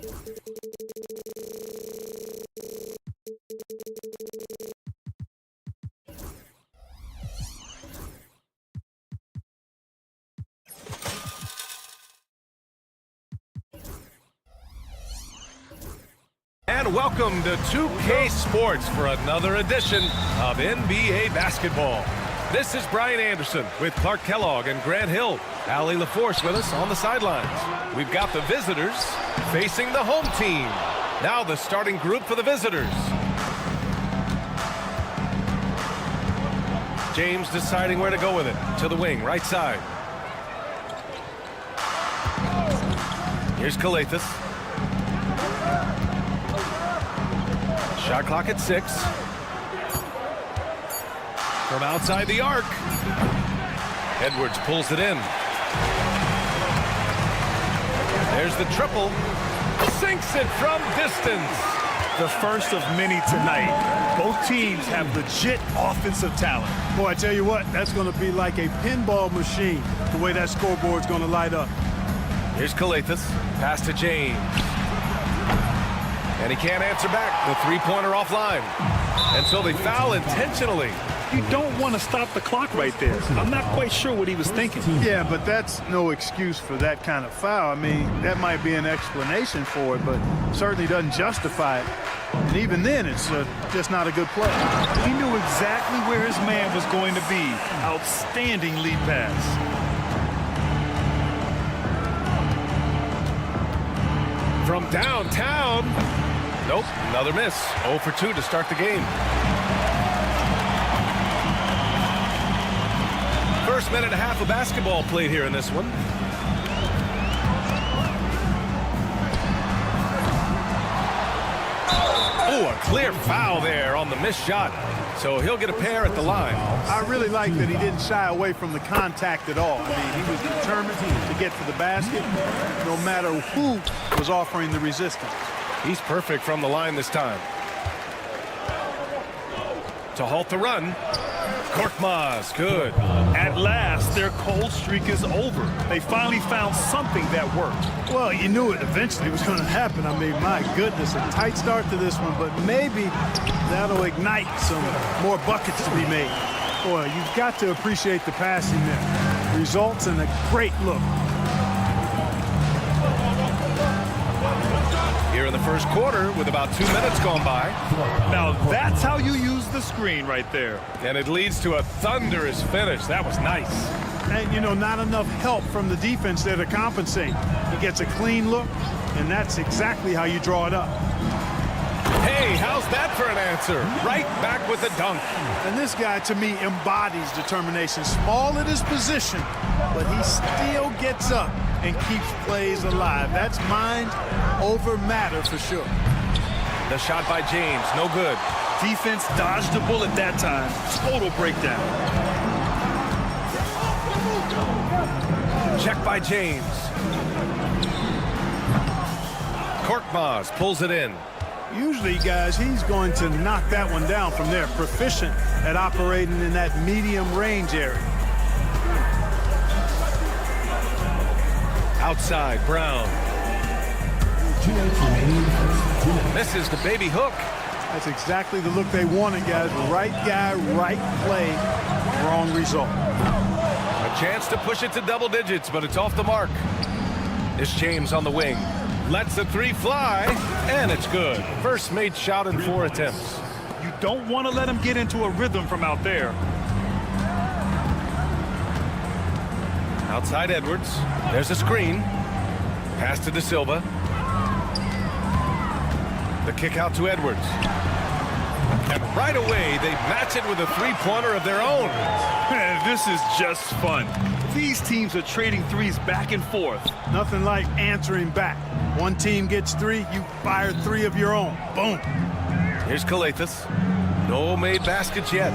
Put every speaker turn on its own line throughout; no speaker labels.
And welcome to 2K Sports for another edition of NBA basketball. This is Brian Anderson with Clark Kellogg and Grant Hill. Allie LaForce with us on the sidelines. We've got the visitors facing the home team. Now the starting group for the visitors. James deciding where to go with it. To the wing, right side. Here's Calathes. Shot clock at 6. From outside the arc. Edwards pulls it in. There's the triple. Sinks it from distance.
The first of many tonight. Both teams have legit offensive talent.
Boy, I tell you what, that's going to be like a pinball machine, the way that scoreboard's going to light up.
Here's Calathes. Pass to James. And he can't answer back. The three-pointer offline. And so they foul intentionally.
You don't want to stop the clock right there. I'm not quite sure what he was thinking.
Yeah, but that's no excuse for that kind of foul. I mean, that might be an explanation for it, but certainly doesn't justify it. And even then, it's just not a good play.
He knew exactly where his man was going to be. Outstanding lead pass.
From downtown. Nope, another miss. 0 for 2 to start the game. First minute and a half of basketball played here in this one. Oh, a clear foul there on the missed shot. So he'll get a pair at the line.
I really like that he didn't shy away from the contact at all. I mean, he was determined to get to the basket no matter who was offering the resistance.
He's perfect from the line this time. To halt the run. Korkmaz, good.
At last, their cold streak is over. They finally found something that worked.
Well, you knew it eventually was going to happen. I mean, my goodness, a tight start to this one, but maybe that'll ignite some more buckets to be made. Boy, you've got to appreciate the passing there. Results in a great look.
Here in the first quarter with about 2 minutes gone by.
Now that's how you use the screen right there.
And it leads to a thunderous finish. That was nice.
And, you know, not enough help from the defense there to compensate. He gets a clean look, and that's exactly how you draw it up.
Hey, how's that for an answer? Right back with the dunk.
And this guy, to me, embodies determination. Small at his position, but he still gets up and keeps plays alive. That's mind over matter for sure.
The shot by James, no good.
Defense dodged the bullet that time. Total breakdown.
Check by James. Korkmaz pulls it in.
Usually, guys, he's going to knock that one down from there. Proficient at operating in that medium range area.
Outside, Brown. Misses the baby hook.
That's exactly the look they wanted, guys. Right guy, right play, wrong result.
A chance to push it to double digits, but it's off the mark. It's James on the wing. Lets the three fly, and it's good. First made shot in 4 attempts.
You don't want to let him get into a rhythm from out there.
Outside Edwards. There's a screen. Pass to De Silva. The kick out to Edwards. And right away, they match it with a three-pointer of their own.
This is just fun. These teams are trading threes back and forth.
Nothing like answering back. One team gets 3, you fire 3 of your own. Boom.
Here's Calathes. No made baskets yet.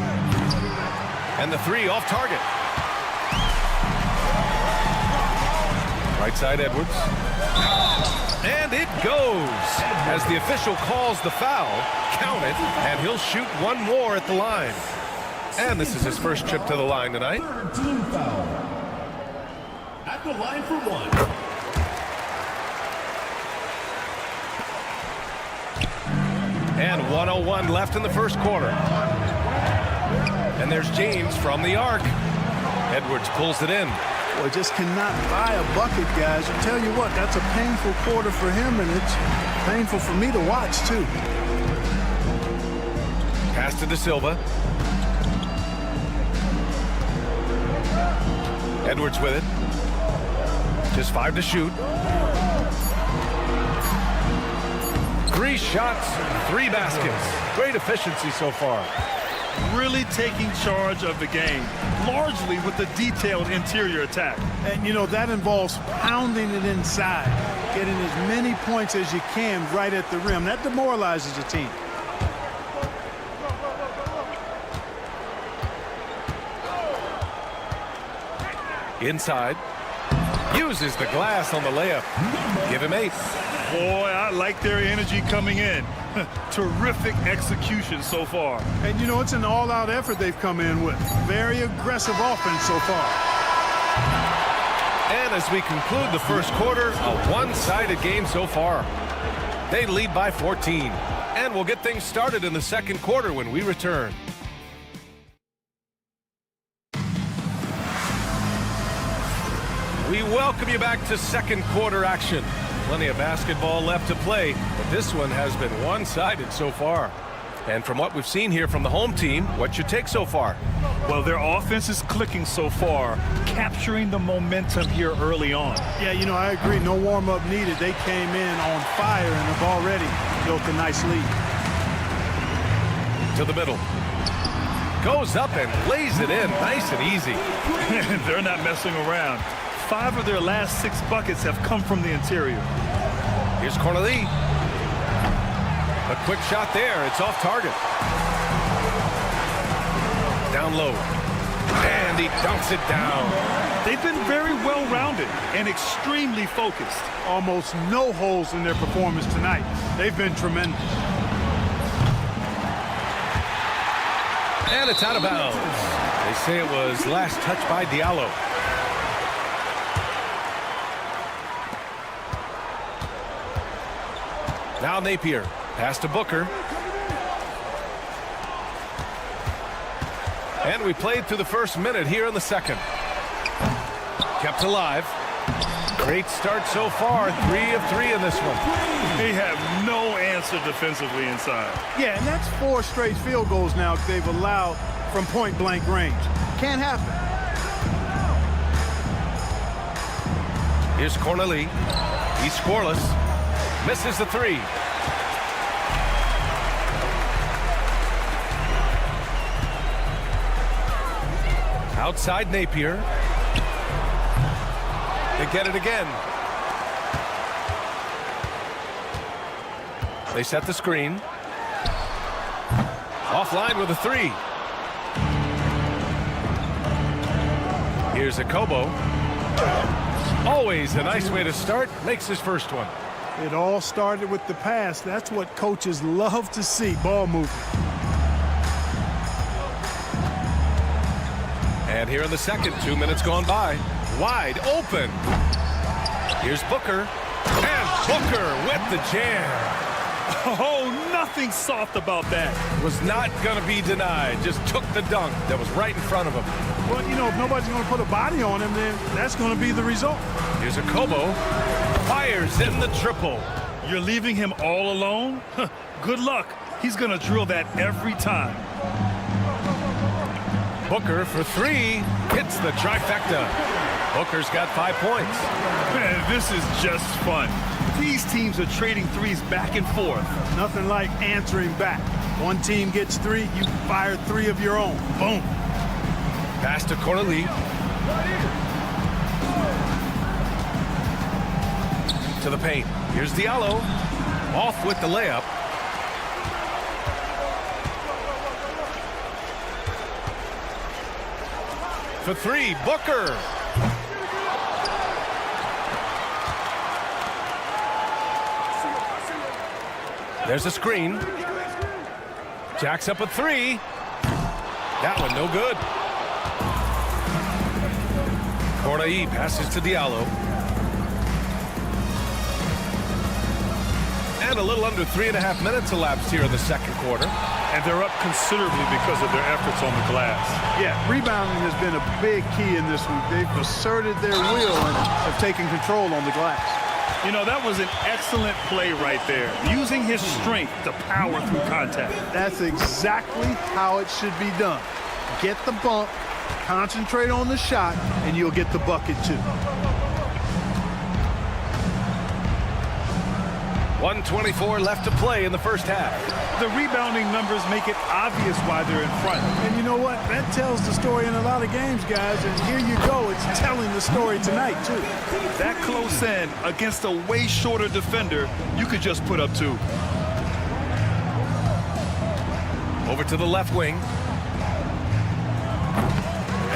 And the 3 off target. Right side Edwards. And it goes. As the official calls the foul, count it, and he'll shoot one more at the line. And this is his first trip to the line tonight.
Team foul. At the line for 1.
1:01 left in the first quarter. And there's James from the arc. Edwards pulls it in.
Boy, just cannot buy a bucket, guys. I tell you what, that's a painful quarter for him, and it's painful for me to watch, too.
Pass to De Silva. Edwards with it. Just 5 to shoot. 3 shots, 3 baskets. Great efficiency so far.
Really taking charge of the game, largely with the detailed interior attack.
And, you know, that involves pounding it inside, getting as many points as you can right at the rim. That demoralizes a team.
Inside. Uses the glass on the layup. Give him 8.
Boy, I like their energy coming in. Terrific execution so far.
And, you know, it's an all-out effort they've come in with. Very aggressive offense so far.
And as we conclude the first quarter, a one-sided game so far. They lead by 14. And we'll get things started in the second quarter when we return. We welcome you back to second quarter action. Plenty of basketball left to play, but this one has been one-sided so far. And from what we've seen here from the home team, what's your take so far?
Well, their offense is clicking so far, capturing the momentum here early on.
Yeah, you know, I agree. No warm-up needed. They came in on fire and have already built a nice lead.
To the middle. Goes up and lays it in nice and easy.
They're not messing around. 5 of their last 6 buckets have come from the interior.
Here's Cornelie. A quick shot there. It's off target. Down low. And he dunks it down.
They've been very well-rounded and extremely focused.
Almost no holes in their performance tonight. They've been tremendous.
And it's out of bounds. They say it was last touched by Diallo. Now Napier. Pass to Booker. And we played through the first minute here in the second. Kept alive. Great start so far. 3 of 3 in this one.
They have no answer defensively inside.
Yeah, and that's 4 straight field goals now they've allowed from point-blank range. Can't happen.
Here's Cornelie. He's scoreless. Misses the 3. Outside Napier. They get it again. They set the screen. Offline with a 3. Here's Akobo. Always a nice way to start. Makes his first one.
It all started with the pass. That's what coaches love to see, ball movement.
And here in the second, 2 minutes gone by. Wide open. Here's Booker. And Booker with the jam.
Oh, nothing soft about that.
Was not going to be denied. Just took the dunk that was right in front of him.
Well, you know, if nobody's going to put a body on him, then that's going to be the result.
Here's Akobo. Fires in the triple.
You're leaving him all alone? Good luck. He's going to drill that every time.
Booker for 3. Hits the trifecta. Booker's got 5 points.
Man, this is just fun. These teams are trading threes back and forth.
Nothing like answering back. One team gets 3, you fire 3 of your own. Boom.
Pass to Cornelie. To the paint. Here's Diallo. Off with the layup. For 3, Booker. There's a screen. Jacks up a 3. That one no good. Corneille passes to Diallo. And a little under 3.5 minutes elapsed here in the second quarter.
And they're up considerably because of their efforts on the glass.
Yeah, rebounding has been a big key in this one. They've asserted their will and have taken control on the glass.
You know, that was an excellent play right there. Using his strength to power through contact.
That's exactly how it should be done. Get the bump, concentrate on the shot, and you'll get the bucket too.
1:24 left to play in the first half.
The rebounding numbers make it obvious why they're in front.
And you know what? That tells the story in a lot of games, guys. And here you go. It's telling the story tonight, too.
That close in against a way shorter defender, you could just put up 2.
Over to the left wing.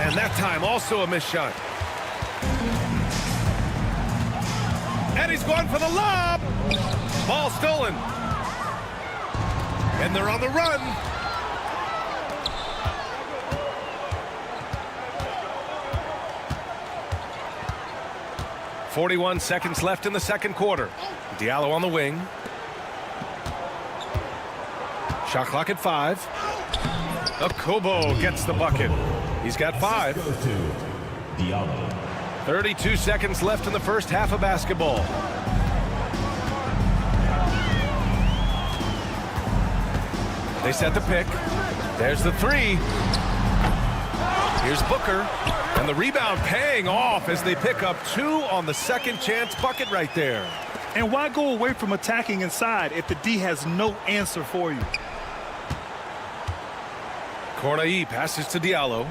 And that time also a missed shot. And he's going for the lob. Ball stolen. And they're on the run. .41 seconds left in the second quarter. Diallo on the wing. Shot clock at 5. Okobo gets the bucket. He's got 5. 32 seconds left in the first half of basketball. They set the pick. There's the 3. Here's Booker. And the rebound paying off as they pick up 2 on the second chance bucket right there.
And why go away from attacking inside if the D has no answer for you?
Corneille passes to Diallo.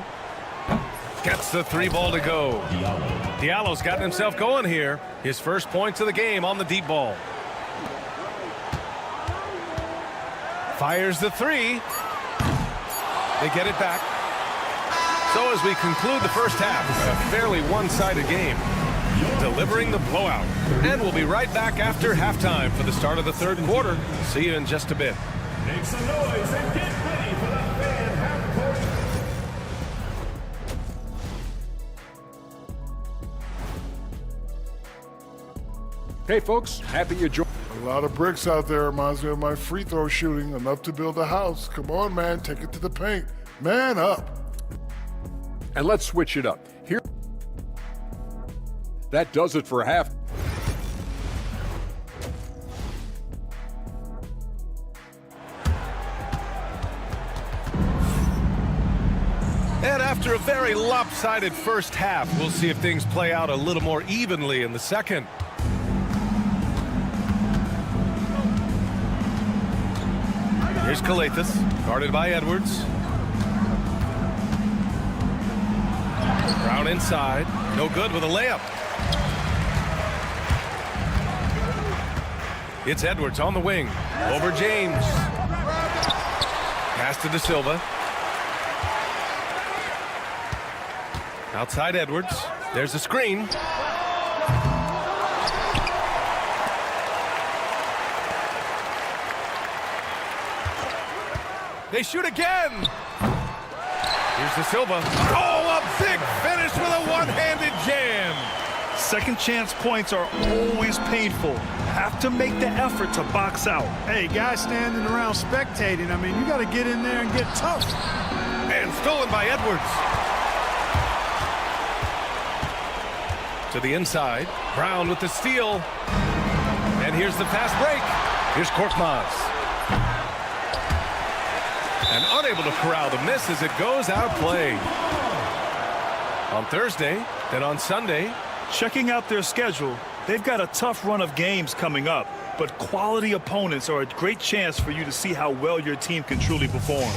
Gets the 3 ball to go. Diallo's gotten himself going here. His first points of the game on the deep ball. Fires the 3. They get it back. So as we conclude the first half, a fairly one-sided game, delivering the blowout. And we'll be right back after halftime for the start of the third quarter. See you in just a bit.
Make some noise and get ready for the fan half court.
Hey folks, happy you joined.
A lot of bricks out there reminds me of my free throw shooting, enough to build a house. Come on, man, take it to the paint. Man up.
And let's switch it up. Here. That does it for half.
And after a very lopsided first half, we'll see if things play out a little more evenly in the second. Here's Calathis, guarded by Edwards. Brown inside, no good with a layup. It's Edwards on the wing, over James. Pass to De Silva. Outside Edwards, there's a screen. They shoot again. Here's De Silva. Oh, a big finish with a one-handed jam.
Second chance points are always painful. Have to make the effort to box out.
Hey, guys standing around spectating, I mean, you got to get in there and get tough.
And stolen by Edwards. To the inside. Brown with the steal. And here's the fast break. Here's Korkmaz. And unable to corral the miss as it goes outplayed. On Thursday, then on Sunday.
Checking out their schedule, they've got a tough run of games coming up, but quality opponents are a great chance for you to see how well your team can truly perform.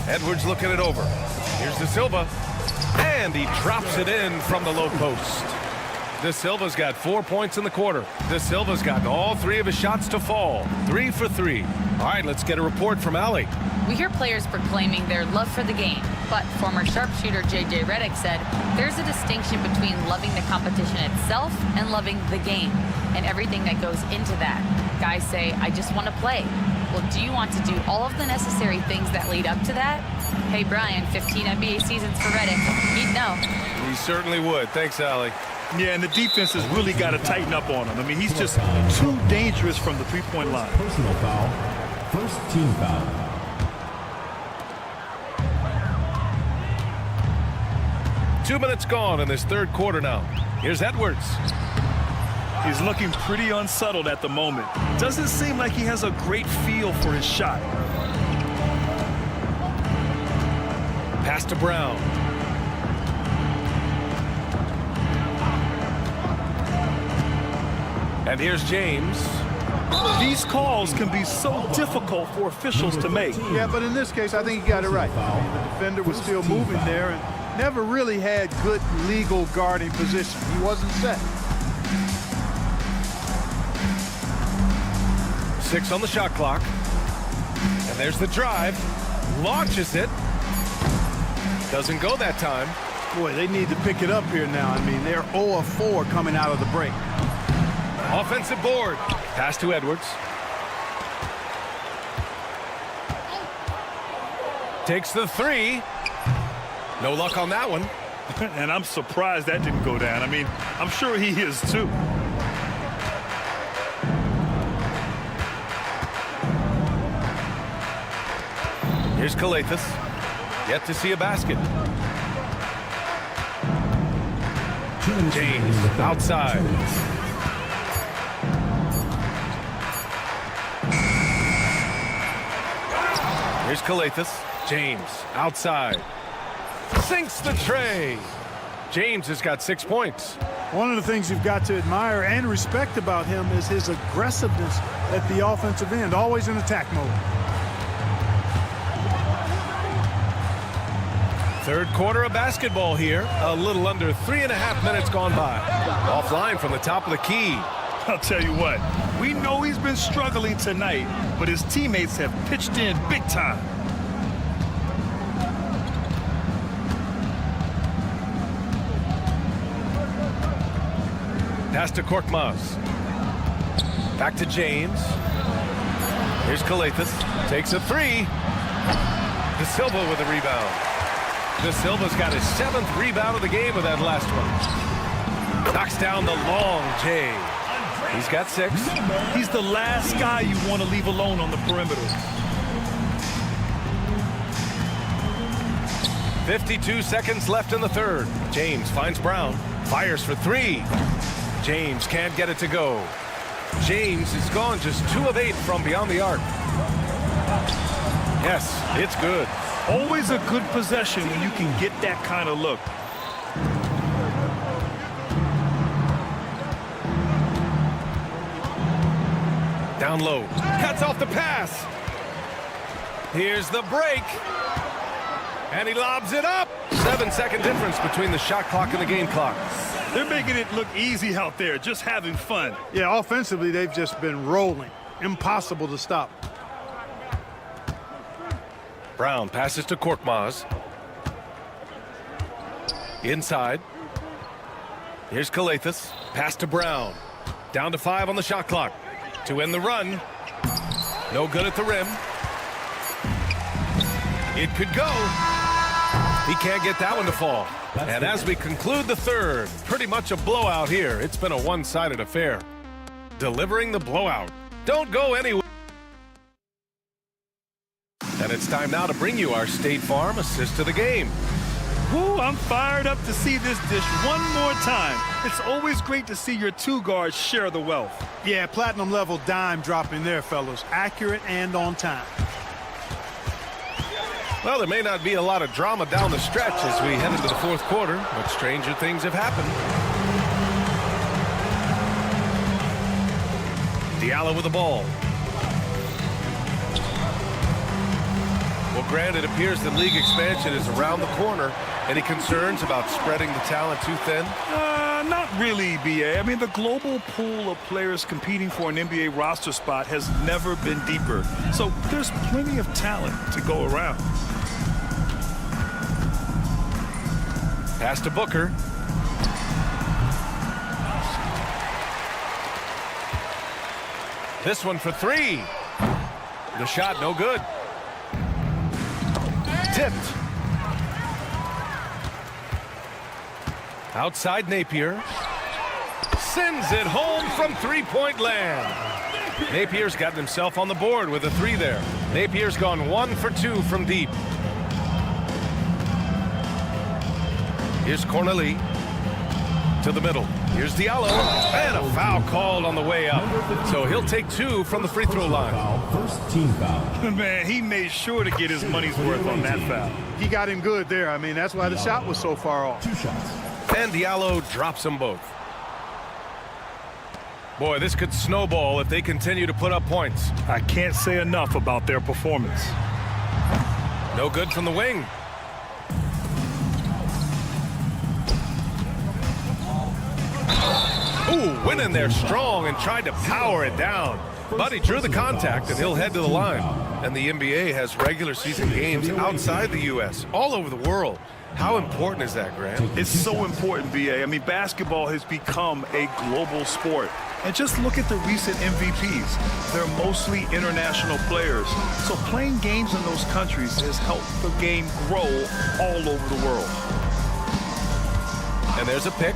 Edwards looking it over. Here's De Silva. And he drops it in from the low post. De Silva's got 4 points in the quarter. De Silva's gotten all 3 of his shots to fall. 3 for 3. All right, let's get a report from Allie.
We hear players proclaiming their love for the game, but former sharpshooter J.J. Redick said there's a distinction between loving the competition itself and loving the game and everything that goes into that. Guys say, I just want to play. Well, do you want to do all of the necessary things that lead up to that? Hey, Brian, 15 NBA seasons for Redick. He'd know.
He certainly would. Thanks, Allie.
Yeah, and the defense has really got to tighten up on him. I mean, he's just too dangerous from the three-point line.
Personal foul. First team foul.
Two minutes gone in this third quarter now. Here's Edwards.
He's looking pretty unsettled at the moment. Doesn't seem like he has a great feel for his shot.
Pass to Brown. And here's James.
These calls can be so difficult for officials to make.
Yeah, but in this case, I think he got it right. The defender was still moving there and never really had good legal guarding position. He wasn't set.
6 on the shot clock. And there's the drive. Launches it. Doesn't go that time.
Boy, they need to pick it up here now. I mean, they're 0 of 4 coming out of the break.
Offensive board. Pass to Edwards. Takes the three. No luck on that one.
And I'm surprised that didn't go down. I mean, I'm sure he is too.
Here's Calathis. Yet to see a basket. James outside. Here's Calathis. James outside. Sinks the tray. James has got 6 points.
One of the things you've got to admire and respect about him is his aggressiveness at the offensive end, always in attack mode.
Third quarter of basketball here. A little under 3.5 minutes gone by. Offline from the top of the key.
I'll tell you what, we know he's been struggling tonight, but his teammates have pitched in big time.
Pass to Korkmaz. Back to James. Here's Calathis. Takes a three. De Silva with a rebound. De Silva's got his 7th rebound of the game with that last one. Knocks down the long J. He's got 6.
He's the last guy you want to leave alone on the perimeter.
52 seconds left in the third. James finds Brown. Fires for 3. James can't get it to go. James is gone just 2 of 8 from beyond the arc. Yes, it's good.
Always a good possession when you can get that kind of look.
Down low. Cuts off the pass. Here's the break. And he lobs it up. 7-second difference between the shot clock and the game clock.
They're making it look easy out there, just having fun.
Yeah, offensively, they've just been rolling. Impossible to stop.
Brown passes to Korkmaz. Inside. Here's Calathis. Pass to Brown. Down to 5 on the shot clock. To end the run. No good at the rim. It could go. He can't get that one to fall. And as we conclude the third, pretty much a blowout here. It's been a one-sided affair. Delivering the blowout. Don't go anywhere. And it's time now to bring you our State Farm assist of the game.
Woo, I'm fired up to see this dish one more time. It's always great to see your 2 guards share the wealth.
Yeah, platinum level dime dropping there, fellas. Accurate and on time.
Well, there may not be a lot of drama down the stretch as we head into the fourth quarter, but stranger things have happened. Diallo with the ball. Well, Grant, it appears that league expansion is around the corner. Any concerns about spreading the talent too thin?
Not really, BA. I mean, the global pool of players competing for an NBA roster spot has never been deeper. So there's plenty of talent to go around.
Pass to Booker. This one for 3. The shot no good. Tipped. Outside Napier. sends it home from three-point land. Napier's gotten himself on the board with a 3 there. Napier's gone 1 for 2 from deep. Here's Cornelie to the middle. Here's Diallo, and a foul called on the way up. So he'll take 2 from the free throw line.
First team foul.
Man, he made sure to get his money's worth on that foul.
He got him good there. I mean, that's why the shot was so far off.
2 shots.
And Diallo drops them both. Boy, this could snowball if they continue to put up points.
I can't say enough about their performance.
No good from the wing. Ooh, went in there strong and tried to power it down. But he drew the contact, and he'll head to the line. And the NBA has regular season games outside the U.S., all over the world. How important is that, Grant?
It's so important, BA. I mean, basketball has become a global sport. And just look at the recent MVPs. They're mostly international players. So playing games in those countries has helped the game grow all over the world.
And there's a pick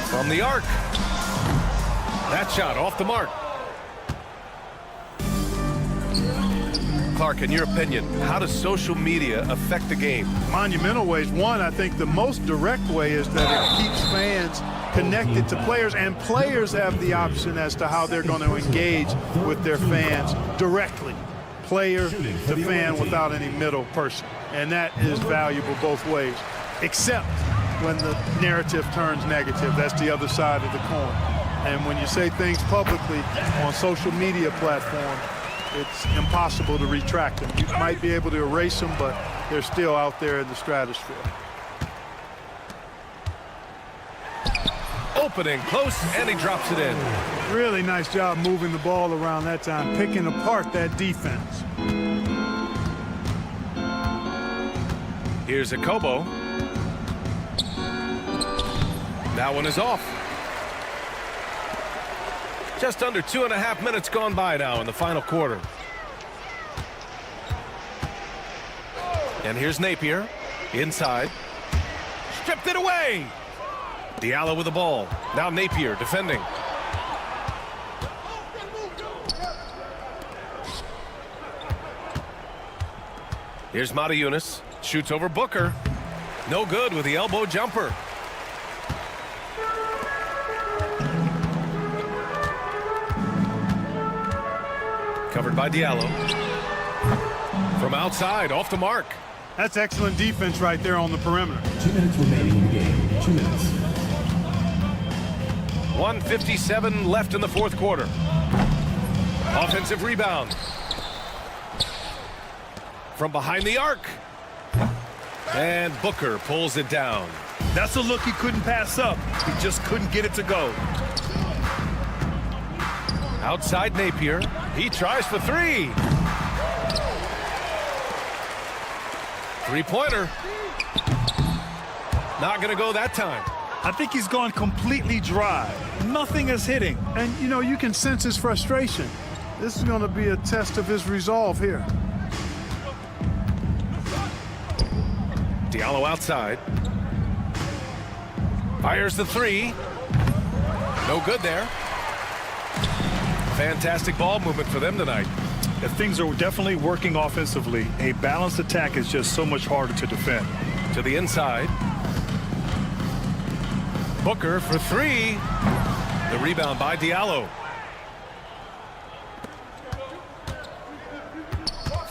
from the arc. That shot off the mark. Clark, in your opinion, how does social media affect the game?
Monumental ways. One, I think the most direct way is that it keeps fans connected to players, and players have the option as to how they're going to engage with their fans directly. Player to fan without any middle person. And that is valuable both ways, except when the narrative turns negative. That's the other side of the coin. And when you say things publicly on social media platforms, it's impossible to retract them. You might be able to erase them, but they're still out there in the stratosphere.
Opening close, and he drops it in.
Really nice job moving the ball around that time, picking apart that defense.
Here's a Kobo. That one is off. Just under 2.5 minutes gone by now in the final quarter. And here's Napier inside. Stripped it away. Diallo with the ball. Now Napier defending. Here's Mata-Yunus. Shoots over Booker. No good with the elbow jumper. Covered by Diallo. From outside, off the mark.
That's excellent defense right there on the perimeter.
2 minutes remaining in the game. 2 minutes.
1:57 left in the fourth quarter. Offensive rebound. From behind the arc. And Booker pulls it down.
That's a look he couldn't pass up. He just couldn't get it to go.
Outside Napier. He tries for 3. Three-pointer. Not going to go that time.
I think he's gone completely dry. Nothing is hitting.
And, you know, you can sense his frustration. This is going to be a test of his resolve here.
Diallo outside. Fires the 3. No good there. Fantastic ball movement for them tonight.
If things are definitely working offensively, a balanced attack is just so much harder to defend.
To the inside. Booker for 3. The rebound by Diallo.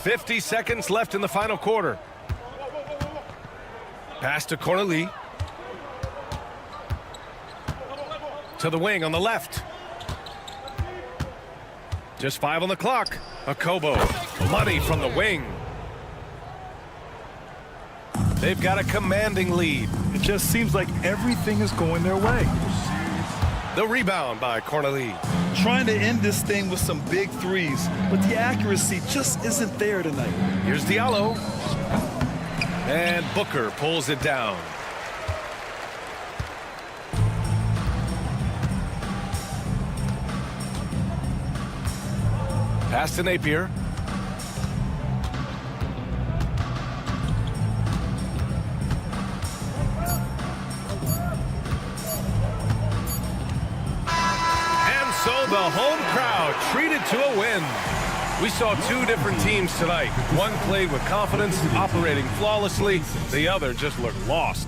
50 seconds left in the final quarter. Pass to Cornelie. To the wing on the left. Just 5 on the clock. A Kobo. Money from the wing. They've got a commanding lead.
It just seems like everything is going their way.
The rebound by Cornelie.
Trying to end this thing with some big threes, but the accuracy just isn't there tonight.
Here's Diallo. And Booker pulls it down. Pass to Napier. The home crowd treated to a win. We saw two different teams tonight. One played with confidence, operating flawlessly. The other just looked lost.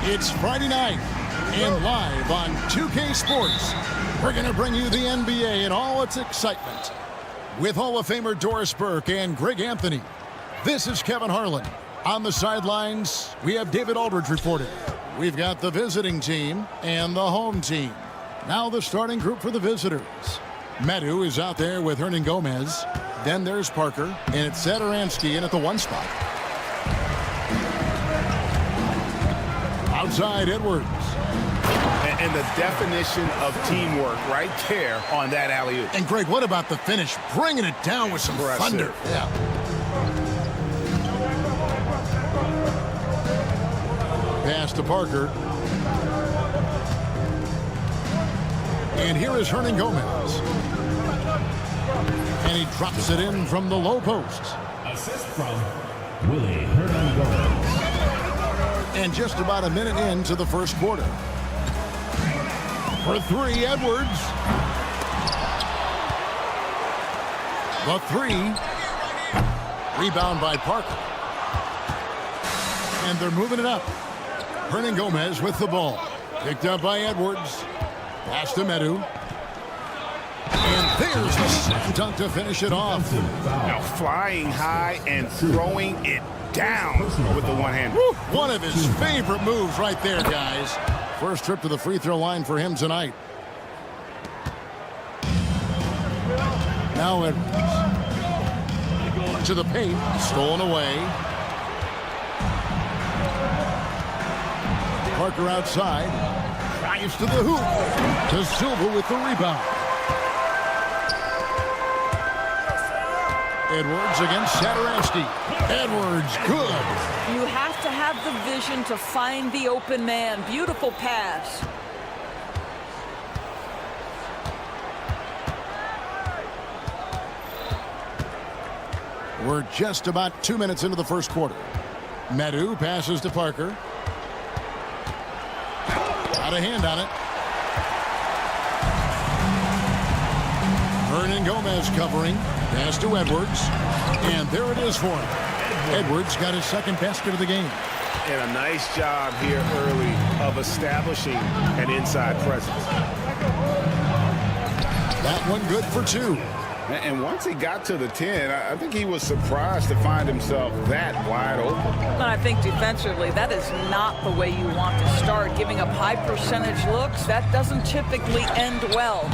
It's Friday night, and live on 2K Sports, we're going to bring you the NBA and all its excitement. With Hall of Famer Doris Burke and Greg Anthony, this is Kevin Harlan. On the sidelines, we have David Aldridge reporting. We've got the visiting team and the home team. Now the starting group for the visitors. Medu is out there with Hernan Gomez. Then there's Parker, and it's Satoransky in at the 1 spot. Outside, Edwards.
And the definition of teamwork right there on that alley-oop.
And Greg, what about the finish? Bringing it down with some thunder. Yeah. Pass to Parker. And here is Hernan Gomez. And he drops it in from the low post.
Assist from Willie Hernan Gomez.
And just about a minute into the first quarter. For 3, Edwards. The 3. Rebound by Parker. And they're moving it up. Hernan Gomez with the ball. Picked up by Edwards. Pass to Medu. And there's the slam dunk to finish it off.
Now flying high and throwing it down with the one-hand.
One of his favorite moves right there, guys. First trip to the free throw line for him tonight. Now Edwards. To the paint. Stolen away. Parker outside. Drives to the hoop. To Silva with the rebound. Edwards against Satoransky. Edwards, good.
You have to have the vision to find the open man. Beautiful pass.
We're just about 2 minutes into the first quarter. Medu passes to Parker. Got a hand on it. Hernan Gomez covering. Pass to Edwards. And there it is for him. Edwards got his second basket of the game.
And a nice job here early of establishing an inside presence.
That one good for 2.
And once he got to the 10, I think he was surprised to find himself that wide open.
And I think defensively, that is not the way you want to start. Giving up high percentage looks, that doesn't typically end well.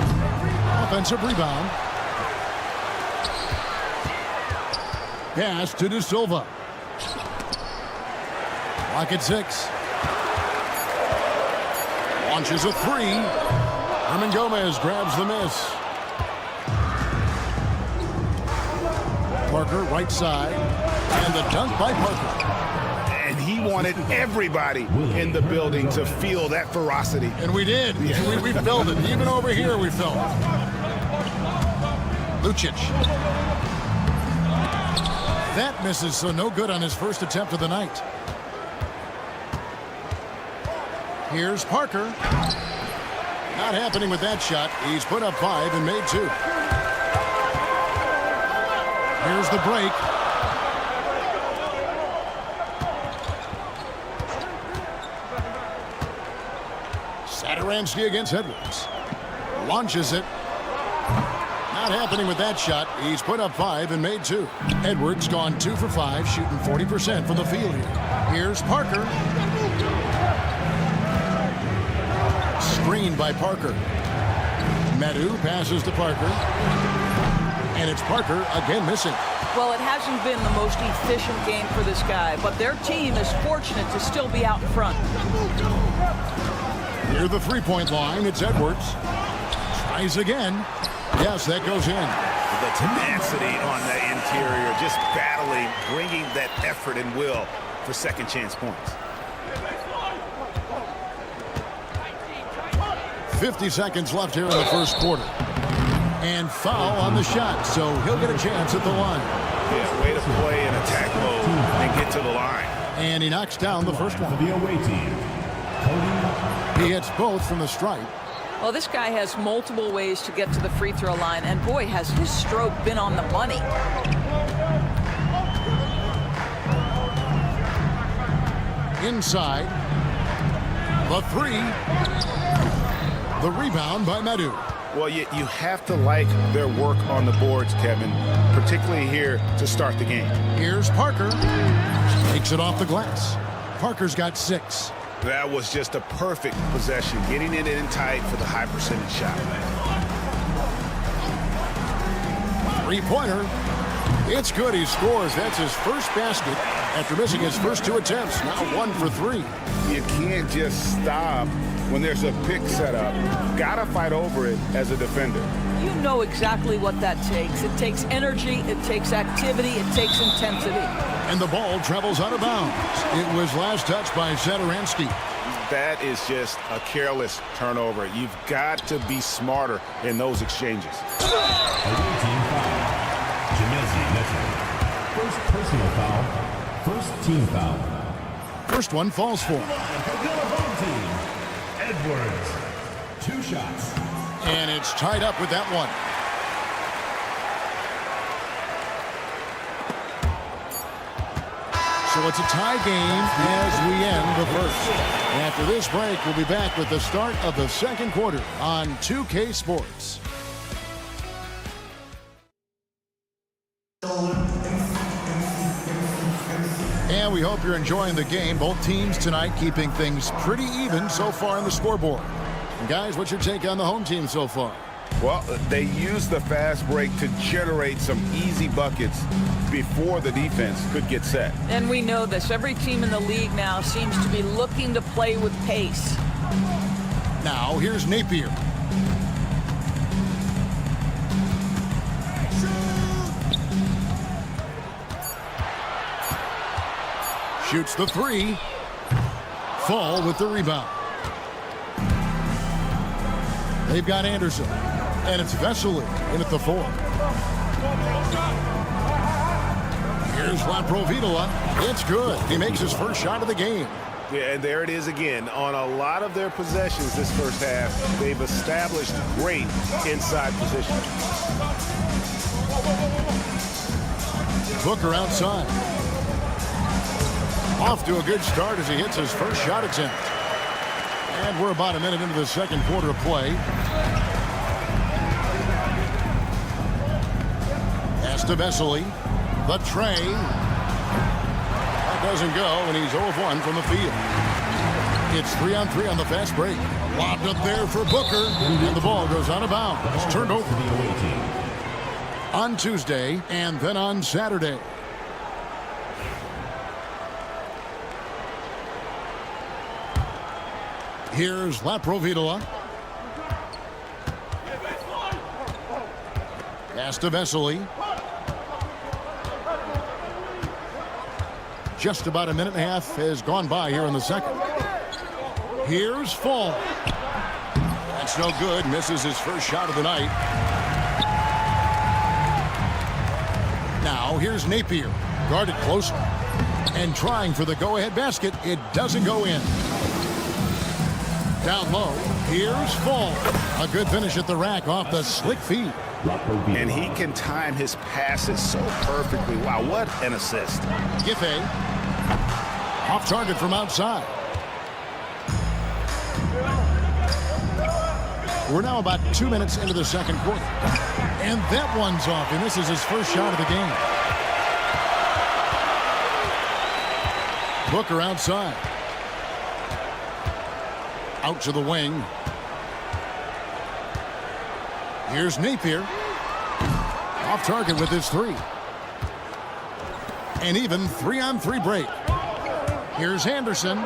Offensive rebound. Pass to De Silva. Clock at 6. Launches a 3. Hernan Gomez grabs the miss. Parker right side. And the dunk by Parker.
And he he wanted everybody in the building to feel that ferocity.
And we did. Yeah. We felt it. Even over here, we felt it. Lucic. That misses, so no good on his first attempt of the night. Here's Parker. Not happening with that shot. He's put up 5 and made 2. Here's the break. Satoransky against Edwards. Launches it. Not happening with that shot. He's put up 5 and made 2. Edwards gone 2 for 5, shooting 40% from the field here. Here's Parker. Screened by Parker. Medu passes to Parker. And it's Parker again missing.
Well, it hasn't been the most efficient game for this guy, but their team is fortunate to still be out in front.
Near the three-point line, it's Edwards. Tries again. Yes, that goes in.
The tenacity on the interior, just battling, bringing that effort and will for second chance points.
50 seconds left here in the first quarter. And foul on the shot, so he'll get a chance at the line.
Yeah, way to play in attack mode and get to the line.
And he knocks down the first one.
The away team.
He hits both from the stripe.
Well, this guy has multiple ways to get to the free throw line, and boy, has his stroke been on the money.
Inside. The 3. The rebound by Medu.
Well, you have to like their work on the boards, Kevin, particularly here to start the game.
Here's Parker. Takes it off the glass. Parker's got 6.
That was just a perfect possession, getting it in tight for the high percentage shot.
Three-pointer. It's good. He scores. That's his first basket after missing his first 2 attempts. Now 1 for 3.
You can't just stop when there's a pick set up. Gotta fight over it as a defender.
You know exactly what that takes. It takes energy, it takes activity, it takes intensity.
And the ball travels out of bounds. It was last touched by Satoransky.
That is just a careless turnover. You've got to be smarter in those exchanges.
Away team foul. Jamesi Mitchell. First personal foul. First team foul.
First one falls for him.
For the home team, Edwards. 2 shots.
And it's tied up with that one. So it's a tie game as we end the first. After this break, we'll be back with the start of the second quarter on 2K Sports. And we hope you're enjoying the game. Both teams tonight keeping things pretty even so far on the scoreboard. And guys, what's your take on the home team so far?
Well, they used the fast break to generate some easy buckets before the defense could get set.
And we know this. Every team in the league now seems to be looking to play with pace.
Now, here's Napier. Shoots the 3. Fall with the rebound. They've got Anderson. And it's Vesely in at the 4. Here's Laprovitola. It's good. He makes his first shot of the game.
Yeah, and there it is again. On a lot of their possessions this first half, they've established great inside position.
Booker outside. Off to a good start as he hits his first shot attempt. And we're about a minute into the second quarter of play. Pass to Vesely. The tray. That doesn't go, and he's 0 of 1 from the field. It's 3-on-3 on the fast break. Lobbed up there for Booker, and the ball goes out of bounds. It's turned over on Tuesday and then on Saturday. Here's Laprovitola. Pass to Vesely. just about a minute and a half has gone by here in the second. Here's Fall. That's no good. Misses his first shot of the night. Now here's Napier. Guarded closely. And trying for the go-ahead basket. It doesn't go in. Down low. Here's Fall. A good finish at the rack off the slick feed.
And he can time his passes so perfectly. Wow, what an assist.
Giffey. Off target from outside. We're now about 2 minutes into the second quarter. And that one's off, and this is his first shot of the game. Booker outside. Out to the wing. Here's Napier. Off target with his three. And even 3-on-3 break. Here's Anderson.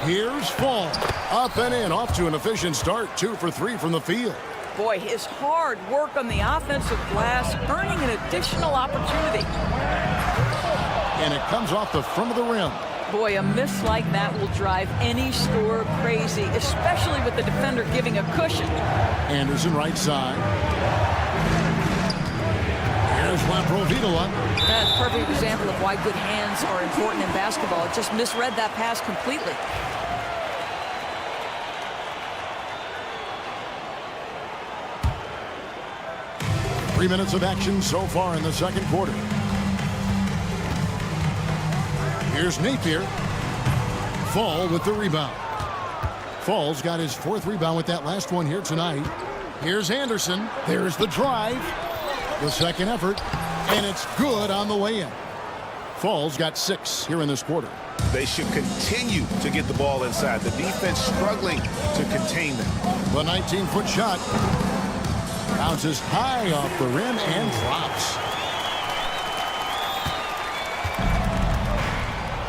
Here's Fall. Up and in, off to an efficient start. 2 for 3 from the field.
Boy, his hard work on the offensive glass, earning an additional opportunity.
And it comes off the front of the rim.
Boy, a miss like that will drive any scorer crazy, especially with the defender giving a cushion.
Anderson right side. Here's Laprovitola.
That's a perfect example of why good hands are important in basketball. Just misread that pass completely.
Three minutes of action so far in the second quarter. Here's Napier. Fall with the rebound. Fall's got his 4th rebound with that last one here tonight. Here's Anderson. There's the drive. The second effort. And it's good on the way in. Fall's got 6 here in this quarter.
They should continue to get the ball inside. The defense struggling to contain them.
The 19-foot shot bounces high off the rim and drops.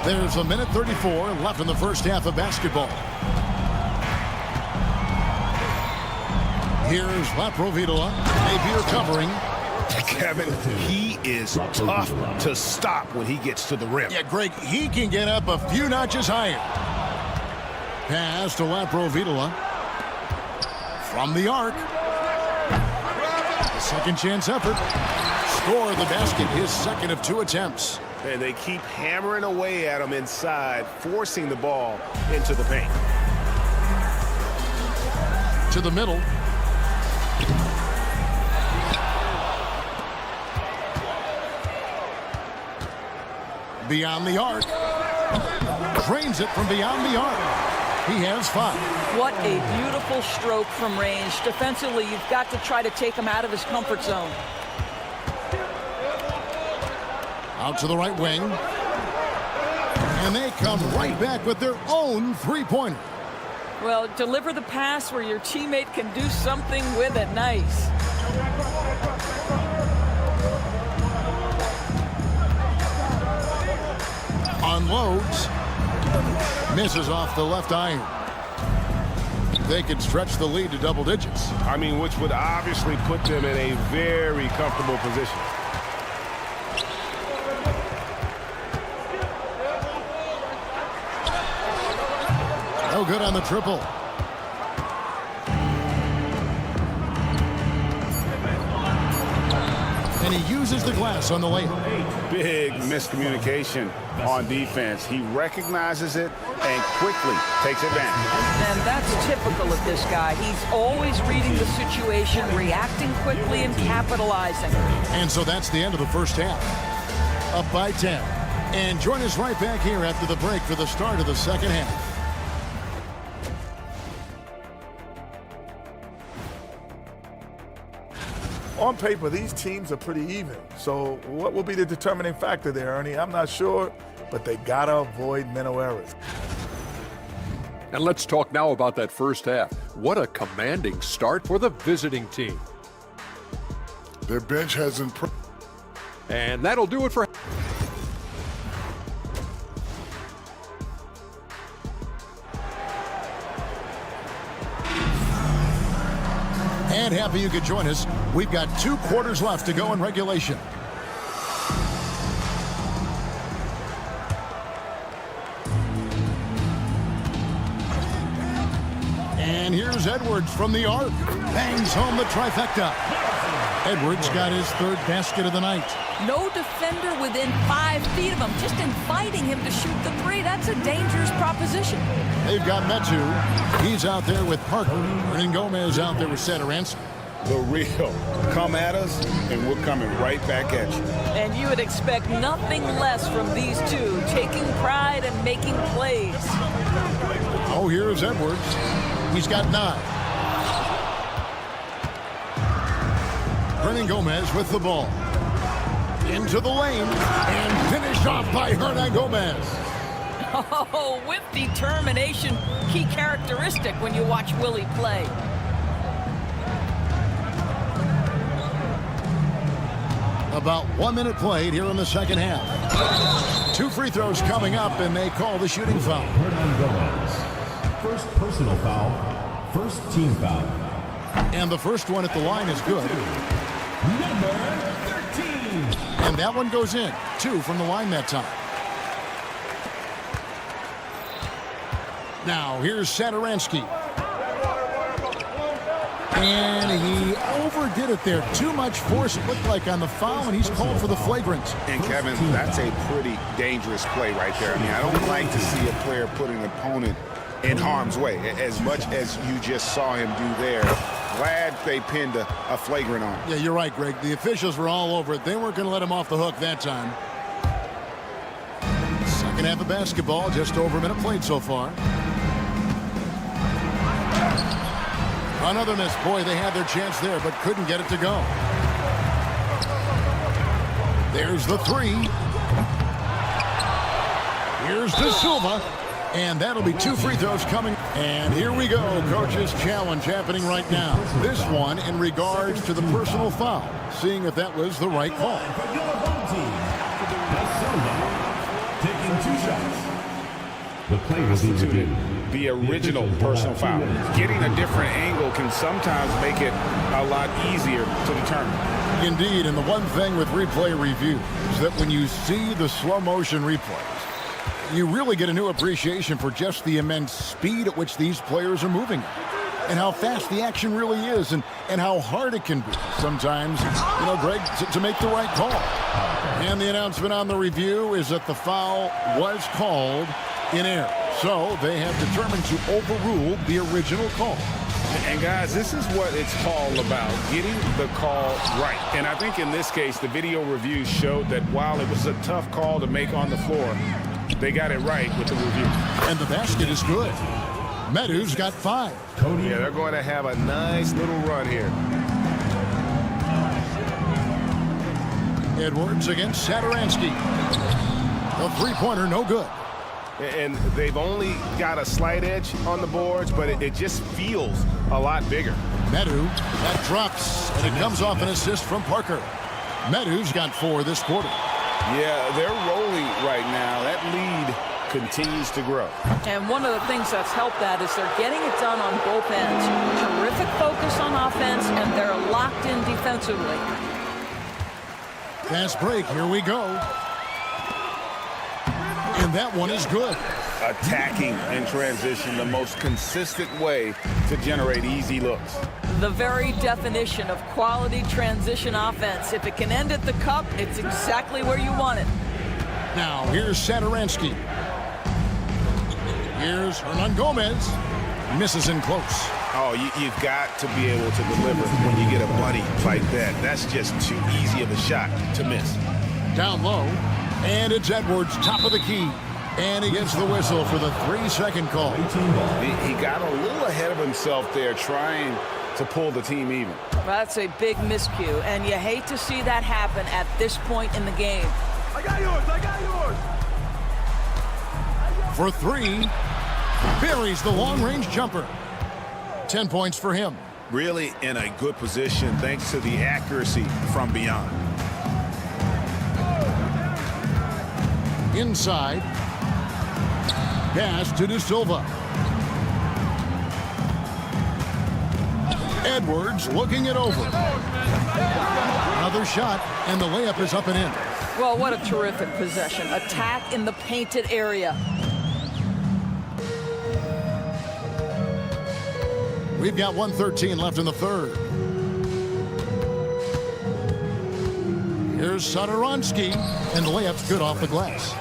There's a minute 34 left in the first half of basketball. Here's Laprovitola. Napier covering.
Kevin, he is tough to stop when he gets to the rim.
Yeah, Greg, he can get up a few notches higher. Pass to Laprovitola. From the arc. Second chance effort. Score the basket, his second of 2 attempts.
And they keep hammering away at him inside, forcing the ball into the paint.
To the middle. Beyond the arc. Drains it from beyond the arc. He has 5.
What a beautiful stroke from range. Defensively, you've got to try to take him out of his comfort zone.
Out to the right wing. And they come right back with their own three-pointer.
Well, deliver the pass where your teammate can do something with it. Nice.
Unloads. Misses off the left iron. They could stretch the lead to double digits.
I mean, which would obviously put them in a very comfortable position.
No good on the triple. And he uses the glass on the layup.
Big miscommunication on defense. He recognizes it and quickly takes advantage.
And that's typical of this guy. He's always reading the situation, reacting quickly, and capitalizing.
And so that's the end of the first half. Up by 10. And join us right back here after the break for the start of the second half.
On paper, these teams are pretty even. So what will be the determining factor there, Ernie? I'm not sure, but they got to avoid mental errors.
And let's talk now about that first half. What a commanding start for the visiting team.
Their bench has improved.
And that'll do it for...
And happy you could join us. We've got 2 quarters left to go in regulation. And here's Edwards from the arc. Bangs home the trifecta. Edwards got his third basket of the night.
No defender within 5 feet of him, just inviting him to shoot the three. That's a dangerous proposition.
They've got Metu. He's out there with Parker. And Gomez out there with Satoransky.
The real. Come at us, and we're coming right back at you.
And you would expect nothing less from these two, taking pride and making plays.
Oh, here's Edwards. He's got 9. Hernan Gomez with the ball. Into the lane and finished off by Hernan Gomez.
Oh, with determination, key characteristic when you watch Willie play.
About 1 minute played here in the second half. 2 free throws coming up, and they call the shooting foul.
Hernan Gomez. First personal foul. First team foul.
And the first one at the line is good.
Number 13.
And that one goes in. 2 from the line that time. Now, here's Satoransky. And he overdid it there. Too much force, it looked like, on the foul, and he's called for the flagrant.
And, Kevin, that's a pretty dangerous play right there. I mean, I don't like to see a player put an opponent in harm's way, as much as you just saw him do there. Glad they pinned a flagrant on him.
Yeah, you're right, Greg. The officials were all over it. They weren't going to let him off the hook that time. Second half of basketball, just over a minute played so far. Another miss. Boy, they had their chance there, but couldn't get it to go. There's the 3. Here's De Silva. And that'll be 2 free throws coming. And here we go. Coach's challenge happening right now. This one in regards to the personal foul. Seeing if that was the right call.
Taking 2 shots. The play will be reviewed.
The original personal foul. Getting a different angle can sometimes make it a lot easier to determine.
Indeed, and the one thing with replay review is that when you see the slow motion replays, you really get a new appreciation for just the immense speed at which these players are moving and how fast the action really is and how hard it can be sometimes, you know, Greg, to make the right call. And the announcement on the review is that the foul was called in air. So they have determined to overrule the original call.
And guys, this is what it's all about, getting the call right. And I think in this case, the video review showed that while it was a tough call to make on the floor, they got it right with the review.
And the basket is good. Metu's got 5.
Yeah, they're going to have a nice little run here.
Edwards against Satoransky. The three-pointer, no good.
And they've only got a slight edge on the boards, but it just feels a lot bigger.
Metu, that drops, and it comes off an assist from Parker. Metu's got 4 this quarter.
Yeah, they're rolling right now. That lead continues to grow.
And one of the things that's helped that is they're getting it done on both ends. Terrific focus on offense, and they're locked in defensively.
Fast break, here we go. And that one is good.
Attacking in transition, the most consistent way to generate easy looks.
The very definition of quality transition offense. If it can end at the cup, it's exactly where you want it.
Now, here's Satoransky. Here's Hernan Gomez. Misses in close.
Oh, you've got to be able to deliver when you get a buddy like that. That's just too easy of a shot to miss.
Down low. And it's Edwards, top of the key. And he gets the whistle for the 3-second call.
He got a little ahead of himself there trying to pull the team even.
That's a big miscue, and you hate to see that happen at this point in the game.
I got yours. I got yours.
For 3, buries the long-range jumper. 10 points for him.
Really in a good position thanks to the accuracy from beyond.
Inside. Pass to De Silva. Edwards looking it over. Another shot, and the layup is up and in.
Well, what a terrific possession. Attack in the painted area.
We've got 1:13 left in the third. Here's Sadaransky, and the layup's good off the glass.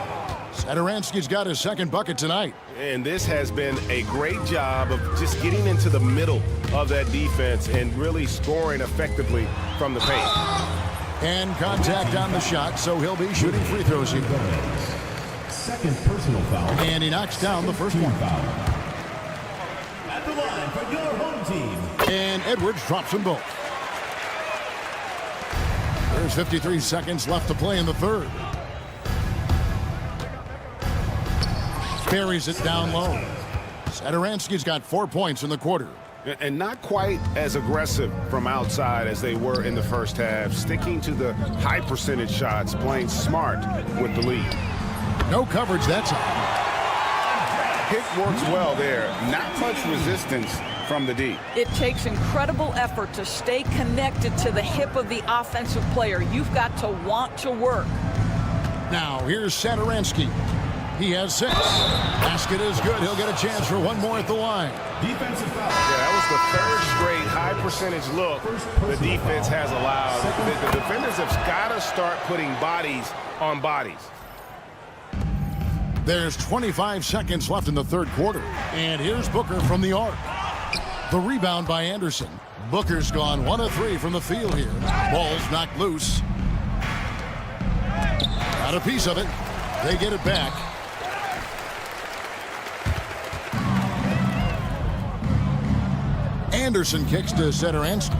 Sadaransky's got his second bucket tonight.
And this has been a great job of just getting into the middle of that defense and really scoring effectively from the paint.
And contact on the shot, so he'll be shooting free throws here.
Second personal foul.
And he knocks down the first one.
Foul. At the line for your home team.
And Edwards drops them both. There's 53 seconds left to play in the third. Buries it down low. Sadaransky's got 4 points in the quarter.
And not quite as aggressive from outside as they were in the first half, sticking to the high percentage shots, playing smart with the lead.
No coverage that time.
Pick works well there. Not much resistance from the D.
It takes incredible effort to stay connected to the hip of the offensive player. You've got to want to work.
Now, here's Sadaransky. He has 6. Basket is good. He'll get a chance for one more at the line.
Defensive foul.
Yeah, that was the third straight high percentage look the defense has allowed. The defenders have got to start putting bodies on bodies.
There's 25 seconds left in the third quarter. And here's Booker from the arc. The rebound by Anderson. Booker's gone 1 of 3 from the field here. Ball's knocked loose. Got a piece of it. They get it back. Anderson kicks to Sadaransky.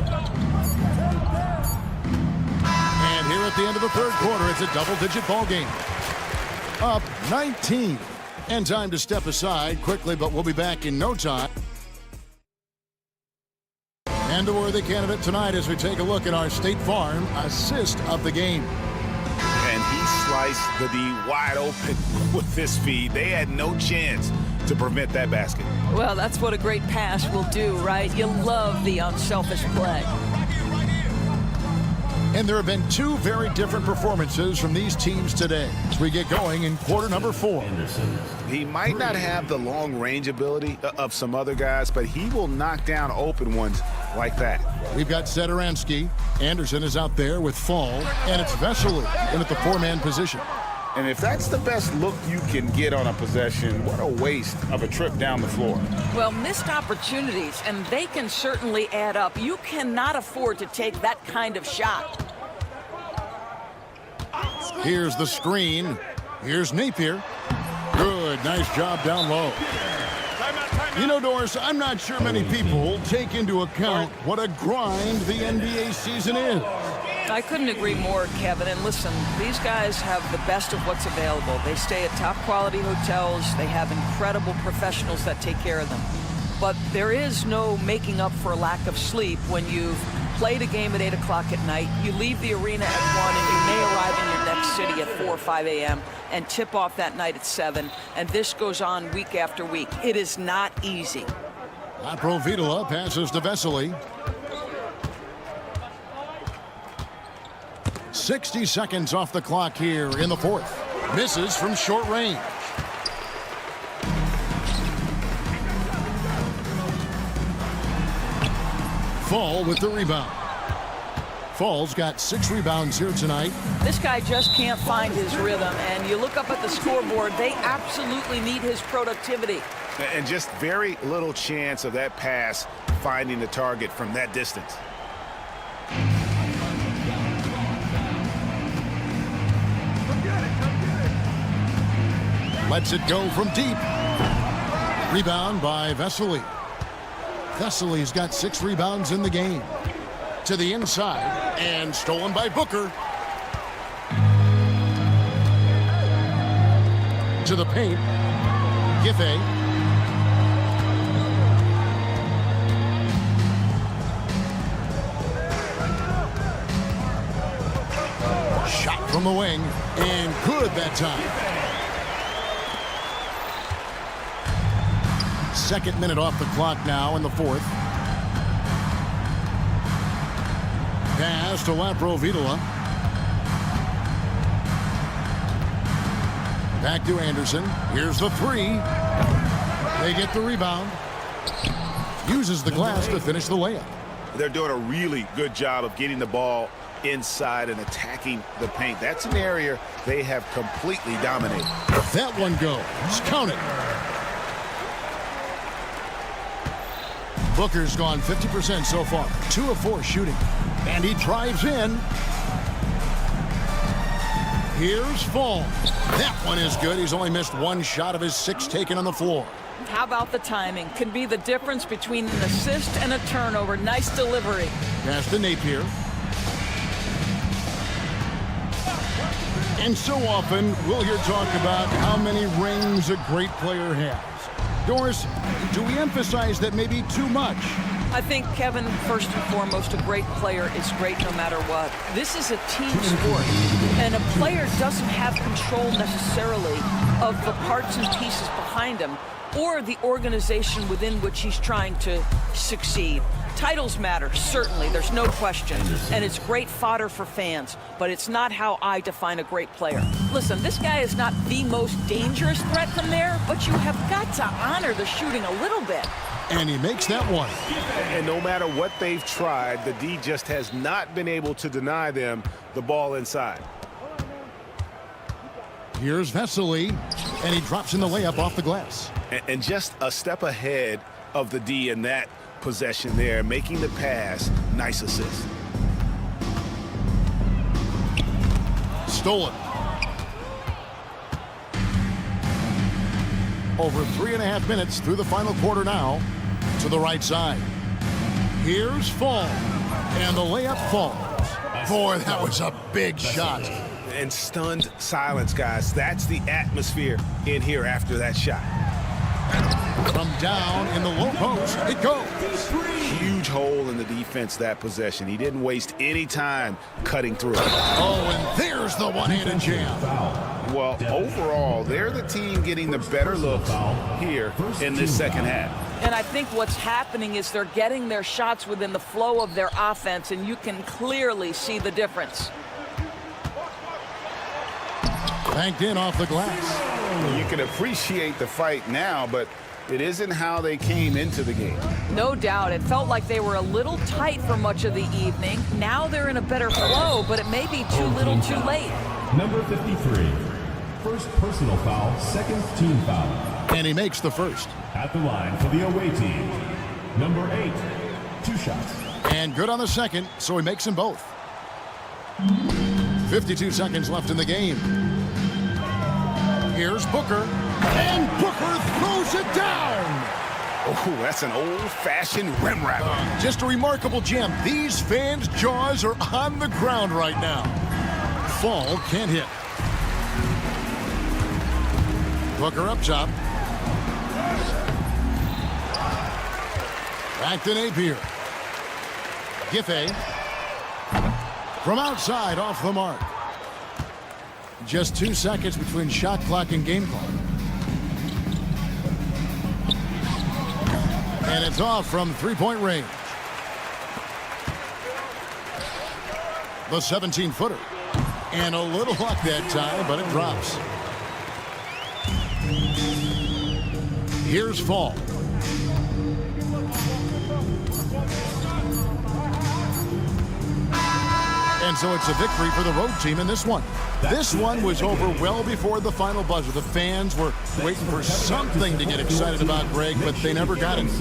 And here at the end of the third quarter, it's a double-digit ball game. Up 19. And time to step aside quickly, but we'll be back in no time. And a worthy candidate tonight as we take a look at our State Farm assist of the game.
And he sliced the D wide open with this feed. They had no chance to prevent that basket.
Well, that's what a great pass will do, right? You love the unselfish play.
And there have been 2 very different performances from these teams today as we get going in quarter number 4.
He might not have the long range ability of some other guys, but he will knock down open ones like that.
We've got Sadaransky. Anderson is out there with Fall, and it's Vesely in at the 4-man position.
And if that's the best look you can get on a possession, what a waste of a trip down the floor.
Well, missed opportunities, and they can certainly add up. You cannot afford to take that kind of shot.
Here's the screen. Here's Napier. Good, nice job down low. You know, Doris, I'm not sure many people take into account what a grind the NBA season is.
I couldn't agree more, Kevin. And listen, these guys have the best of what's available. They stay at top quality hotels. They have incredible professionals that take care of them. But there is no making up for a lack of sleep when you've played a game at 8 o'clock at night, you leave the arena at 1, and you may arrive in your next city at 4 or 5 a.m. and tip off that night at 7. And this goes on week after week. It is not easy.
Laprovitola passes to Vesely. 60 seconds off the clock here in the fourth. Misses from short range. Fall with the rebound. Fall's got 6 rebounds here tonight.
This guy just can't find his rhythm, and you look up at the scoreboard, they absolutely need his productivity.
And just very little chance of that pass finding the target from that distance.
Lets it go from deep. Rebound by Vesely. Vesely's got 6 rebounds in the game. To the inside, and stolen by Booker. To the paint. Giffey. Shot from the wing, and good that time. Second minute off the clock now in the fourth. Pass to Laprovitola. Back to Anderson. Here's the 3. They get the rebound. Uses the glass to finish the layup.
They're doing a really good job of getting the ball inside and attacking the paint. That's an area they have completely dominated.
That one goes. Count it. Booker's gone 50% so far. 2 of 4 shooting. And he drives in. Here's Fall. That one is good. He's only missed 1 shot of his 6 taken on the floor.
How about the timing? Can be the difference between an assist and a turnover. Nice delivery.
Pass to Napier. And so often, we'll hear talk about how many rings a great player has. Doris, do we emphasize that maybe too much?
I think, Kevin, first and foremost, a great player is great no matter what. This is a team sport, and a player doesn't have control necessarily of the parts and pieces behind him or the organization within which he's trying to succeed. Titles matter, certainly, there's no question, and it's great fodder for fans, but it's not how I define a great player. Listen, this guy is not the most dangerous threat from there, but you have got to honor the shooting a little bit.
And he makes that one.
And no matter what they've tried, the D just has not been able to deny them the ball inside.
Here's Vesely, and he drops in the layup off the glass.
And just a step ahead of the D in that possession there, making the pass. Nice assist.
Stolen. Over 3.5 minutes through the final quarter now. To the right side. Here's Fall. And the layup falls. Boy, that was a big shot.
And stunned silence, guys. That's the atmosphere in here after that shot.
From down in the low post, it goes.
Huge hole in the defense that possession. He didn't waste any time cutting through.
Oh, and there's the one-handed jam.
Well, overall, they're the team getting the better looks here in this second half.
And I think what's happening is they're getting their shots within the flow of their offense, and you can clearly see the difference.
Banked in off the glass.
You can appreciate the fight now, but it isn't how they came into the game.
No doubt. It felt like they were a little tight for much of the evening. Now they're in a better flow, but it may be too little too late.
Number 53. First personal foul, second team foul.
And he makes the first.
At the line for the away team. Number 8. 2 shots.
And good on the second, so he makes them both. 52 seconds left in the game. Here's Booker. And Booker throws it down.
Oh, that's an old-fashioned rim wrapper.
Just a remarkable gem. These fans' jaws are on the ground right now. Fall can't hit. Booker up top. Back to Napier. Giffey. From outside, off the mark. Just 2 seconds between shot clock and game clock. And it's off from three-point range. The 17-footer. And a little luck that time, but it drops. Here's Fall. And so it's a victory for the road team in this one. This one was over well before the final buzzer. The fans were waiting for something to get excited about, Greg, but they never got it.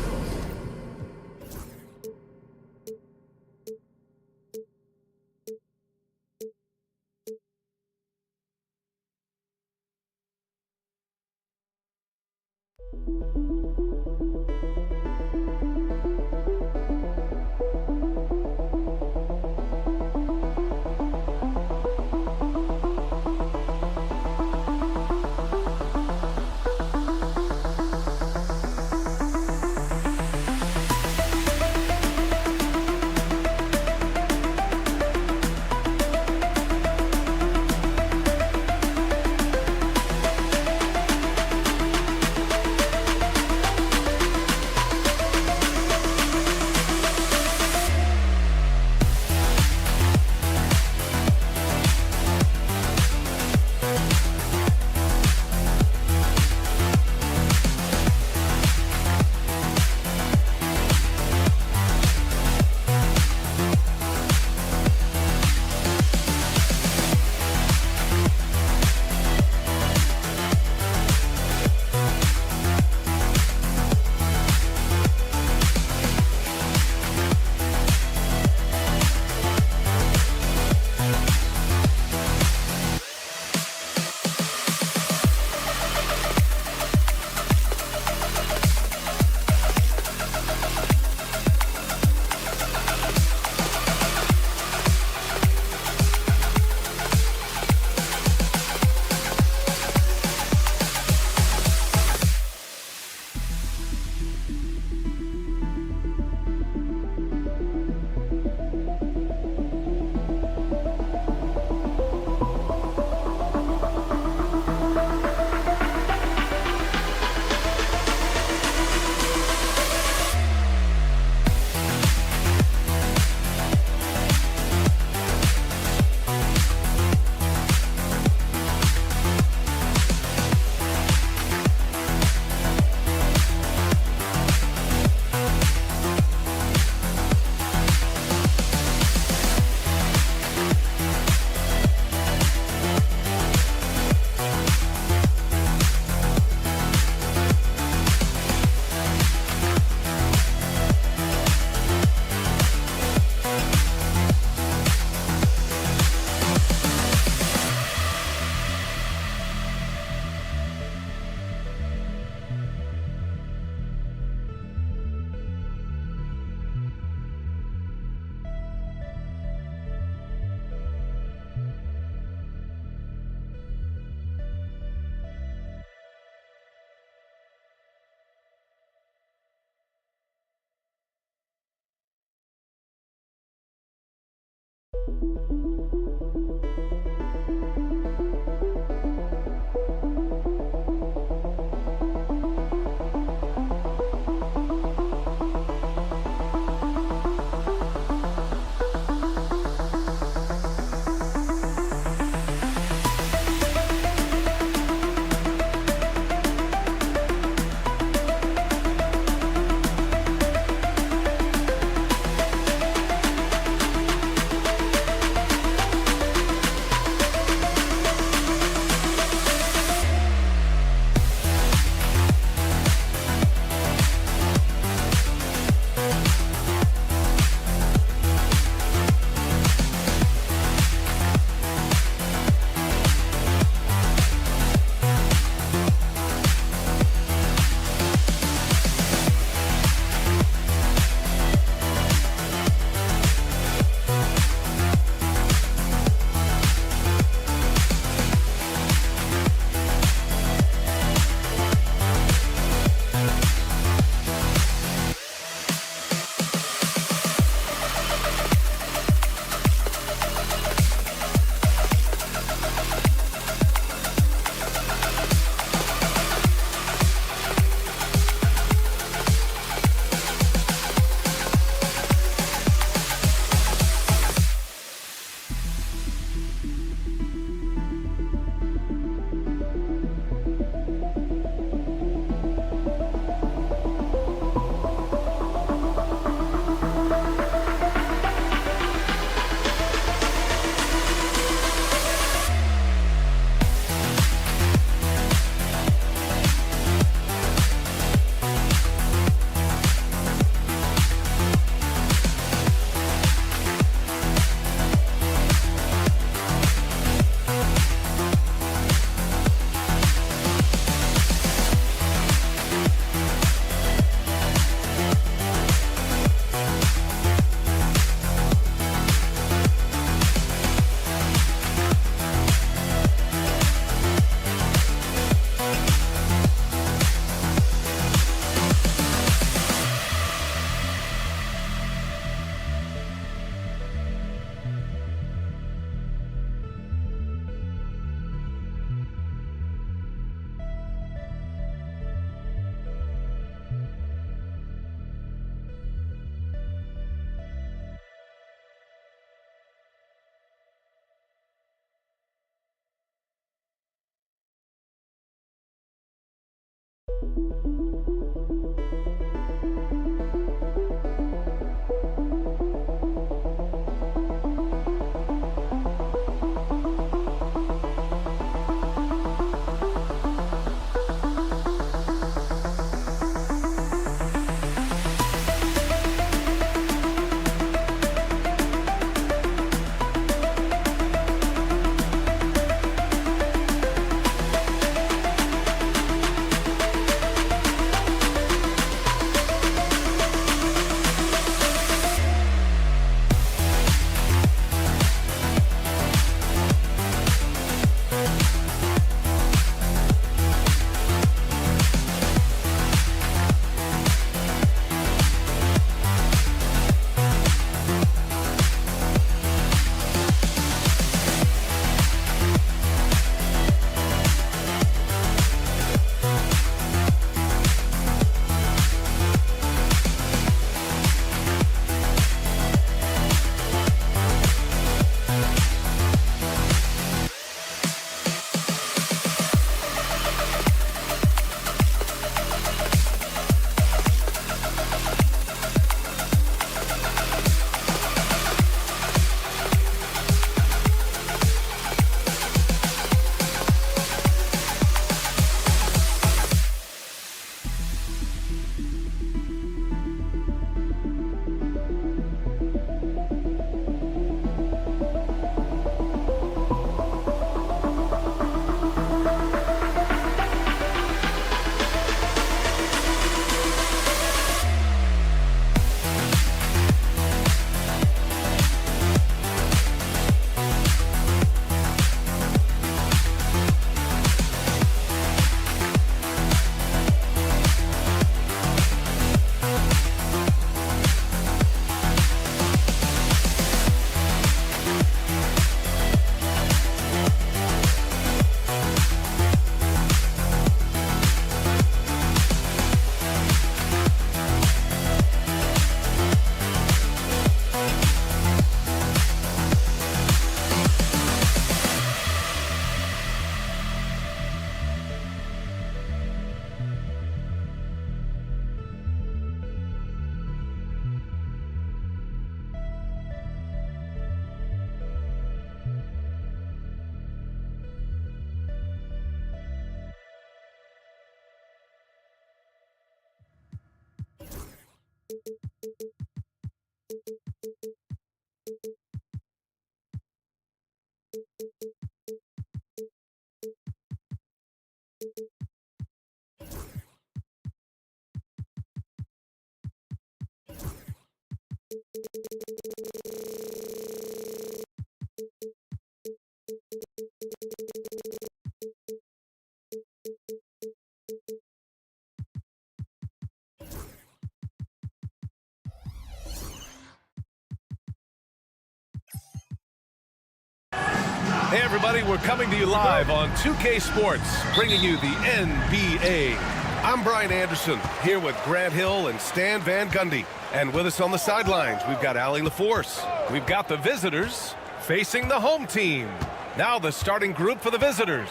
Hey everybody, we're coming to you live on 2K Sports, bringing you the NBA. I'm Brian Anderson, here with Grant Hill and Stan Van Gundy. And with us on the sidelines, we've got Allie LaForce. We've got the visitors facing the home team. Now the starting group for the visitors.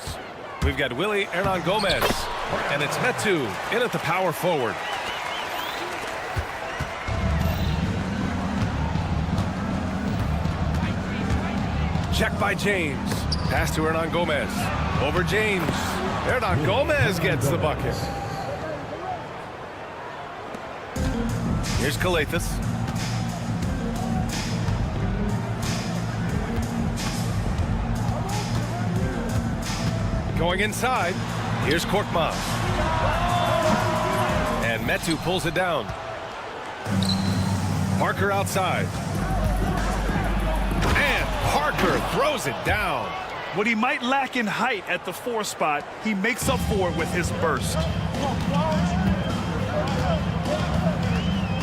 We've got Willie Hernan Gomez, and it's Metu in at the power forward. Check by James. Pass to Hernan Gomez. Over James. Hernan Gomez gets the bucket. Here's Calathis. Going inside. Here's Korkmaz. And Metu pulls it down. Parker outside. Parker throws it down.
What he might lack in height at the 4 spot, he makes up for it with his burst.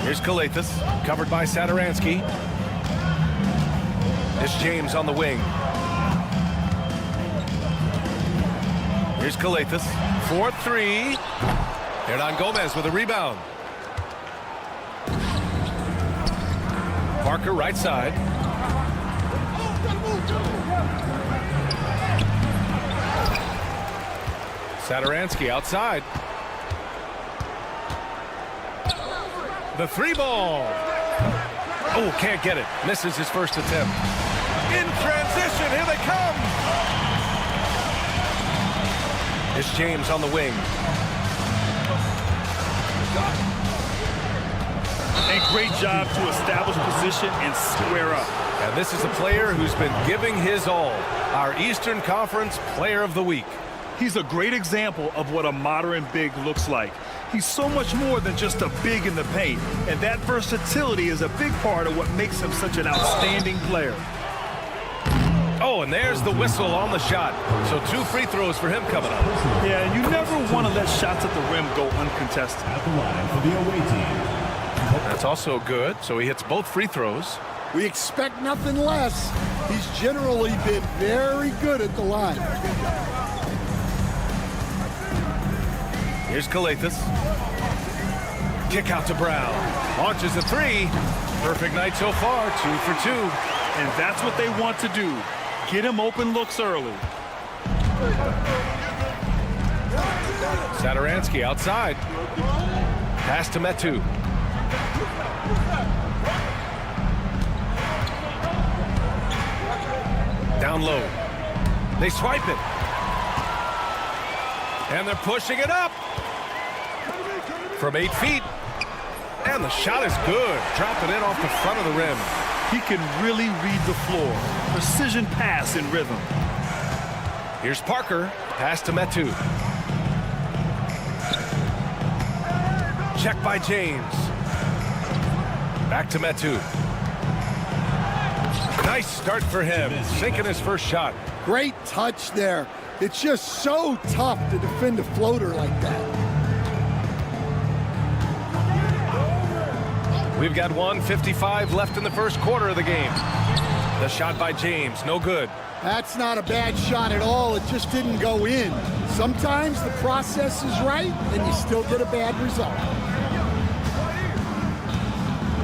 Here's Calathis, covered by Satoransky. It's James on the wing. Here's Calathis, 4-3. Hernan Gomez with a rebound. Parker right side. Satoransky outside. The 3 ball. Oh, can't get it. Misses his first attempt. In transition, here they come. It's James on the wing.
A great job to establish position and square up.
And this is a player who's been giving his all. Our Eastern Conference Player of the Week.
He's a great example of what a modern big looks like. He's so much more than just a big in the paint, and that versatility is a big part of what makes him such an outstanding player.
Oh, and there's the whistle on the shot. So 2 free throws for him coming up.
Yeah, you never want to let shots at the rim go uncontested.
At the line for the away team.
That's also good. So he hits both free throws.
We expect nothing less. He's generally been very good at the line.
Here's Calathis. Kick out to Brown. Launches a 3. Perfect night so far, 2 for 2.
And that's what they want to do. Get him open looks early.
Satoransky outside. Pass to Metu. Down low. They swipe it. And they're pushing it up. From 8 feet. And the shot is good. Dropping it off the front of the rim.
He can really read the floor. Precision pass in rhythm.
Here's Parker. Pass to Metu. Check by James. Back to Metu. Nice start for him. Sinking his first shot.
Great touch there. It's just so tough to defend a floater like that.
We've got 1:55 left in the first quarter of the game. The shot by James, no good.
That's not a bad shot at all. It just didn't go in. Sometimes the process is right, and you still get a bad result.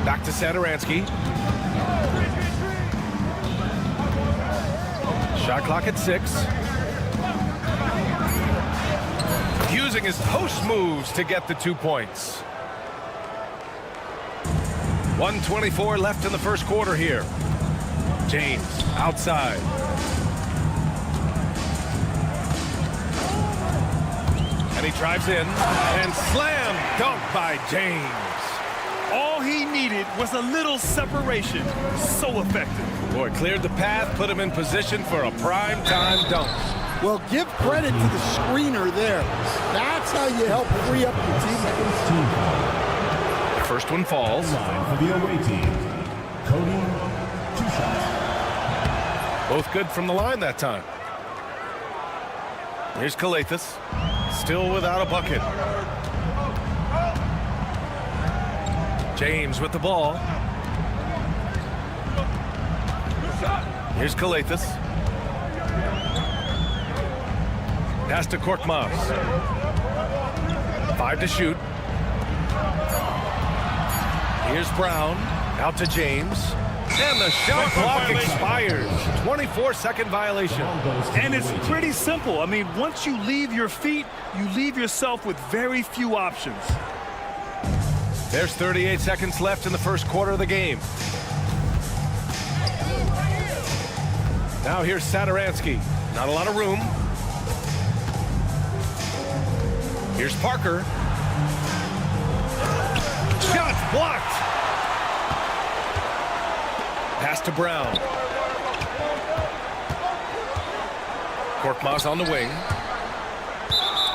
Back to Satoransky. Shot clock at 6. Using his post moves to get the 2 points. 1:24 left in the first quarter here. James outside. And he drives in and slam dunk by James.
All he needed was a little separation. So effective.
Boy, cleared the path, put him in position for a prime-time dunk.
Well, give credit to the screener there. That's how you help free up your team.
First one falls.
Line for the away team. Cody, 2 shots.
Both good from the line that time. Here's Calathis. Still without a bucket. James with the ball. Here's Calathis. Pass to Korkmaz. 5 to shoot. Here's Brown. Out to James. And the shot clock expires. 24-second violation.
And it's pretty simple. I mean, once you leave your feet, you leave yourself with very few options.
There's 38 seconds left in the first quarter of the game. Now here's Satoransky. Not a lot of room. Here's Parker. Shot blocked. Pass to Brown. Korkmaz on the wing.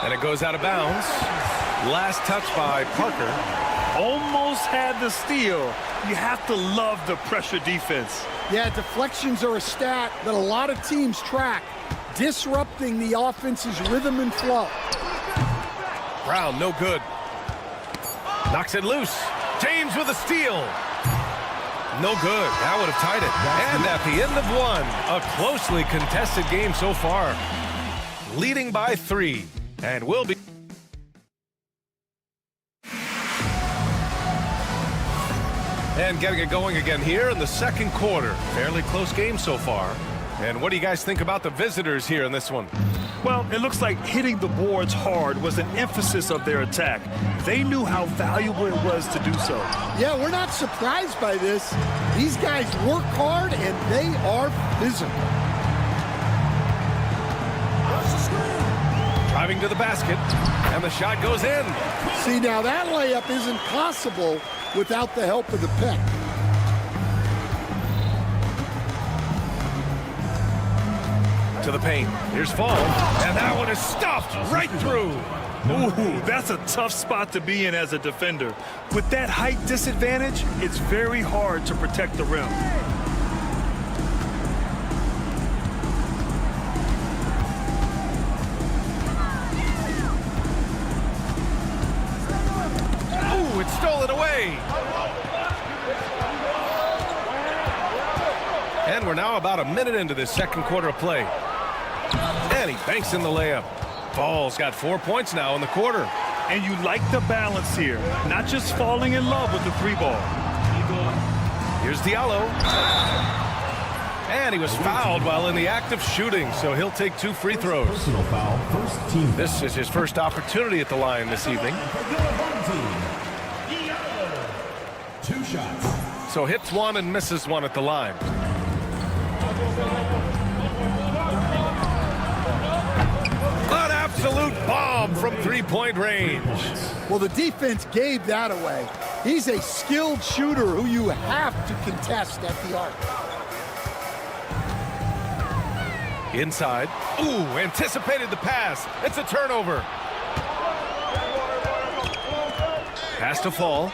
And it goes out of bounds. Last touch by Parker.
Almost had the steal. You have to love the pressure defense.
Yeah, deflections are a stat that a lot of teams track, disrupting the offense's rhythm and flow.
Brown, no good. Knocks it loose. James with a steal. No good. That would have tied it. And at the end of one, a closely contested game so far. Leading by 3. And will be... And getting it going again here in the second quarter. Fairly close game so far. And what do you guys think about the visitors here in this one?
Well, it looks like hitting the boards hard was an emphasis of their attack. They knew how valuable it was to do so.
Yeah, we're not surprised by this. These guys work hard and they are physical.
Driving to the basket, and the shot goes in.
See, now that layup isn't possible without the help of the pick.
To the paint. Here's Fall, and that one is stuffed right through.
Ooh, that's a tough spot to be in as a defender. With that height disadvantage, it's very hard to protect the rim.
Ooh, it stole it away. And we're now about a minute into this second quarter of play. And he banks in the layup. Fall's got 4 points now in the quarter.
And you like the balance here, not just falling in love with the 3-ball.
Here's Diallo. And he was fouled while in the act of shooting, so he'll take 2 free throws.
Personal foul, first team.
This is his first opportunity at the line this evening.
2 shots.
So hits 1 and misses 1 at the line. An absolute bomb from 3-point range.
Well, the defense gave that away. He's a skilled shooter who you have to contest at the arc.
Inside. Ooh, anticipated the pass. It's a turnover. Pass to Fall.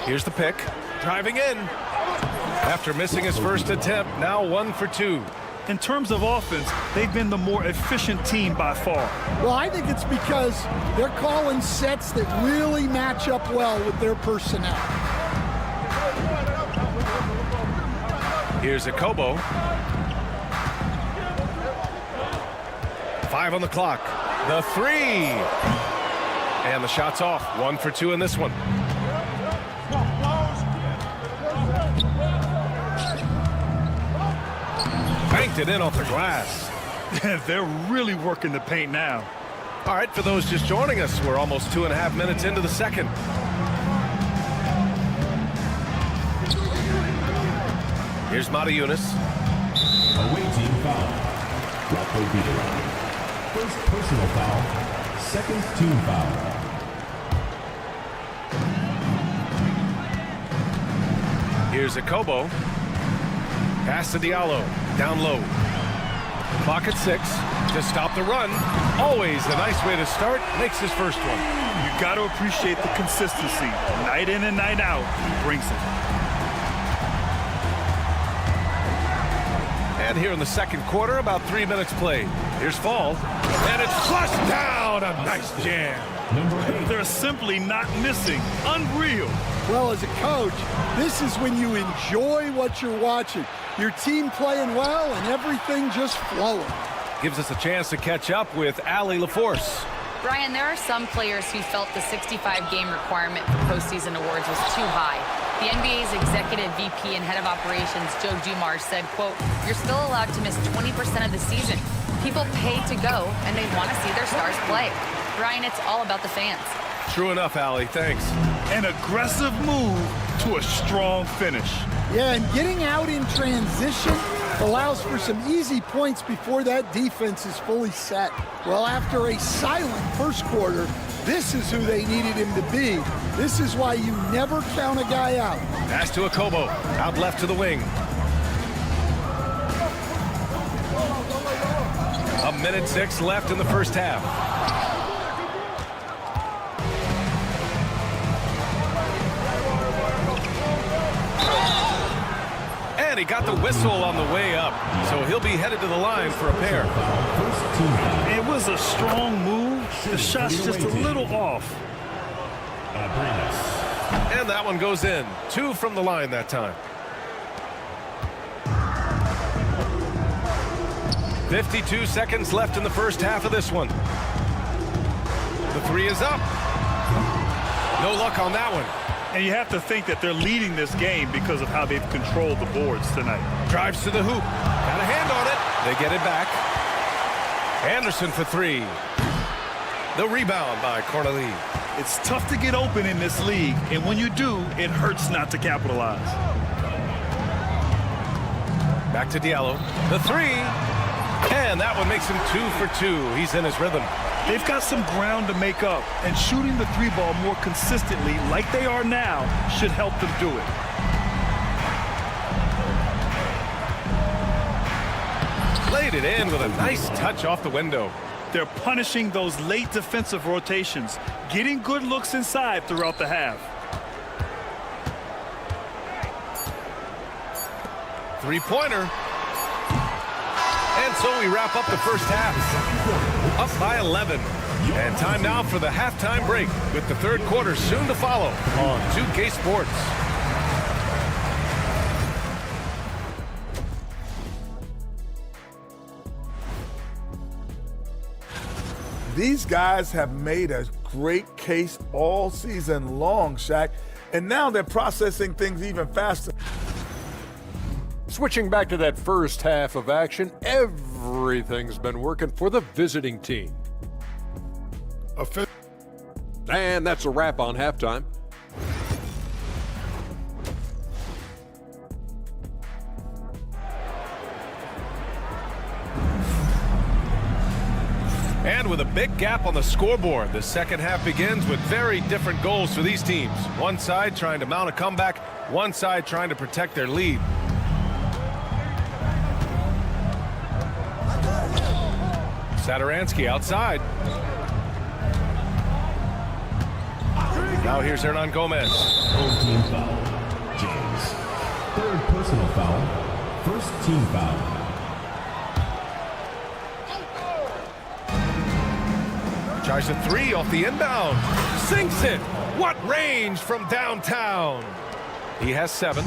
Here's the pick. Driving in. After missing his first attempt, now 1 for 2.
In terms of offense, they've been the more efficient team by far.
Well, I think it's because they're calling sets that really match up well with their personnel.
Here's Akobo. 5 on the clock. The 3. And the shot's off. 1 for 2 in this one. Banked it in off the glass.
They're really working the paint now.
All right, for those just joining us, we're almost 2.5 minutes into the second. Here's Mata-Yunus.
Away team foul. Rocco beat around. First personal foul. Second team foul.
Here's Akobo. Pass to Diallo. Down low. Clock at 6 to stop the run. Always a nice way to start. Makes his first one.
You got to appreciate the consistency. Night in and night out, he brings it.
And here in the second quarter, about 3 minutes played. Here's Fall. And it's flushed down. A nice jam.
They're simply not missing. Unreal.
Well, as a coach, this is when you enjoy what you're watching. Your team playing well and everything just flowing.
Gives us a chance to catch up with Allie LaForce.
Brian, there are some players who felt the 65-game requirement for postseason awards was too high. The NBA's executive VP and head of operations, Joe Dumars, said, quote, "You're still allowed to miss 20% of the season. People pay to go, and they want to see their stars play." Brian, it's all about the fans.
True enough, Allie. Thanks.
An aggressive move to a strong finish.
Yeah, and getting out in transition allows for some easy points before that defense is fully set. Well, after a silent first quarter, this is who they needed him to be. This is why you never count a guy out.
Pass to Akobo. Out left to the wing. A minute 6 left in the first half. And he got the whistle on the way up, so he'll be headed to the line for a pair.
It was a strong move. The shot's just a little off.
And that one goes in. 2 from the line that time. 52 seconds left in the first half of this one. The 3 is up. No luck on that one.
And you have to think that they're leading this game because of how they've controlled the boards tonight.
Drives to the hoop. Got a hand on it. They get it back. Anderson for 3. The rebound by Corneli.
It's tough to get open in this league, and when you do, it hurts not to capitalize.
Back to Diallo. The 3. And that one makes him 2 for 2. He's in his rhythm.
They've got some ground to make up, and shooting the 3-ball more consistently like they are now should help them do it.
Laid it in with a nice touch off the window.
They're punishing those late defensive rotations, getting good looks inside throughout the half.
3-pointer. And so we wrap up the first half. Up by 11. And time now for the halftime break with the third quarter soon to follow on 2K Sports.
These guys have made a great case all season long, Shaq, and now they're processing things even faster.
Switching back to that first half of action, everything's been working for the visiting team. And that's a wrap on halftime.
And with a big gap on the scoreboard, the second half begins with very different goals for these teams. One side trying to mount a comeback, one side trying to protect their lead. Satoransky outside. Now here's Hernan Gomez.
Home team foul. James. Third personal foul. First team foul.
Tries a 3 off the inbound. Sinks it. What range from downtown. He has 7.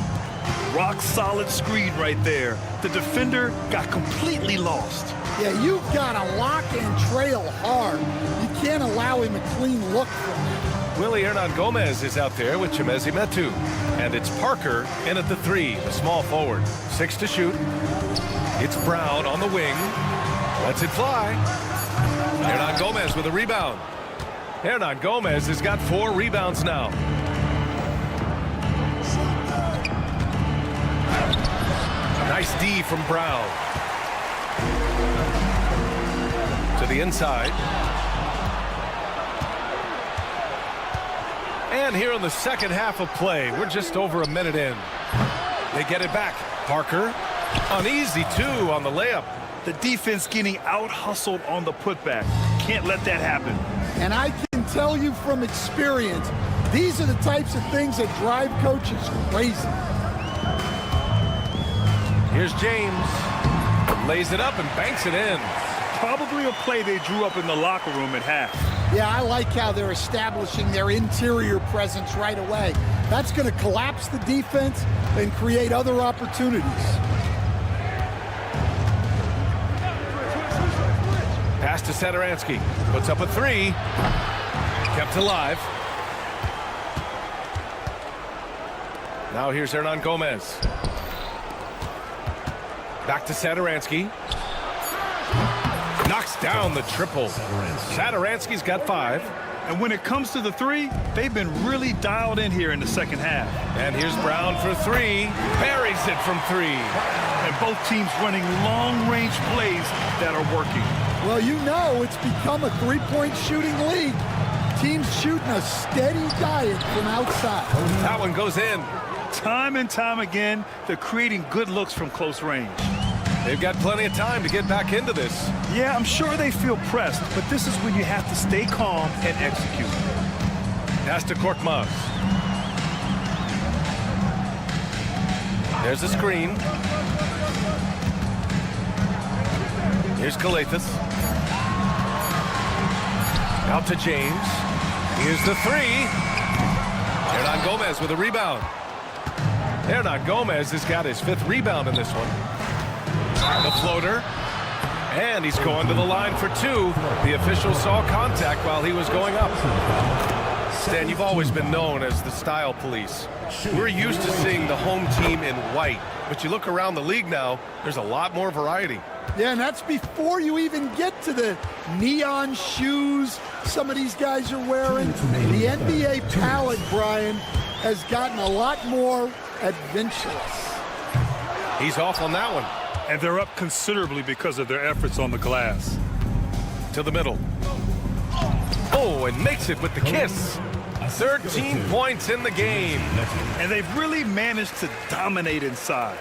Rock solid screen right there. The defender got completely lost.
Yeah, you've got to lock and trail hard. You can't allow him a clean look from that.
Willie Hernan Gomez is out there with Chimezi Metu. And it's Parker in at the 3, the small forward. 6 to shoot. It's Brown on the wing. Lets it fly. Hernan Gomez with a rebound. Hernan Gomez has got 4 rebounds now. Nice D from Brown. To the inside. And here in the second half of play, we're just over a minute in. They get it back. Parker, uneasy 2 on the layup.
The defense getting out-hustled on the putback. Can't let that happen.
And I can tell you from experience, these are the types of things that drive coaches crazy.
Here's James. Lays it up and banks it in.
Probably a play they drew up in the locker room at half.
Yeah, I like how they're establishing their interior presence right away. That's going to collapse the defense and create other opportunities.
Pass to Sadaransky. Puts up a three. Kept alive. Now here's Hernan Gomez. Back to Sadaransky. Knocks down the triple. Sadaransky's got 5.
And when it comes to the three, they've been really dialed in here in the second half.
And here's Brown for 3. Buries it from 3.
And both teams running long-range plays that are working.
Well, you know it's become a three-point shooting league. Teams shooting a steady diet from outside.
That one goes in.
Time and time again, they're creating good looks from close range.
They've got plenty of time to get back into this.
Yeah, I'm sure they feel pressed, but this is when you have to stay calm and execute.
Pass to Korkmaz. There's a screen. Here's Kalathis. Out to James. Here's the 3. Hernan Gomez with a rebound. Hernan Gomez has got his 5th rebound in this one. The floater. And he's going to the line for 2. The official saw contact while he was going up. Stan, you've always been known as the style police. We're used to seeing the home team in white. But you look around the league now, there's a lot more variety.
Yeah, and that's before you even get to the neon shoes some of these guys are wearing. The NBA palette, Brian, has gotten a lot more adventurous.
He's off on that one.
And they're up considerably because of their efforts on the glass.
To the middle. Oh, and makes it with the kiss. 13 points in the game.
And they've really managed to dominate inside.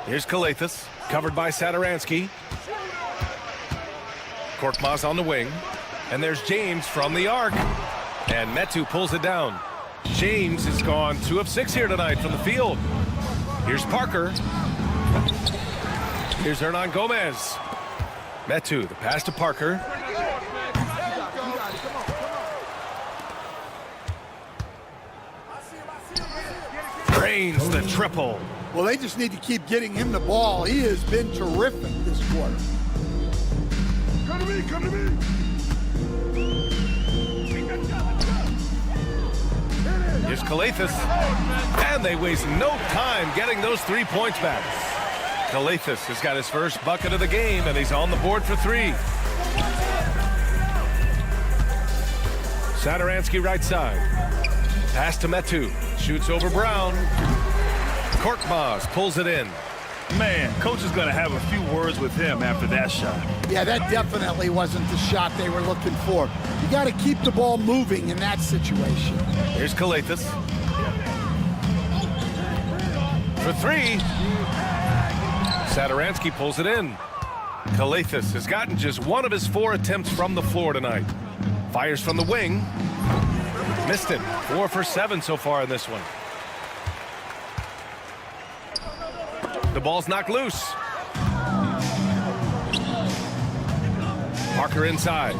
Here's Kalathis, covered by Sadaransky. Korkmaz on the wing. And there's James from the arc. And Metu pulls it down. James has gone 2 of 6 here tonight from the field. Here's Parker. Here's Hernan Gomez. Metu, the pass to Parker. Drains the triple.
Well, they just need to keep getting him the ball. He has been terrific this quarter.
Come to me, come to me.
Here's Kalathis. And they waste no time getting those 3 points back. Kalathis has got his first bucket of the game, and he's on the board for 3. Sadaransky right side. Pass to Metu. Shoots over Brown. Korkmaz pulls it in.
Man, coach is going to have a few words with him after that shot.
Yeah, that definitely wasn't the shot they were looking for. You got to keep the ball moving in that situation.
Here's Kalathis. For 3. Sadaransky pulls it in. Kalathis has gotten just 1 of his 4 attempts from the floor tonight. Fires from the wing. Missed it. 4 for 7 so far in this one. The ball's knocked loose. Parker inside.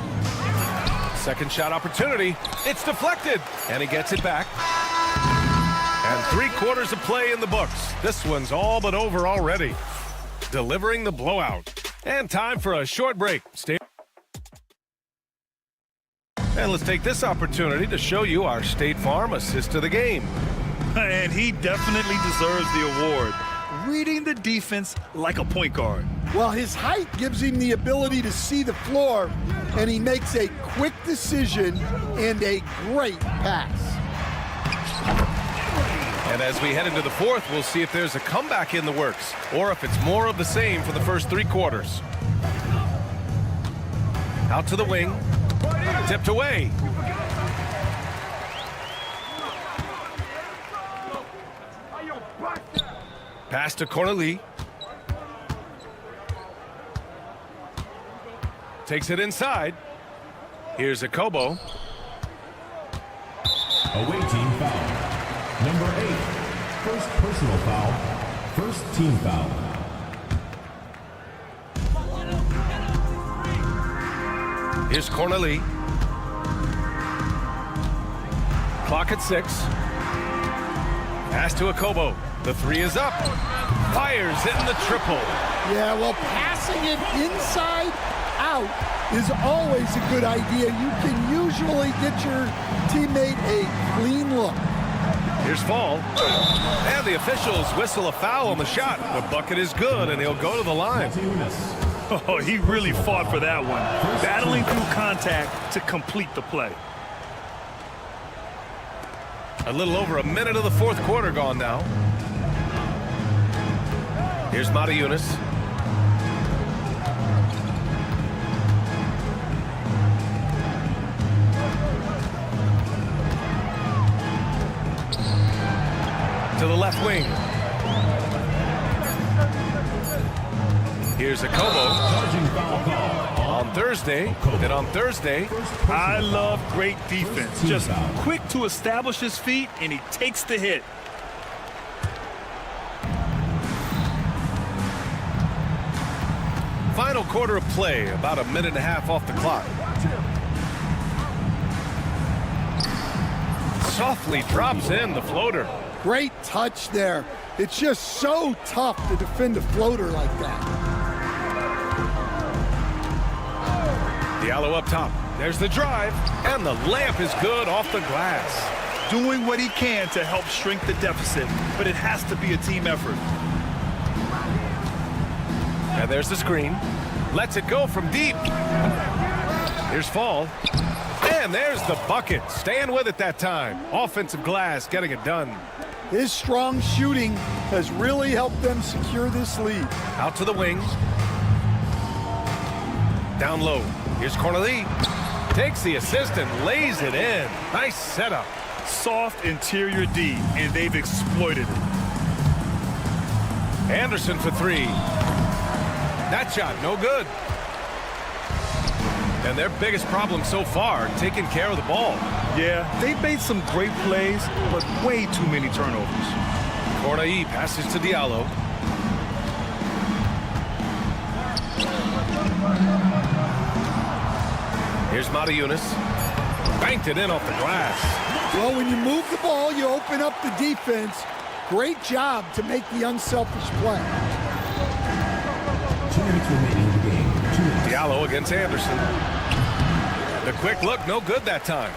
Second shot opportunity. It's deflected. And he gets it back. And 3 quarters of play in the books. This one's all but over already. Delivering the blowout. And time for a short break. Stay. And let's take this opportunity to show you our State Farm assist to the game.
And he definitely deserves the award. Reading the defense like a point guard.
Well, his height gives him the ability to see the floor, and he makes a quick decision and a great pass.
And as we head into the 4th, we'll see if there's a comeback in the works or if it's more of the same for the first 3 quarters. Out to the wing. Tipped away. Pass to Cornelie. Takes it inside. Here's Akobo.
Away team foul. Number 8. First personal foul. First team foul.
Here's Cornelie. Clock at 6. Pass to Akobo. The three is up. Fires in the triple.
Yeah, well, passing it inside out is always a good idea. You can usually get your teammate a clean look.
Here's Fall. And the officials whistle a foul on the shot. The bucket is good, and he'll go to the line.
Oh, he really fought for that one. Battling through contact to complete the play.
A little over a minute of the fourth quarter gone now. Here's Matajunas. To the left wing. Here's Akobo. On Thursday,
I love great defense. Just quick to establish his feet, and he takes the hit.
Final quarter of play, about a minute and a half off the clock. Softly drops in the floater.
Great touch there. It's just so tough to defend a floater like that.
Diallo up top. There's the drive, and the layup is good off the glass.
Doing what he can to help shrink the deficit, but it has to be a team effort.
And there's the screen. Lets it go from deep. Here's Fall. And there's the bucket. Staying with it that time. Offensive glass getting it done.
His strong shooting has really helped them secure this lead.
Out to the wing. Down low. Here's Corneli. Takes the assist and lays it in. Nice setup.
Soft interior D, and they've exploited it.
Anderson for three. That shot, no good. And their biggest problem so far, taking care of the ball.
Yeah, they've made some great plays, but way too many turnovers.
Corneli passes to Diallo. Here's Matajunas. Banked it in off the glass.
Well, when you move the ball, you open up the defense. Great job to make the unselfish play.
2 minutes remaining in the game.
Diallo against Anderson. The quick look, no good that time.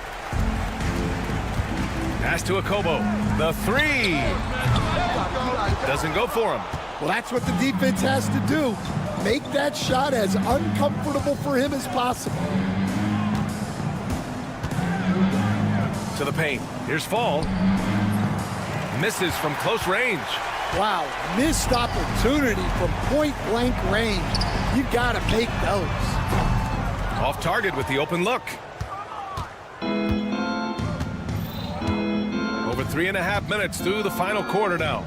Pass to Akobo. The three. Doesn't go for him.
Well, that's what the defense has to do. Make that shot as uncomfortable for him as possible.
To the paint. Here's Fall. Misses from close range.
Wow, missed opportunity from point-blank range. You got to make those.
Off target with the open look. Over 3.5 minutes through the final quarter now.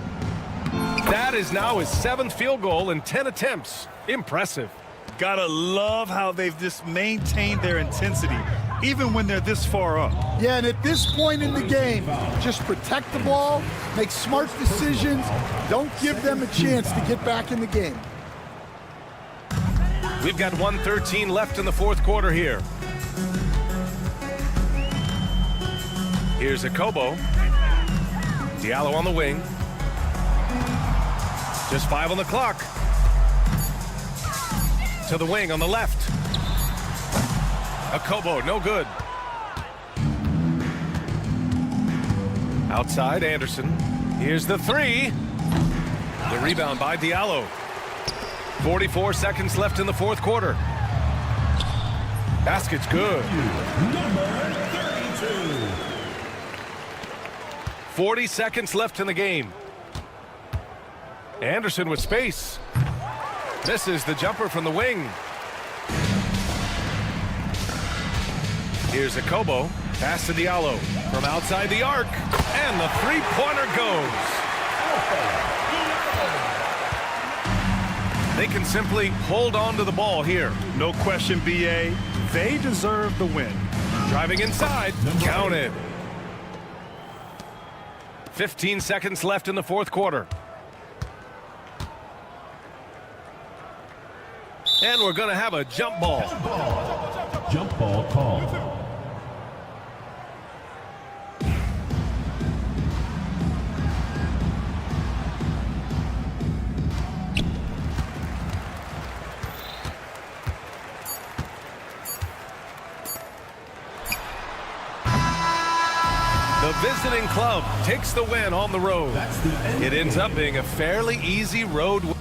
That is now his 7th field goal in 10 attempts. Impressive.
Gotta love how they've just maintained their intensity, even when they're this far up.
Yeah, and at this point in the game, just protect the ball, make smart decisions, don't give them a chance to get back in the game.
We've got 1:13 left in the fourth quarter here. Here's Akobo. Diallo on the wing. Just 5 on the clock. To the wing on the left. Akobo, no good. Outside, Anderson. Here's the three. The rebound by Diallo. 44 seconds left in the fourth quarter. Basket's good.
Number 32.
40 seconds left in the game. Anderson with space. Misses the jumper from the wing. Here's Akobo. Pass to Diallo from outside the arc. And the three-pointer goes. They can simply hold on to the ball here.
No question, BA. They deserve the win.
Driving inside. Counted. 15 seconds left in the fourth quarter. And we're going to have a jump ball.
Jump ball call.
The visiting club takes the win on the road. It ends up being a fairly easy road win.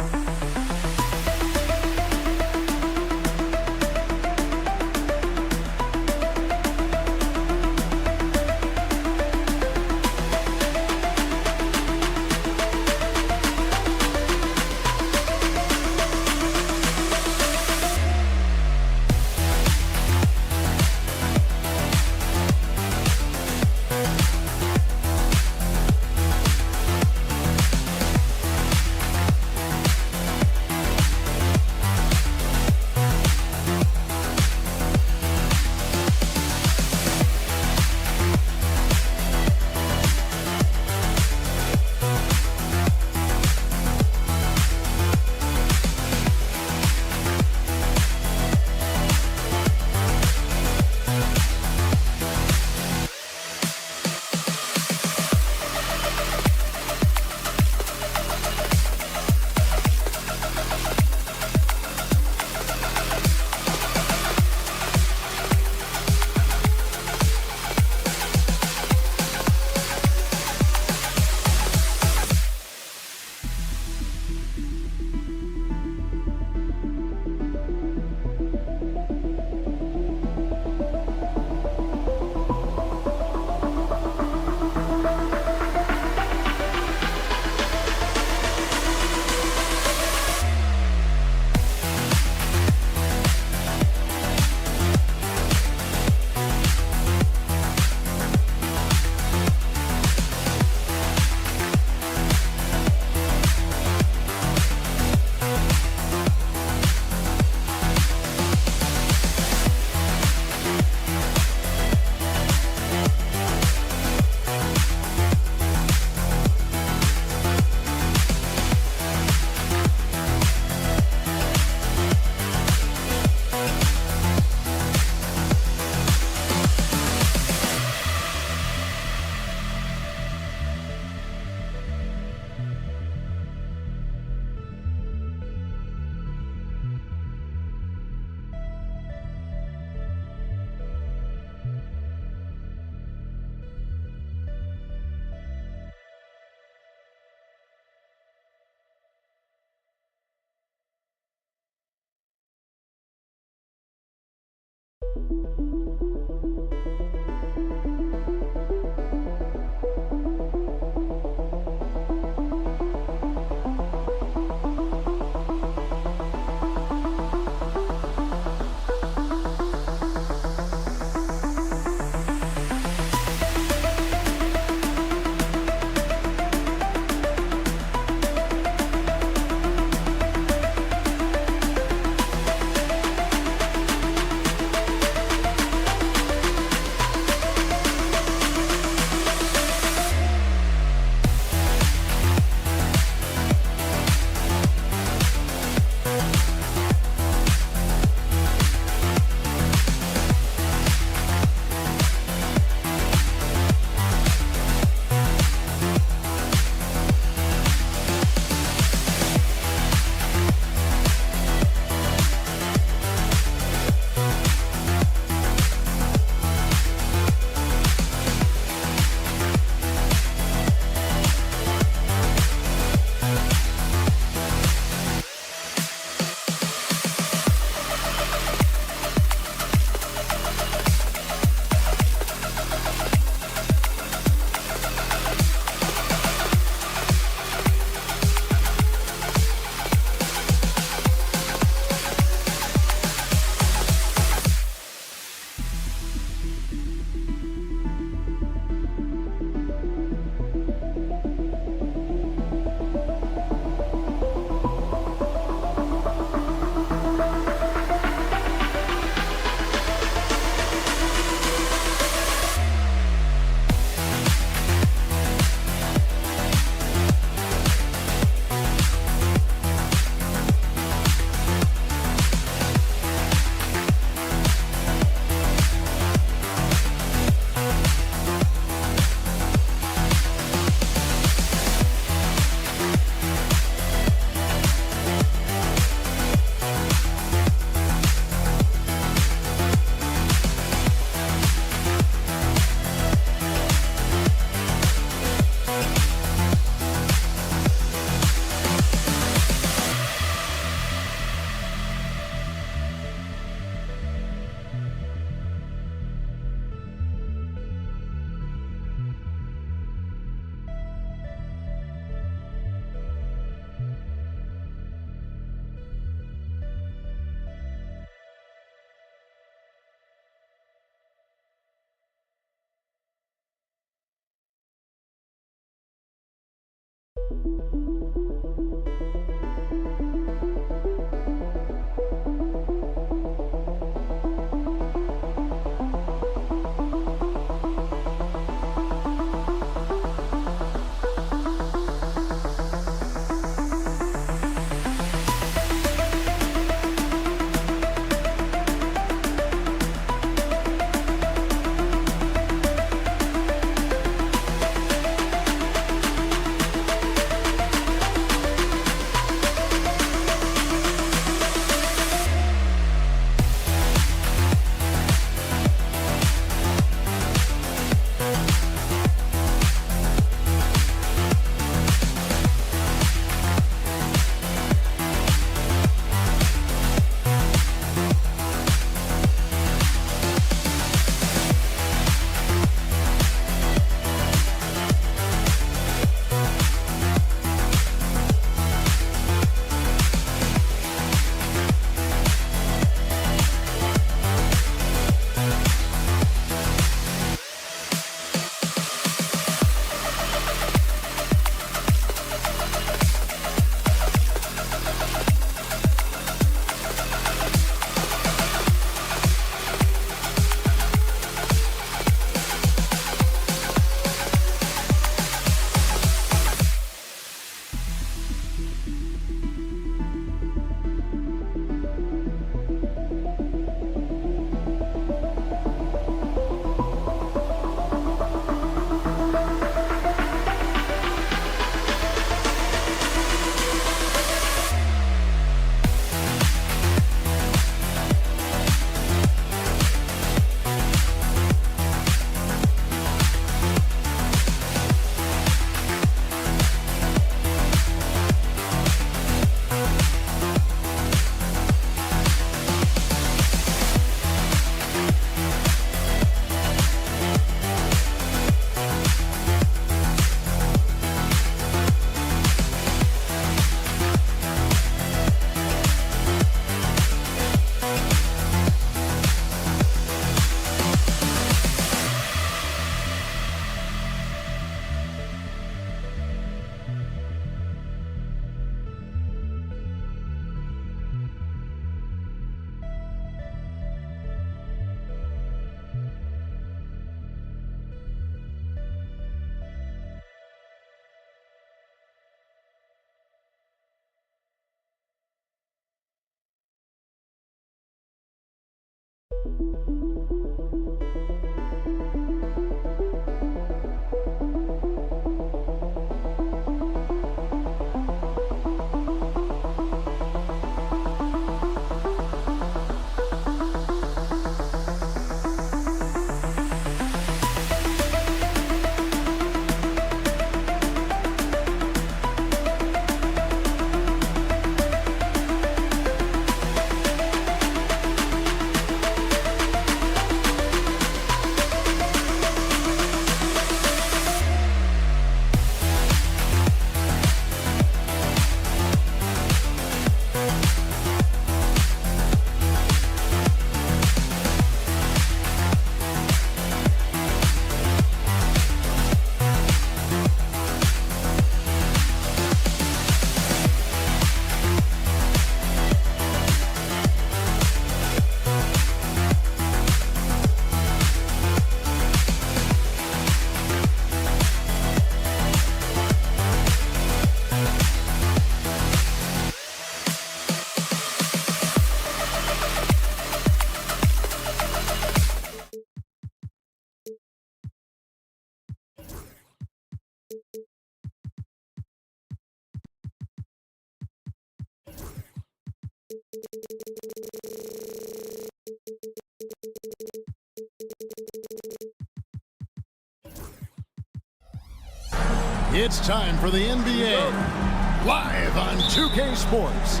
It's time for the NBA, live on 2K Sports.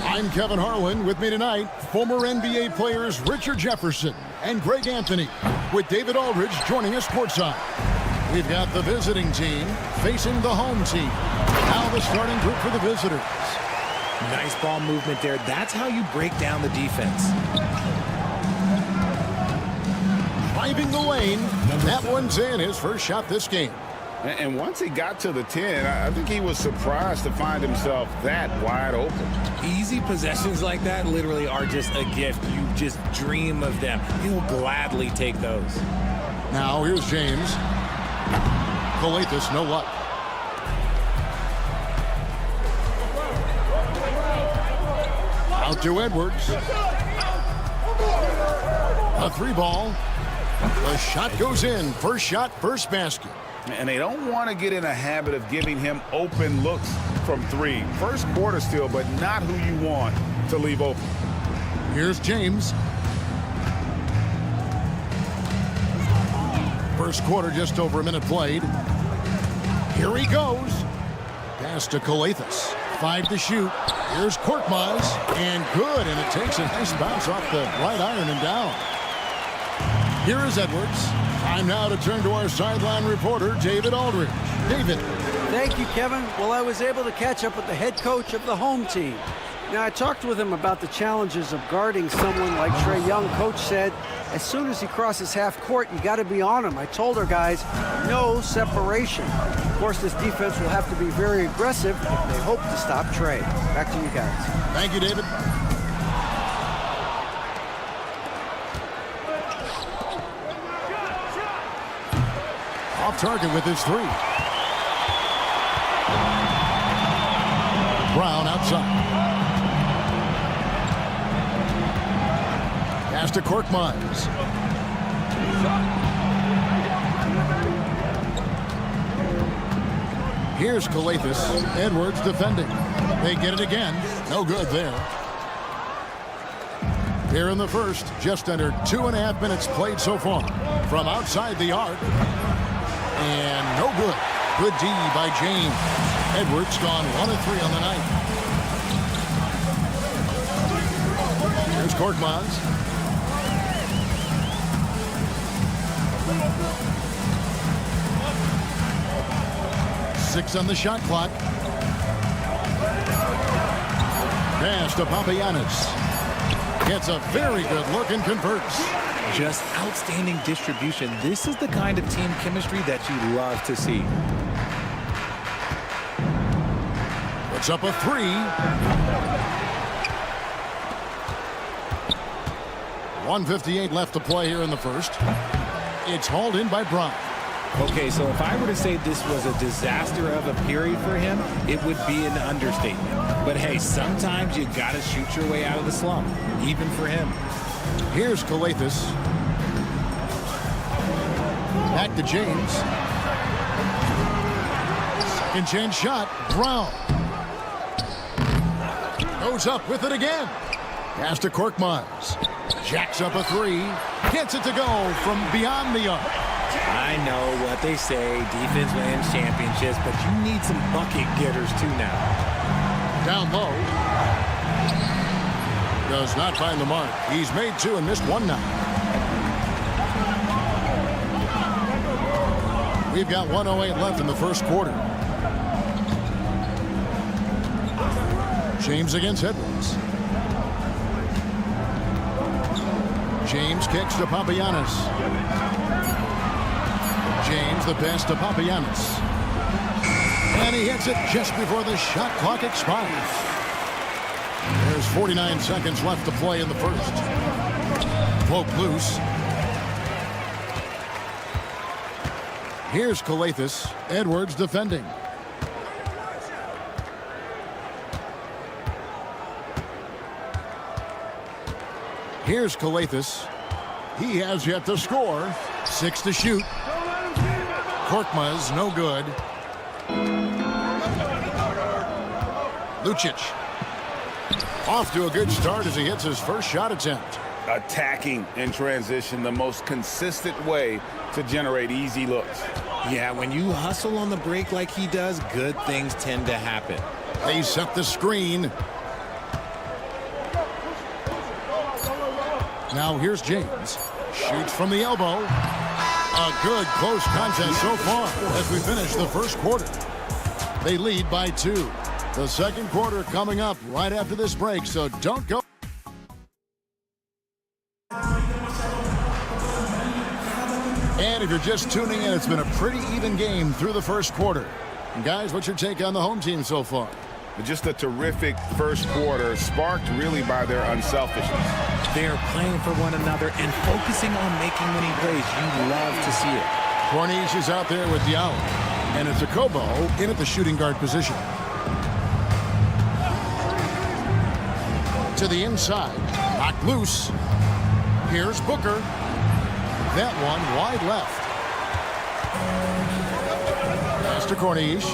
I'm Kevin Harlan. With me tonight, former NBA players Richard Jefferson and Greg Anthony, with David Aldridge joining us courtside. We've got the visiting team facing the home team. Now the starting group for the visitors.
Nice ball movement there. That's how you break down the defense.
Driving the lane. That one's in, his first shot this game.
And once he got to the 10, I think he was surprised to find himself that wide open.
Easy possessions like that literally are just a gift. You just dream of them. He'll gladly take those.
Now here's James. Coletas, no luck. Out to Edwards. A 3-ball. The shot goes in. First shot, first basket.
And they don't want to get in a habit of giving him open looks from 3. First quarter still, but not who you want to leave open.
Here's James. First quarter, just over a minute played. Here he goes. Pass to Coletas. 5 to shoot. Here's Korkmaz. And good. And it takes a nice bounce off the right iron and down. Here is Edwards. Time now to turn to our sideline reporter, David Aldridge. David.
Thank you, Kevin. Well, I was able to catch up with the head coach of the home team. Now, I talked with him about the challenges of guarding someone like Trae Young. Coach said, as soon as he crosses half court, you got to be on him. I told our guys, no separation. Of course, this defense will have to be very aggressive if they hope to stop Trae. Back to you guys.
Thank you, David. Off target with his 3. Brown outside. Pass to Korkmaz. Here's Coletas. Edwards defending. They get it again. No good there. Here in the first, just under 2.5 minutes played so far. From outside the arc. And no good. Good D by James. Edwards gone 1 of 3 on the night. Here's Korkmaz. Six on the shot clock. Pass to Papagiannis. Gets a very good look and converts.
Just outstanding distribution. This is the kind of team chemistry that you love to see.
Puts up a 3. 1:58 left to play here in the first. It's hauled in by Brown.
Okay, so if I were to say this was a disaster of a period for him, it would be an understatement. But hey, sometimes you got to shoot your way out of the slump, even for him.
Here's Coletas. Back to James. Second chance shot. Brown. Goes up with it again. Pass to Korkmaz. Jacks up a 3. Gets it to go from beyond the arc.
I know what they say, defense wins championships, but you need some bucket getters too now.
Down low. Does not find the mark. He's made 2 and missed 1 now. We've got 1:08 left in the first quarter. James against Edwards. James kicks to Papagiannis. James the pass to Papagiannis. And he hits it just before the shot clock expires. There's 49 seconds left to play in the first. Poke loose. Here's Coletas. Edwards defending. Here's Coletas. He has yet to score. 6 to shoot. Korkmaz, no good. Lucic. Off to a good start as he hits his first shot attempt.
Attacking in transition, the most consistent way to generate easy looks.
Yeah, when you hustle on the break like he does, good things tend to happen.
They set the screen. Now here's James. Shoots from the elbow. A good close contest so far as we finish the first quarter. They lead by 2. The second quarter coming up right after this break, so don't go. And if you're just tuning in, it's been a pretty even game through the first quarter. And guys, what's your take on the home team so far?
Just a terrific first quarter, sparked really by their unselfishness.
They're playing for one another and focusing on making winning plays. You love to see it.
Corniche is out there with Diallo. And it's Akobo in at the shooting guard position. To the inside. Knocked loose. Here's Booker. That one wide left. Pass to Corniche.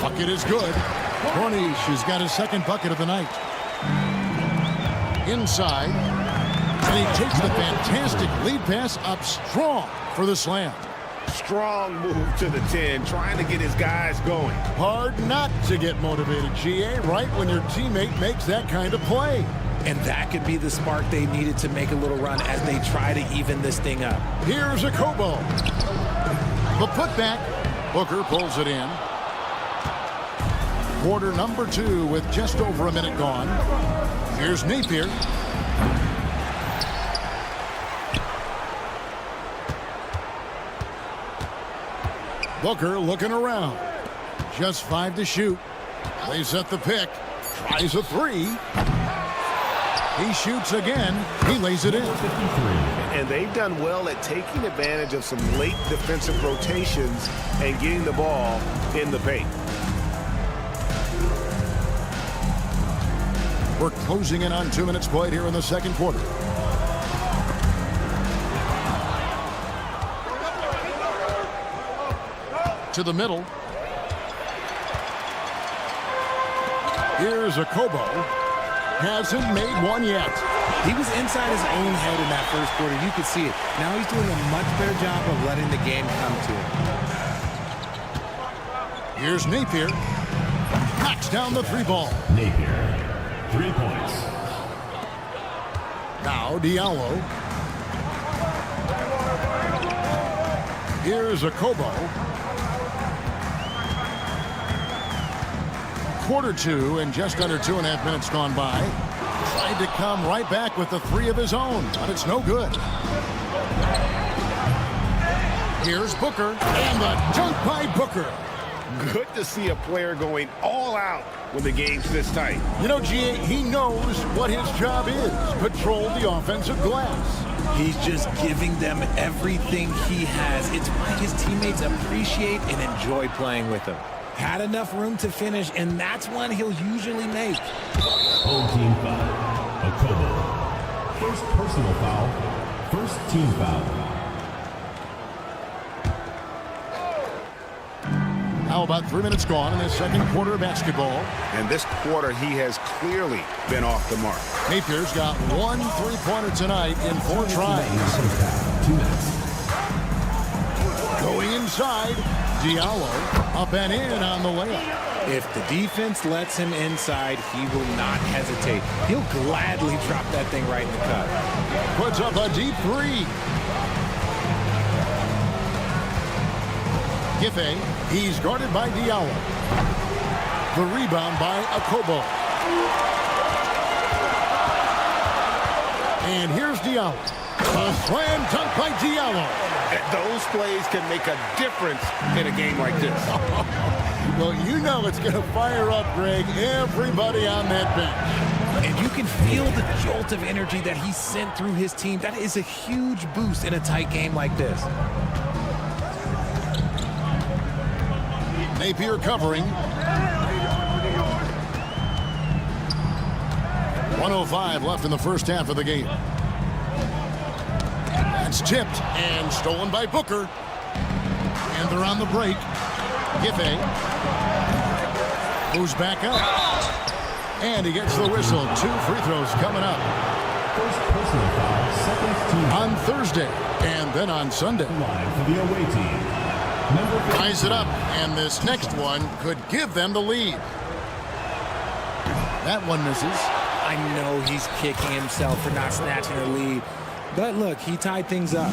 Bucket is good. Corniche has got his second bucket of the night. Inside. And he takes the fantastic lead pass up strong for the slam.
Strong move to the 10, trying to get his guys going.
Hard not to get motivated, GA, right when your teammate makes that kind of play.
And that could be the spark they needed to make a little run as they try to even this thing up.
Here's Akobo. The putback. Booker pulls it in. Quarter number 2 with just over a minute gone. Here's Napier. Booker looking around. Just 5 to shoot. They set the pick. Tries a 3. He shoots again. He lays it in.
And they've done well at taking advantage of some late defensive rotations and getting the ball in the paint.
We're closing in on 2 minutes played here in the second quarter. To the middle. Here's Akobo. Hasn't made one yet.
He was inside his own head in that first quarter. You could see it. Now he's doing a much better job of letting the game come to him.
Here's Napier. Knocks down the 3 ball.
Napier, 3 points.
Now Diallo. Here's Akobo. Quarter 2 and just under 2.5 minutes gone by. Tried to come right back with the 3 of his own, but it's no good. Here's Booker, and the dunk by Booker.
Good to see a player going all out when the game's this tight.
You know, GA, he knows what his job is. Patrol the offensive glass.
He's just giving them everything he has. It's why his teammates appreciate and enjoy playing with him. Had enough room to finish, and that's one he'll usually make.
Home team foul. Akobo. First personal foul. First team foul.
How about 3 minutes gone in the second quarter of basketball?
And this quarter, he has clearly been off the mark.
Napier's got 1 3-pointer tonight in 4 tries.
2 minutes.
Going inside, Diallo up and in on the layup.
If the defense lets him inside, he will not hesitate. He'll gladly drop that thing right in the cup.
Puts up a deep 3. Giffey, he's guarded by Diallo. The rebound by Akobo. And here's Diallo. A slam dunk by Diallo.
Those plays can make a difference in a game like this.
Well, you know it's going to fire up, Greg, everybody on that bench.
And you can feel the jolt of energy that he sent through his team. That is a huge boost in a tight game like this.
Napier covering. 1:05 left in the first half of the game. That's tipped and stolen by Booker. And they're on the break. Giffey moves back up. And he gets the whistle. 2 free throws coming up.
First personal foul. Second team foul.
On Thursday and then on Sunday.
Line for the away team.
Ties it up, and this next one could give them the lead. That one misses.
I know he's kicking himself for not snatching the lead. But look, he tied things up.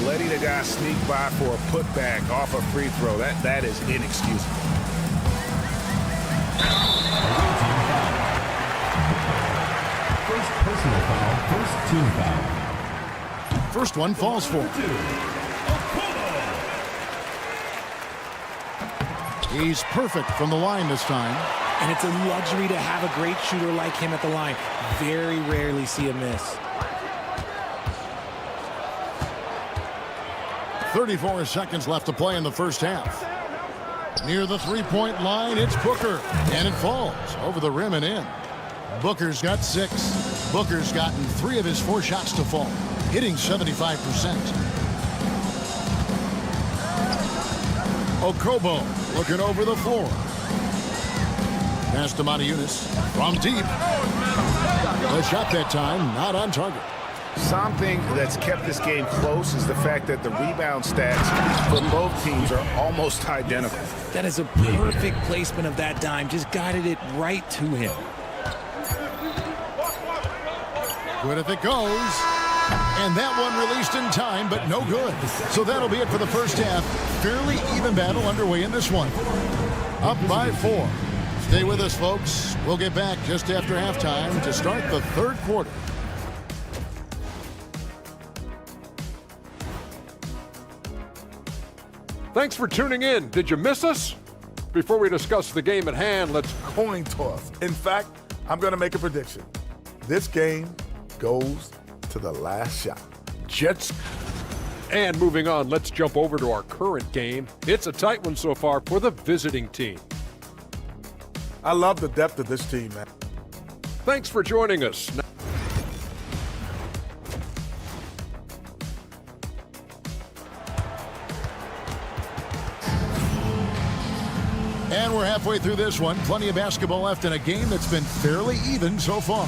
Letting a guy sneak by for a putback off a free throw, that is inexcusable.
First personal foul. First team foul.
first one falls for him. He's perfect from the line this time.
And it's a luxury to have a great shooter like him at the line. Very rarely see a miss.
34 seconds left to play in the first half. Near the three-point line, it's Booker. And it falls over the rim and in. Booker's got 6. Booker's gotten 3 of his 4 shots to fall, hitting 75%. Okobo looking over the floor. Pass to Matajunas from deep. The shot that time not on target.
Something that's kept this game close is the fact that the rebound stats for both teams are almost identical.
That is a perfect placement of that dime. Just guided it right to him.
Good if it goes. And that one released in time, but no good. So that'll be it for the first half. Fairly even battle underway in this one. Up by 4. Stay with us, folks. We'll get back just after halftime to start the third quarter.
Thanks for tuning in. Did you miss us? Before we discuss the game at hand, let's
Coin toss. In fact, I'm going to make a prediction. This game goes to the last shot.
Jets. And moving on, let's jump over to our current game. It's a tight one so far for the visiting team.
I love the depth of this team, man.
Thanks for joining us.
And we're halfway through this one. Plenty of basketball left in a game that's been fairly even so far.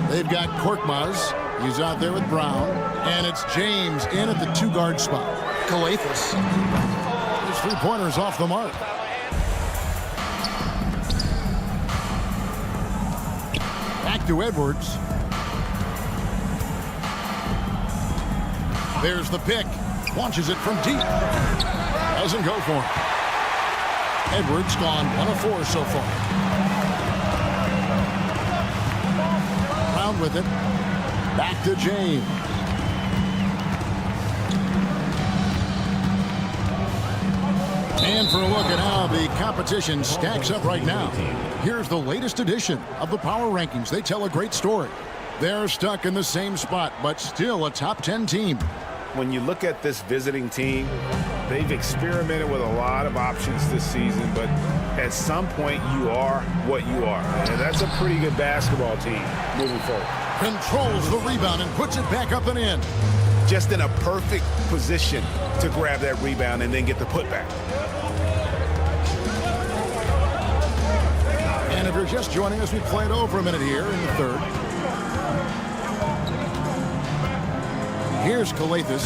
They've got Korkmaz. He's out there with Brown. And it's James in at the 2-guard spot. Calathes. His 3-pointer's off the mark. Back to Edwards. There's the pick. Launches it from deep. Doesn't go for him. Edwards gone 1 of 4 so far. Brown with it. Back to James. And for a look at how the competition stacks up right now, here's the latest edition of the Power Rankings. They tell a great story. They're stuck in the same spot, but still a top 10 team.
When you look at this visiting team, they've experimented with a lot of options this season, but at some point you are what you are. And that's a pretty good basketball team moving forward.
Controls the rebound and puts it back up and in.
Just in a perfect position to grab that rebound and then get the putback.
And if you're just joining us, we played over a minute here in the third. Here's Calathes.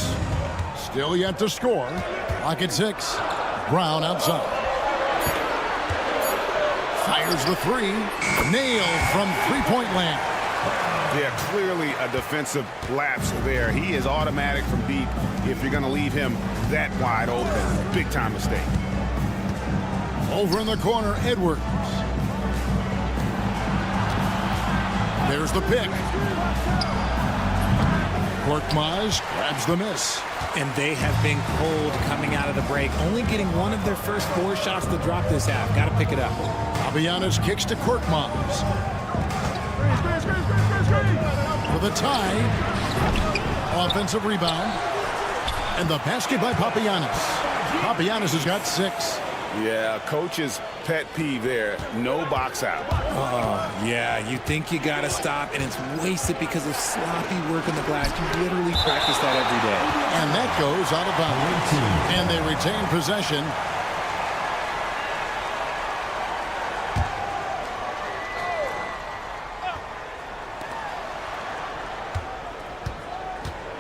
Still yet to score. Clock at 6. Brown outside. Fires the 3. Nailed from three-point land.
Yeah, clearly a defensive lapse there. He is automatic from deep if you're going to leave him that wide open. Big time mistake.
Over in the corner, Edwards. There's the pick. Korkmaz grabs the miss.
And they have been cold coming out of the break. Only getting one of their first 4 shots to drop this half. Got to pick it up.
Papagiannis kicks to Korkmaz. For the tie. Offensive rebound. And the basket by Papagiannis. Papagiannis has got 6.
Yeah, coach's pet peeve there. No box out.
Yeah, you think you got to stop, and it's wasted because of sloppy work in the glass. You literally practice that every day.
And that goes out of bounds. And they retain possession.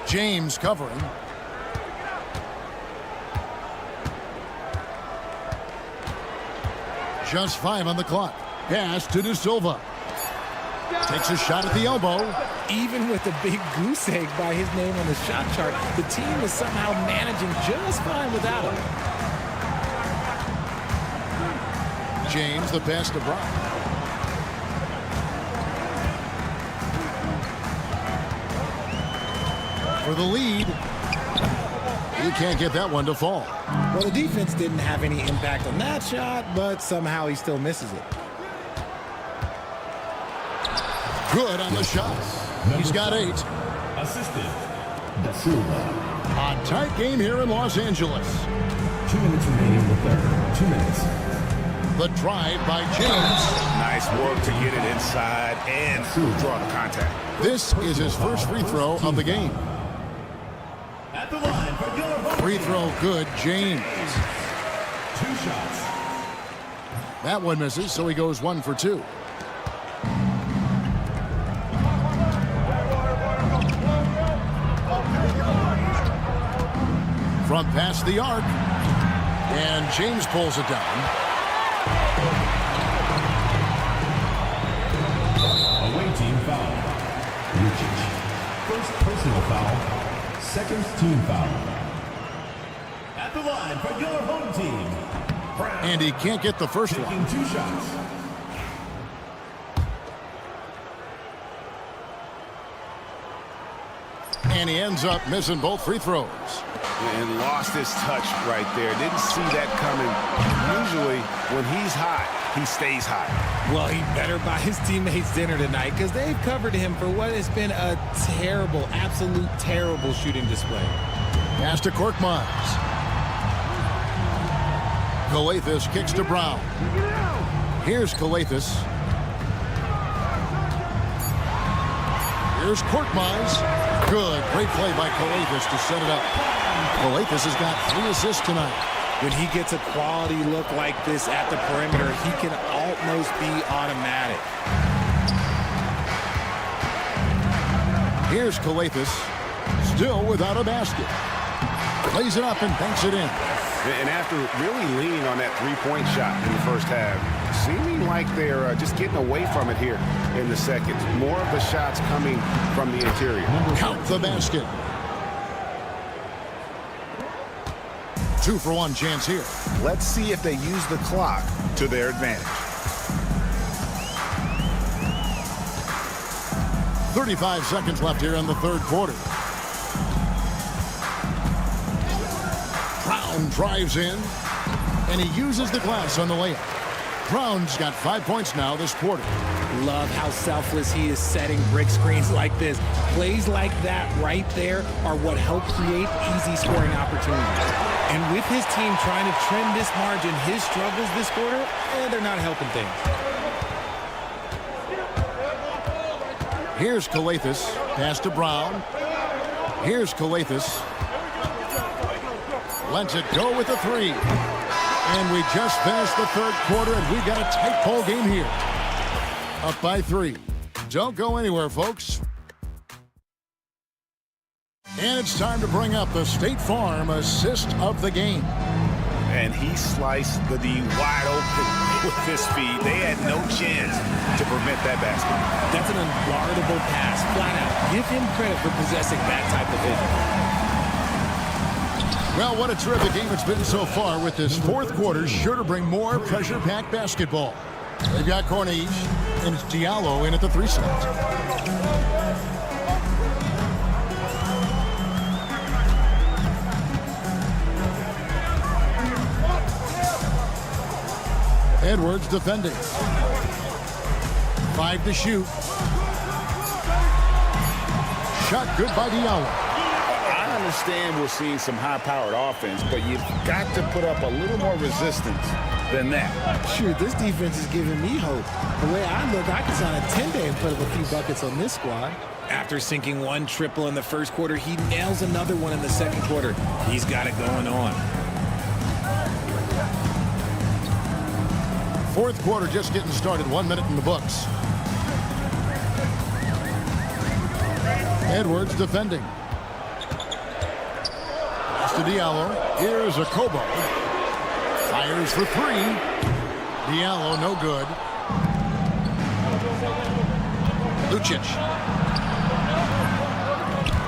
James covering. Just 5 on the clock. Pass to De Silva. Takes a shot at the elbow.
Even with a big goose egg by his name on the shot chart, the team is somehow managing just fine without him.
James, the pass to Brown. for the lead. He can't get that one to fall.
Well, the defense didn't have any impact on that shot, but somehow he still misses it.
Good on the shot. He's got 8.
Assistant, Da Silva.
A tight game here in Los Angeles.
2 minutes remaining in the third. 2 minutes.
The drive by James.
Nice work to get it inside and draw the contact.
This is his first free throw of the game.
At the line for your
Free throw good, James.
2 shots.
That one misses, so he goes 1 for 2. From past the arc. And James pulls it down.
Away team foul. Lucic. First personal foul. Second team foul. At the line for your home team. Brown.
And he can't get the first one.
Taking 2 shots.
And he ends up missing both free throws.
And lost his touch right there. Didn't see that coming. Usually, when he's hot, he stays hot.
Well, he better buy his teammates dinner tonight because they've covered him for what has been a terrible, absolute terrible shooting display.
Pass to Korkmaz. Calathes kicks to Brown. Here's Calathes. Here's Korkmaz. Good. Great play by Calathes to set it up. Calathes has got 3 assists tonight.
When he gets a quality look like this at the perimeter, he can almost be automatic.
Here's Calathes. Still without a basket. Plays it up and banks it in.
And after really leaning on that three-point shot in the first half, seeming like they're just getting away from it here in the second. More of the shots coming from the interior.
Count the basket. 2 for 1 chance here.
Let's see if they use the clock to their advantage.
35 seconds left here in the third quarter. Brown drives in, and he uses the glass on the layup. Brown's got 5 points now this quarter.
Love how selfless he is setting brick screens like this. Plays like that right there are what help create easy scoring opportunities. And with his team trying to trim this margin, his struggles this quarter, they're not helping things.
Here's Calathes. Pass to Brown. Here's Calathes. Lets it go with the 3. And we just finished the third quarter, and we got a tight ball game here. Up by 3. Don't go anywhere, folks. And it's time to bring up the State Farm assist of the game.
And he sliced the D wide open with his speed. They had no chance to prevent that basket.
That's an unguardable pass, flat out. Give him credit for possessing that type of vision.
Well, what a terrific game it's been so far, with this fourth quarter sure to bring more pressure-packed basketball. They've got Corniche and Diallo in at the 3 slot. Edwards defending. 5 to shoot. Shot good by Diallo.
I understand we're seeing some high-powered offense, but you've got to put up a little more resistance than that.
Sure, this defense is giving me hope. The way I look, I can sign a 10-day and put up a few buckets on this squad. After sinking 1 triple in the first quarter, he nails another one in the second quarter. He's got it going on.
Fourth quarter just getting started. 1 minute in the books. Edwards defending. Pass to Diallo. Here's a Kobo. Fires for 3. Diallo no good. Lucic.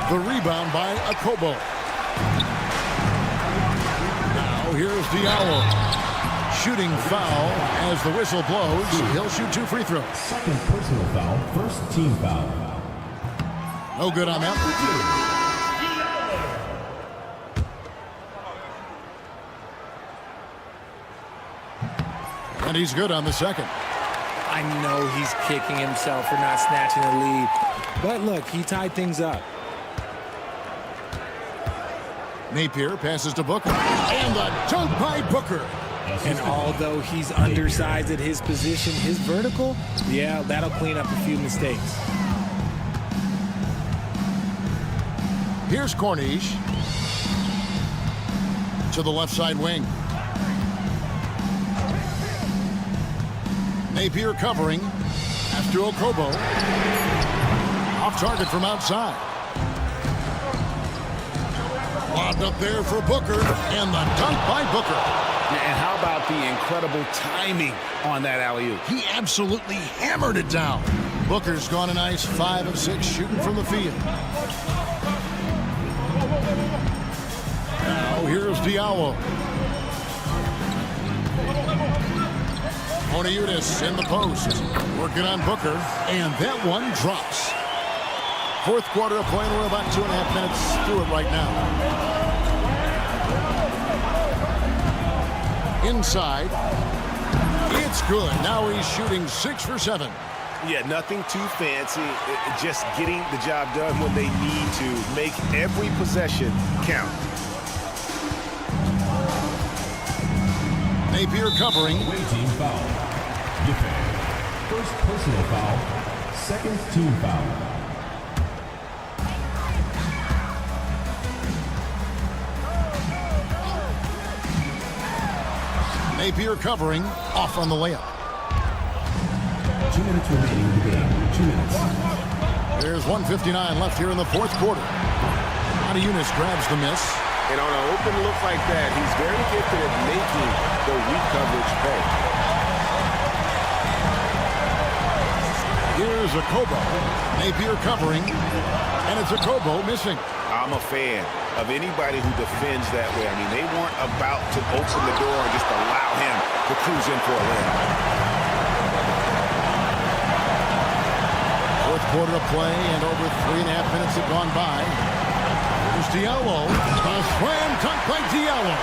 The rebound by Akobo. Now here's Diallo. Shooting foul as the whistle blows. He'll shoot 2 free throws.
Second personal foul, first team foul.
No good on that. And he's good on the second.
I know he's kicking himself for not snatching the lead. But look, he tied things up.
Napier passes to Booker. And the dunk by Booker.
And although he's undersized at his position, his vertical, yeah, that'll clean up a few mistakes.
Here's Cornish to the left side wing. Napier covering. After Okobo. Off target from outside. Lobbed up there for Booker. And the dunk by Booker.
And how about the incredible timing on that alley-oop?
He absolutely hammered it down. Booker's gone a nice 5 of 6 shooting from the field. Now here's Diallo. Moniutis in the post. Working on Booker. And that one drops. Fourth quarter of play, and we're about 2.5 minutes through it right now. Inside. It's good. Now he's shooting 6 for 7.
Yeah, nothing too fancy. Just getting the job done when they need to. Make every possession count.
Napier covering.
Team foul. Defense. First personal foul. Second team foul.
Napier covering. Off on the layup.
2 minutes remaining in the game. 2 minutes.
There's 1:59 left here in the fourth quarter. Moniutis grabs the miss.
And on an open look like that, he's very gifted at making the weak coverage pay.
Here's Okobo. Napier covering. And it's Okobo missing.
I'm a fan of anybody who defends that way. I mean, they weren't about to open the door and just allow him to cruise in for a layup.
Fourth quarter of play, and over 3.5 minutes have gone by. Here's Diallo. A slam dunk by Diallo.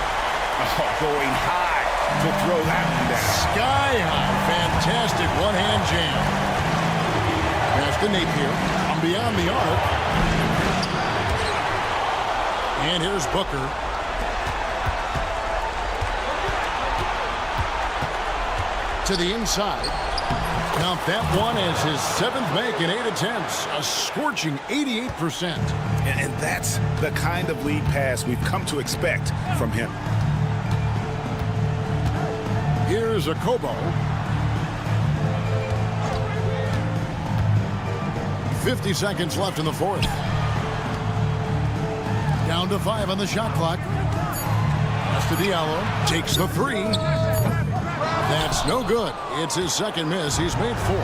Oh, going high to throw that one down.
Sky high. Fantastic one-hand jam. Pass to Napier. From beyond the arc. And here's Booker. To the inside. Count that one as his 7th make in 8 attempts. A scorching 88%.
And that's the kind of lead pass we've come to expect from him.
Here's Okobo. 50 seconds left in the fourth. Down to 5 on the shot clock. Pass to Diallo. Takes the 3. That's no good. It's his second miss. He's made 4.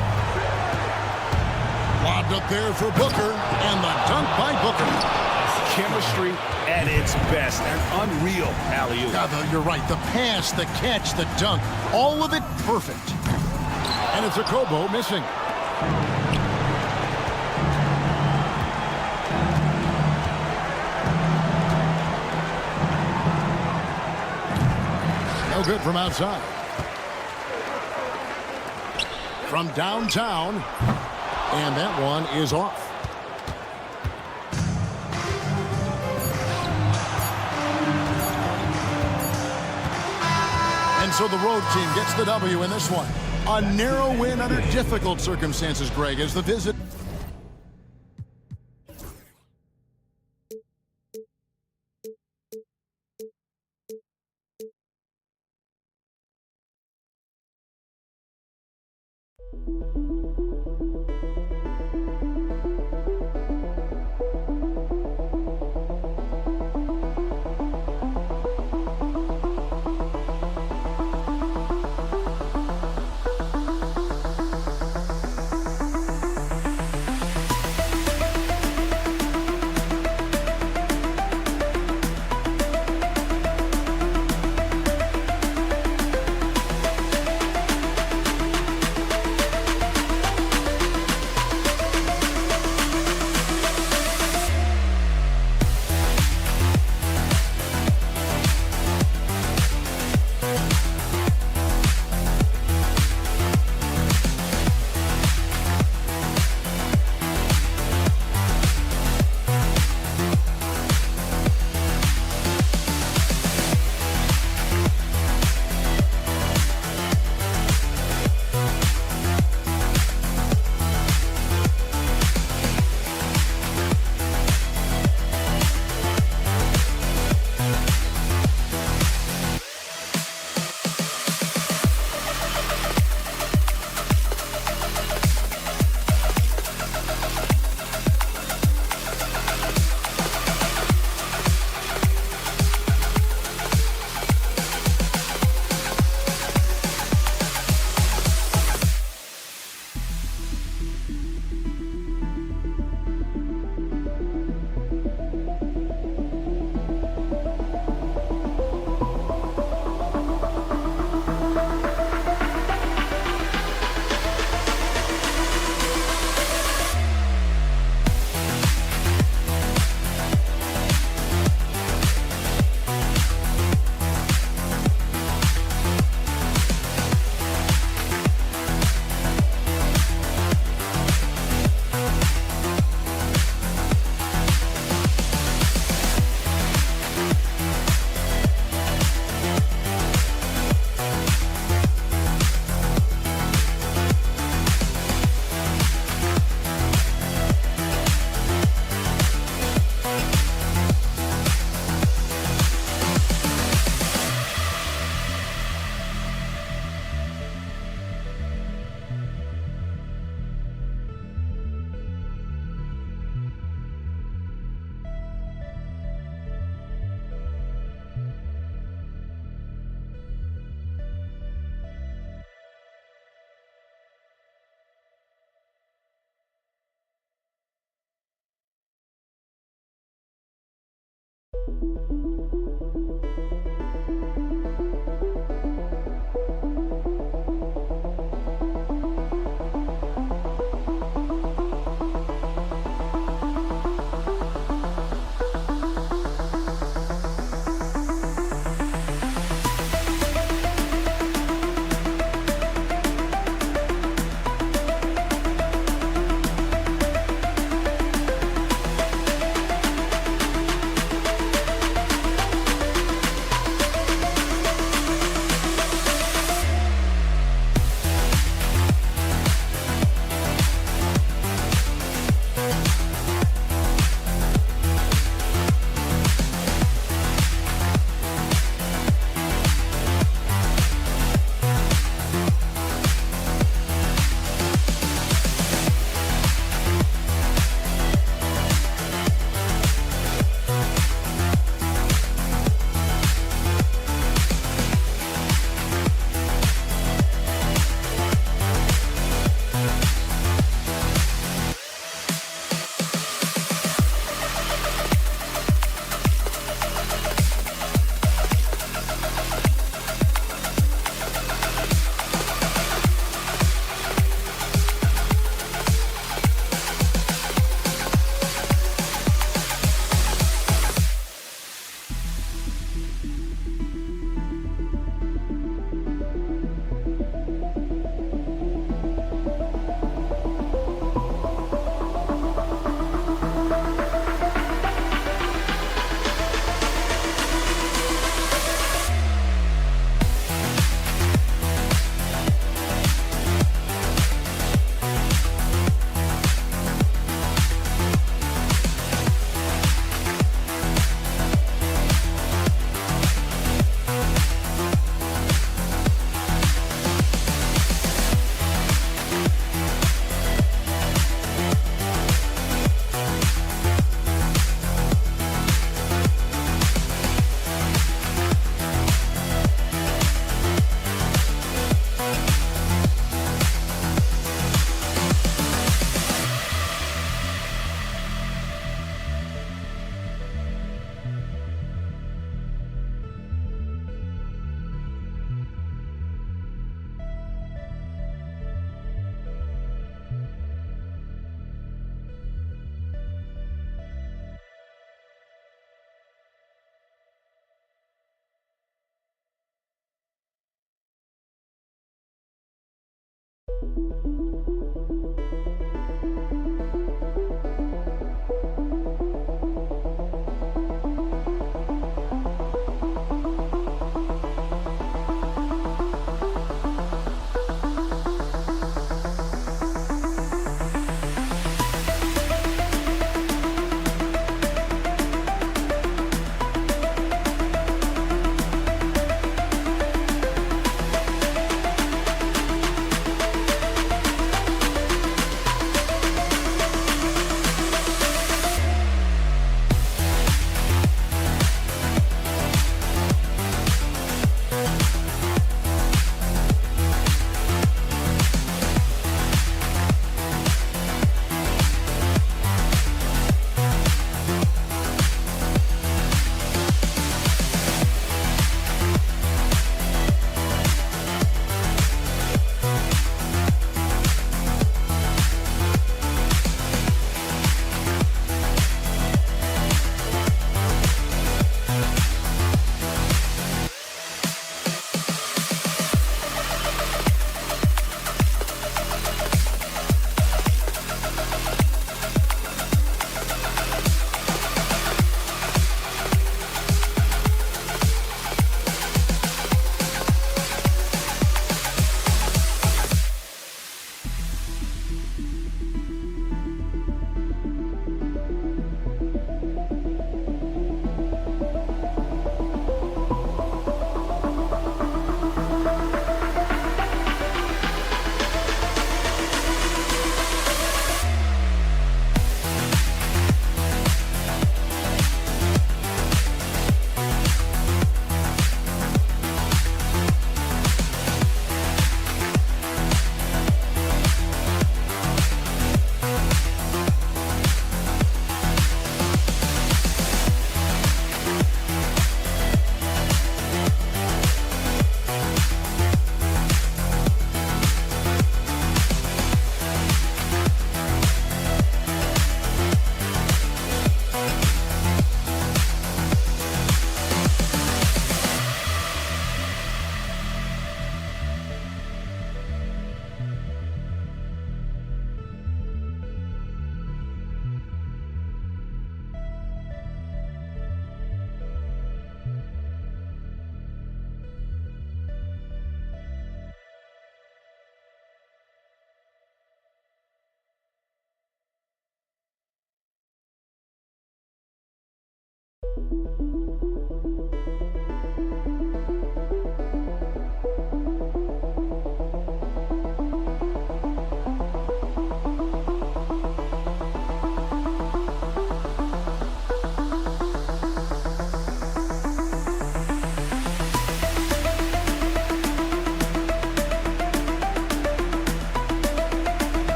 Lobbed up there for Booker. And the dunk by Booker.
Chemistry at its best. An unreal alley-oop.
You're right. The pass, the catch, the dunk. All of it perfect. And it's Okobo missing. No good from outside. From downtown. And that one is off. And so the road team gets the W in this one. A narrow win under difficult circumstances, Greg, as the visit.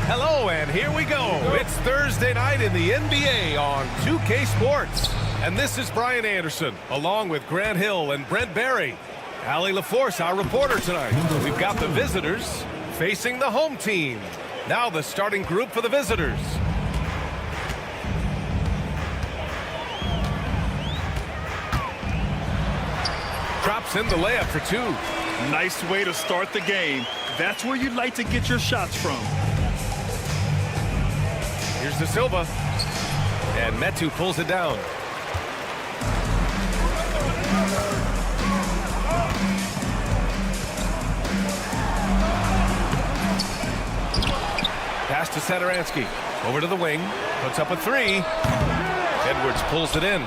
Hello, and here we go. It's Thursday night in the NBA on 2K Sports. And this is Brian Anderson, along with Grant Hill and Brent Barry. Allie LaForce, our reporter tonight. We've got the visitors facing the home team. Now the starting group for the visitors. Drops in the layup for two.
Nice way to start the game. That's where you'd like to get your shots from.
Here's the Silva. And Metu pulls it down. Pass to Satoransky. Over to the wing. Puts up a three. Edwards pulls it in.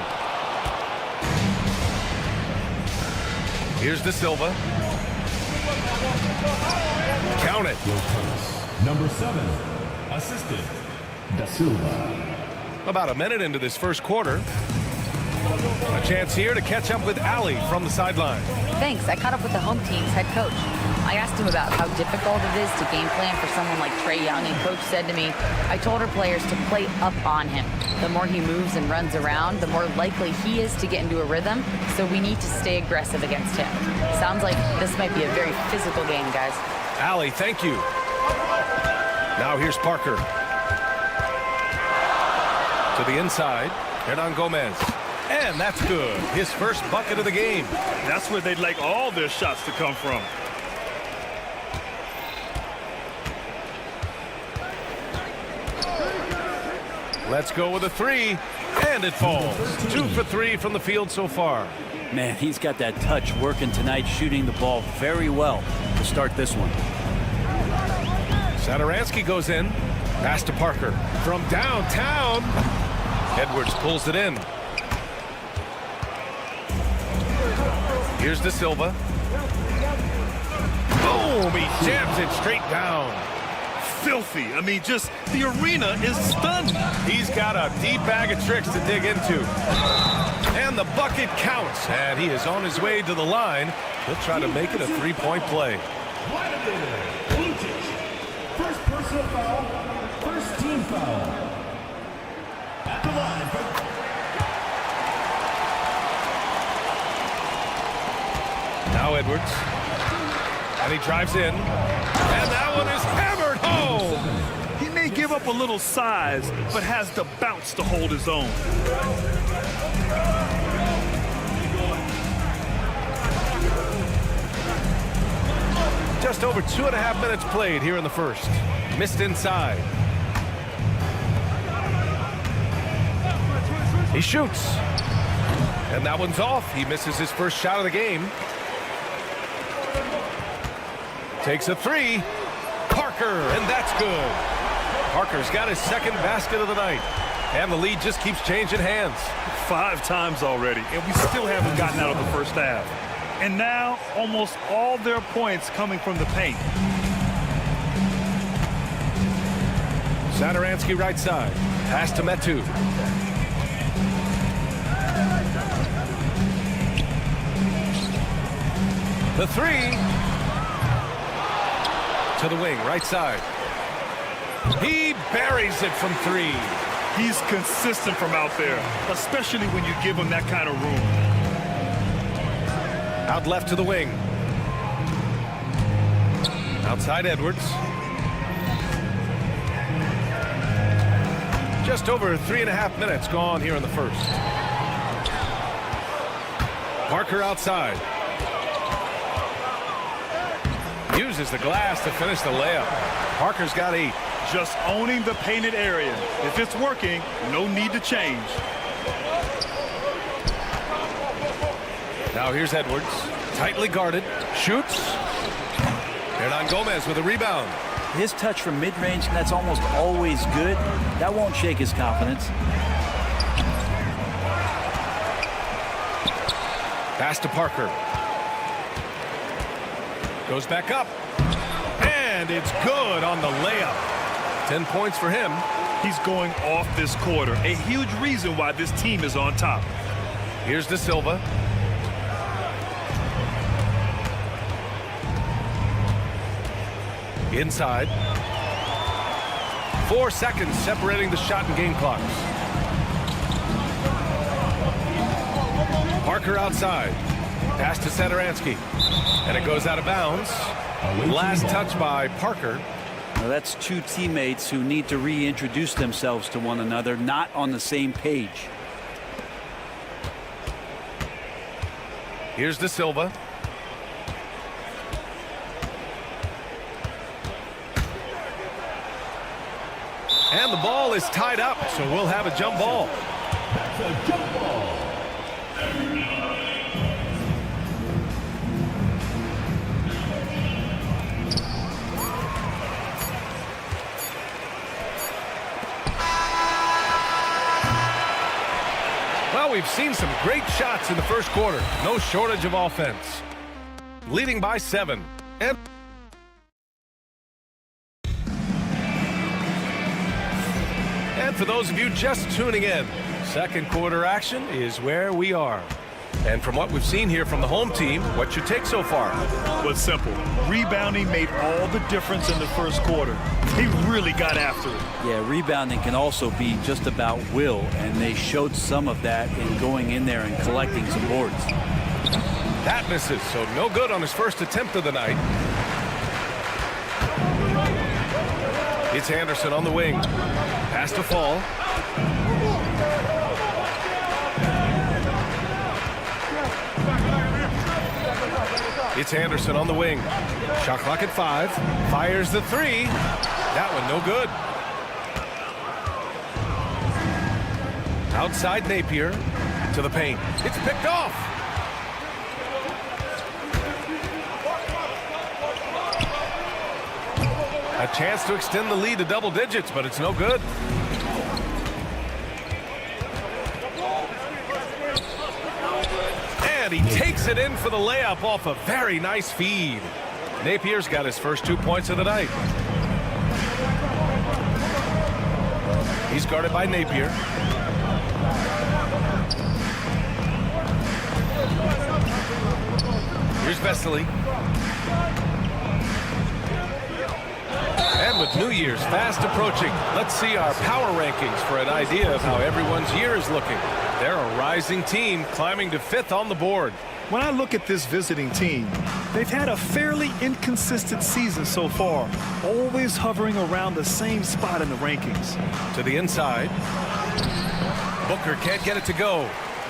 Here's the Silva. Count it.
Number 7, assistant, Da Silva.
About a minute into this first quarter. A chance here to catch up with Allie from the sideline.
Thanks. I caught up with the home team's head coach. I asked him about how difficult it is to game plan for someone like Trae Young, and coach said to me, I told our players to play up on him. The more he moves and runs around, the more likely he is to get into a rhythm, so we need to stay aggressive against him. Sounds like this might be a very physical game, guys.
Allie, thank you. Now here's Parker. To the inside, Hernan Gomez. And that's good. His first bucket of the game.
That's where they'd like all their shots to come from.
Let's go with a three. And it falls. 2 for 3 from the field so far.
Man, he's got that touch working tonight, shooting the ball very well to start this one.
Satoransky goes in. Pass to Parker. From downtown. Edwards pulls it in. Here's the Silva. Boom! He jams it straight down.
Filthy. I mean, just the arena is stunned.
He's got a deep bag of tricks to dig into. And the bucket counts. And he is on his way to the line. He'll try to make it a three-point play.
First personal foul, first team foul. At the line for...
Now Edwards. And he drives in. And that one is hammered home.
He may give up a little size, but has the bounce to hold his own.
Just over 2.5 minutes played here in the first. Missed inside. He shoots. And that one's off. He misses his first shot of the game. Takes a three. Parker, and that's good. Parker's got his second basket of the night. And the lead just keeps changing hands.
5 times already, and we still haven't gotten out of the first half. And now, almost all their points coming from the paint.
Satoransky right side. Pass to Metu. The three. To the wing, right side. He buries it from 3.
He's consistent from out there, especially when you give him that kind of room.
Out left to the wing. Outside Edwards. Just over 3.5 minutes gone here in the first. Parker outside. Uses the glass to finish the layup. Parker's got 8.
Just owning the painted area. If it's working, no need to change.
Now here's Edwards. Tightly guarded. Shoots. Hernan Gomez with a rebound.
His touch from mid-range, that's almost always good. That won't shake his confidence.
Pass to Parker. Goes back up. And it's good on the layup. 10 points for him.
He's going off this quarter. A huge reason why this team is on top.
Here's De Silva. Inside. 4 seconds separating the shot and game clocks. Parker outside. Pass to Satoransky. And it goes out of bounds. Last touch by Parker.
Well, that's two teammates who need to reintroduce themselves to one another, not on the same page.
Here's De Silva. And the ball is tied up, so we'll have a jump ball.
That's a jump ball.
Well, we've seen some great shots in the first quarter. No shortage of offense. Leading by 7. And for those of you just tuning in, second quarter action is where we are. And from what we've seen here from the home team, what's your take so far?
Well, it's simple. Rebounding made all the difference in the first quarter. They really got after it.
Yeah, rebounding can also be just about will, and they showed some of that in going in there and collecting some boards.
That misses, so no good on his first attempt of the night. It's Anderson on the wing. Pass to Fall. It's Anderson on the wing. Shot clock at 5. Fires the 3. That one no good. Outside Napier to the paint. It's picked off. A chance to extend the lead to double digits, but it's no good. And he takes it in for the layup off a very nice feed. Napier's got his first 2 points of the night. He's guarded by Napier. Here's Vesely. And with New Year's fast approaching, let's see our power rankings for an idea of how everyone's year is looking. They're a rising team climbing to 5th on the board.
When I look at this visiting team, they've had a fairly inconsistent season so far, always hovering around the same spot in the rankings.
To the inside. Booker can't get it to go.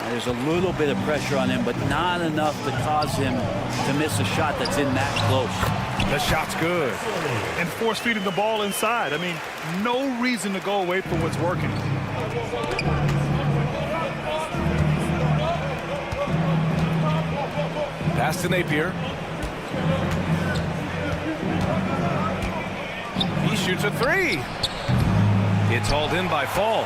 There's a little bit of pressure on him, but not enough to cause him to miss a shot that's in that close.
The shot's good.
And force feeding the ball inside. I mean, no reason to go away from what's working.
Pass to Napier. He shoots a 3. It's hauled in by Fall.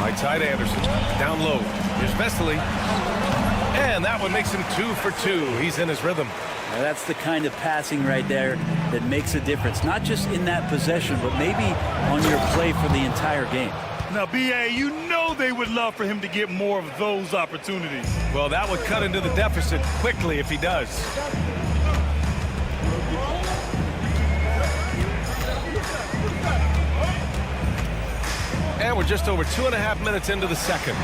Right side Anderson. Down low. Here's Vesely. And that one makes him 2 for 2. He's in his rhythm.
Now that's the kind of passing right there that makes a difference. Not just in that possession, but maybe on your play for the entire game.
Now, B.A., you know they would love for him to get more of those opportunities.
Well, that would cut into the deficit quickly if he does. And we're just over 2.5 minutes into the second.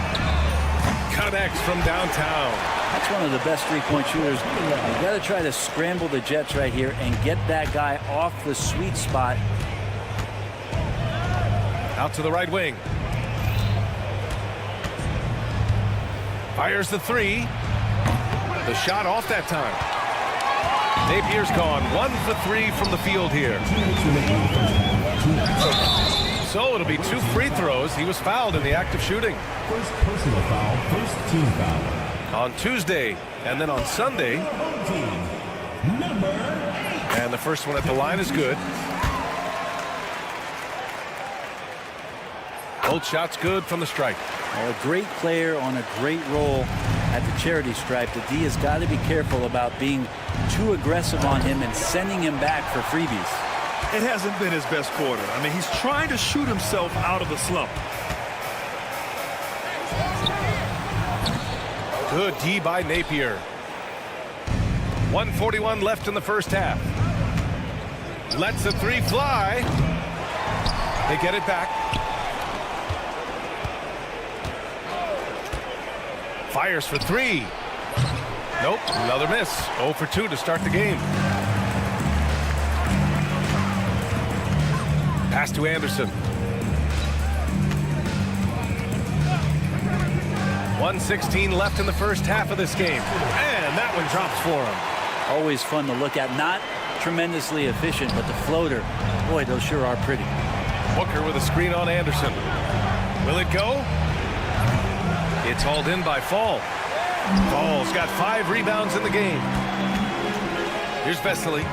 Connects from downtown.
That's one of the best three-point shooters. You got to try to scramble the Jets right here and get that guy off the sweet spot.
Out to the right wing. Fires the 3. The shot off that time. Napier's gone 1 for 3 from the field here. So it'll be 2 free throws. He was fouled in the act of shooting.
First personal foul, first team foul.
On Tuesday and then on Sunday.
Number 8.
And the first one at the line is good. Both shots good from the stripe.
A great player on a great role at the charity stripe. The D has got to be careful about being too aggressive on him and sending him back for freebies.
It hasn't been his best quarter. I mean, he's trying to shoot himself out of the slump.
Good D by Napier. 1:41 left in the first half. Lets a three fly. They get it back. Fires for three. Nope, another miss. 0 for 2 to start the game. Pass to Anderson. 1:16 left in the first half of this game. And that one drops for him.
Always fun to look at. Not tremendously efficient, but the floater, boy, those sure are pretty.
Booker with a screen on Anderson. Will it go? It's hauled in by Fall. Fall's got 5 rebounds in the game. Here's Vesely.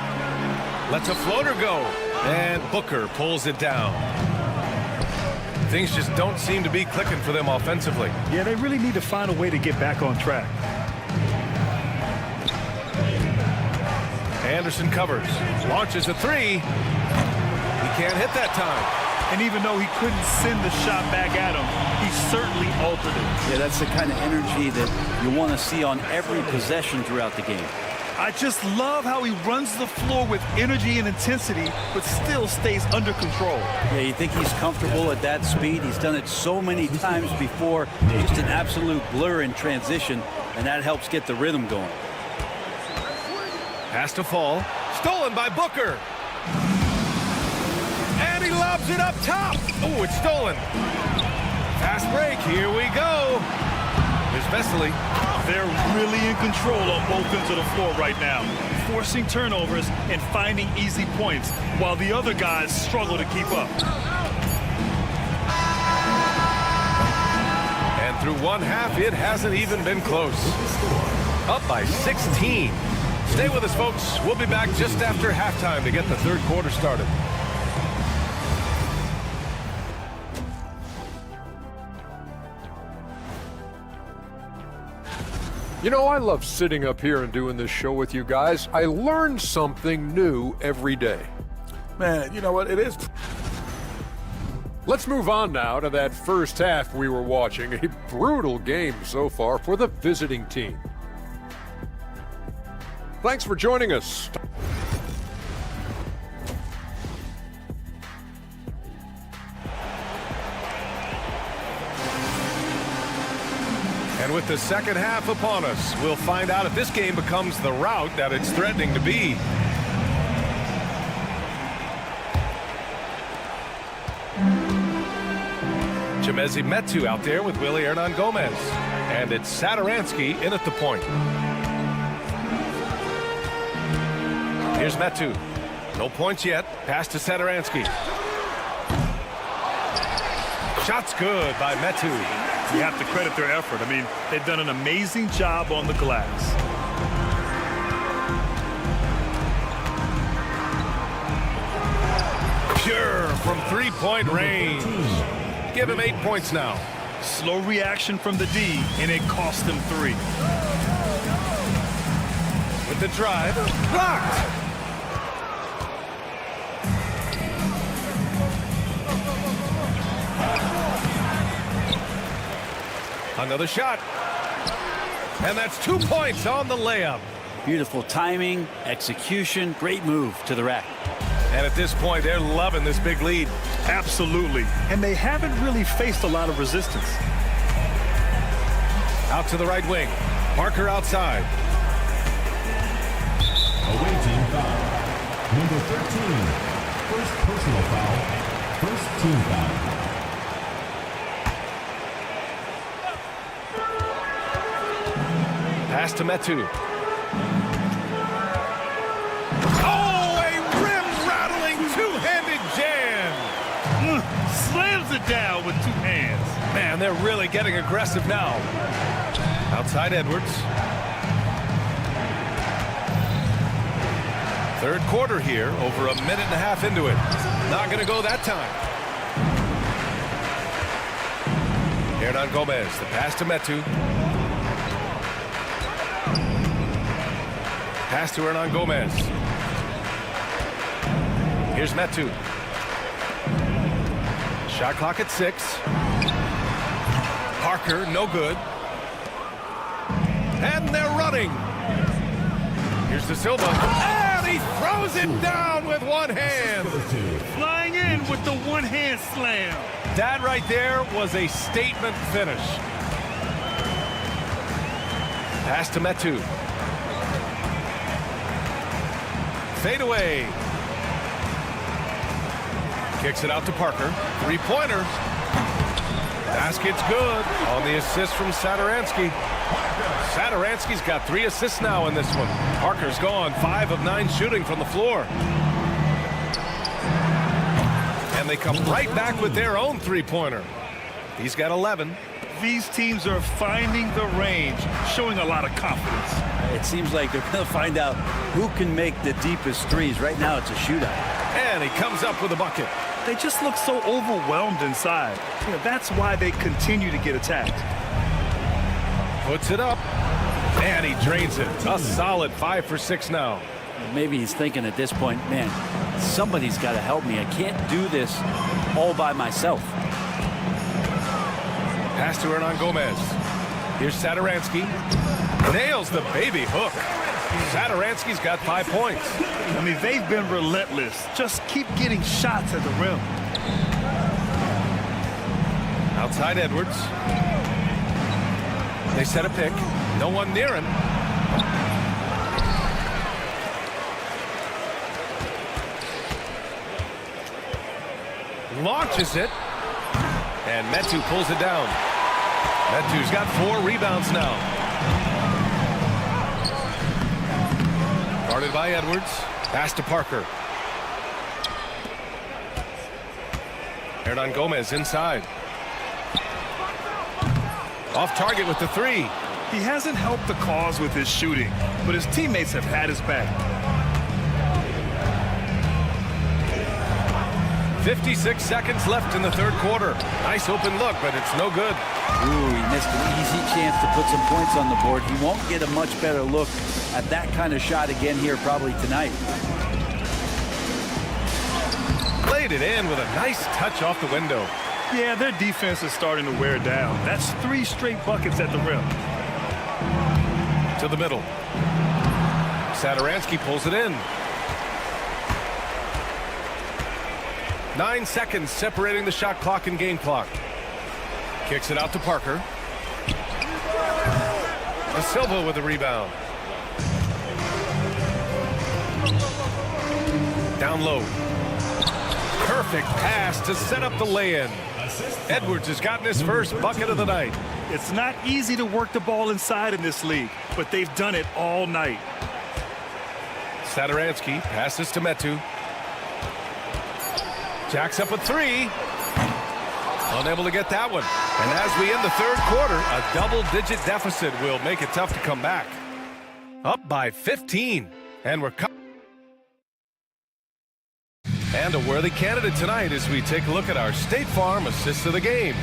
Lets a floater go. And Booker pulls it down. Things just don't seem to be clicking for them offensively.
Yeah, they really need to find a way to get back on track.
Anderson covers. Launches a three. He can't hit that time.
And even though he couldn't send the shot back at him, he certainly altered it.
Yeah, that's the kind of energy that you want to see on every possession throughout the game.
I just love how he runs the floor with energy and intensity, but still stays under control.
Yeah, you think he's comfortable at that speed. He's done it so many times before. Just an absolute blur in transition, and that helps get the rhythm going.
Pass to Fall. Stolen by Booker. And he lobs it up top. Oh, it's stolen. Fast break. Here we go. Here's Vesely.
They're really in control on both ends of the floor right now, forcing turnovers and finding easy points, while the other guys struggle to keep up.
And through one half, it hasn't even been close. Up by 16. Stay with us, folks. We'll be back just after halftime to get the third quarter started.
You know, I love sitting up here and doing this show with you guys. I learn something new every day.
Man, you know what? It is.
Let's move on now to that first half we were watching. A brutal game so far for the visiting team. Thanks for joining us.
And with the second half upon us, we'll find out if this game becomes the rout that it's threatening to be. Chimezie Metu out there with Willie Hernan Gomez. And it's Satoransky in at the point. Here's Metu. No points yet. Pass to Satoransky. Shot's good by Metu.
You have to credit their effort. I mean, they've done an amazing job on the glass.
Pure from three-point range. Give him 8 points now.
Slow reaction from the D, and it cost them 3.
With the drive, blocked. Another shot. And that's 2 points on the layup.
Beautiful timing, execution, great move to the rack.
And at this point, they're loving this big lead.
Absolutely. And they haven't really faced a lot of resistance.
Out to the right wing. Parker outside.
Away team foul. Number 13. First personal foul. First team foul.
Pass to Metu. Oh, a rim-rattling two-handed jam.
Slams it down with 2 hands.
Man, they're really getting aggressive now. Outside Edwards. Third quarter here, over a minute and a half into it. Not going to go that time. Hernan Gomez, the pass to Metu. Pass to Hernan Gomez. Here's Metu. Shot clock at 6. Parker, no good. And they're running. Here's De Silva. And he throws Throws it down with one hand.
Flying in with the one-hand slam.
That right there was a statement finish. Pass to Metu. Fade away. Kicks it out to Parker. Three-pointer. Basket's good on the assist from Satoransky. Satoransky's got 3 assists now in this one. Parker's gone 5 of 9 shooting from the floor. And they come right back with their own three-pointer. He's got 11.
These teams are finding the range, showing a lot of confidence.
It seems like they're going to find out who can make the deepest threes. Right now, it's a shootout.
And he comes up with a bucket.
They just look so overwhelmed inside. You know, that's why they continue to get attacked.
Puts it up. And he drains it. A solid 5 for 6 now.
Maybe he's thinking at this point, man, somebody's got to help me. I can't do this all by myself.
Pass to Hernan Gomez. Here's Satoransky. Nails the baby hook. Satoransky's got 5 points.
I mean, they've been relentless. Just keep getting shots at the rim.
Outside Edwards. They set a pick. No one near him. Launches it. And Metu pulls it down. Metu's got 4 rebounds now. Guarded by Edwards. Pass to Parker. Hernan Gomez inside. Off target with the 3.
He hasn't helped the cause with his shooting, but his teammates have had his back.
56 seconds left in the third quarter. Nice open look, but it's no good.
Ooh, he missed an easy chance to put some points on the board. He won't get a much better look at that kind of shot again here probably tonight.
Played it in with a nice touch off the window.
Yeah, their defense is starting to wear down. That's 3 straight buckets at the rim.
To the middle. Satoransky pulls it in. 9 seconds separating the shot clock and game clock. Kicks it out to Parker. Da Silva with a rebound. Down low. Perfect pass to set up the lay-in. Edwards has gotten his first bucket of the night.
It's not easy to work the ball inside in this league, but they've done it all night.
Satoransky passes to Metu. Jacks up a 3. Unable to get that one. And as we end the third quarter, a double-digit deficit will make it tough to come back. Up by 15. And we're and a worthy candidate tonight as we take a look at our State Farm assist of the game.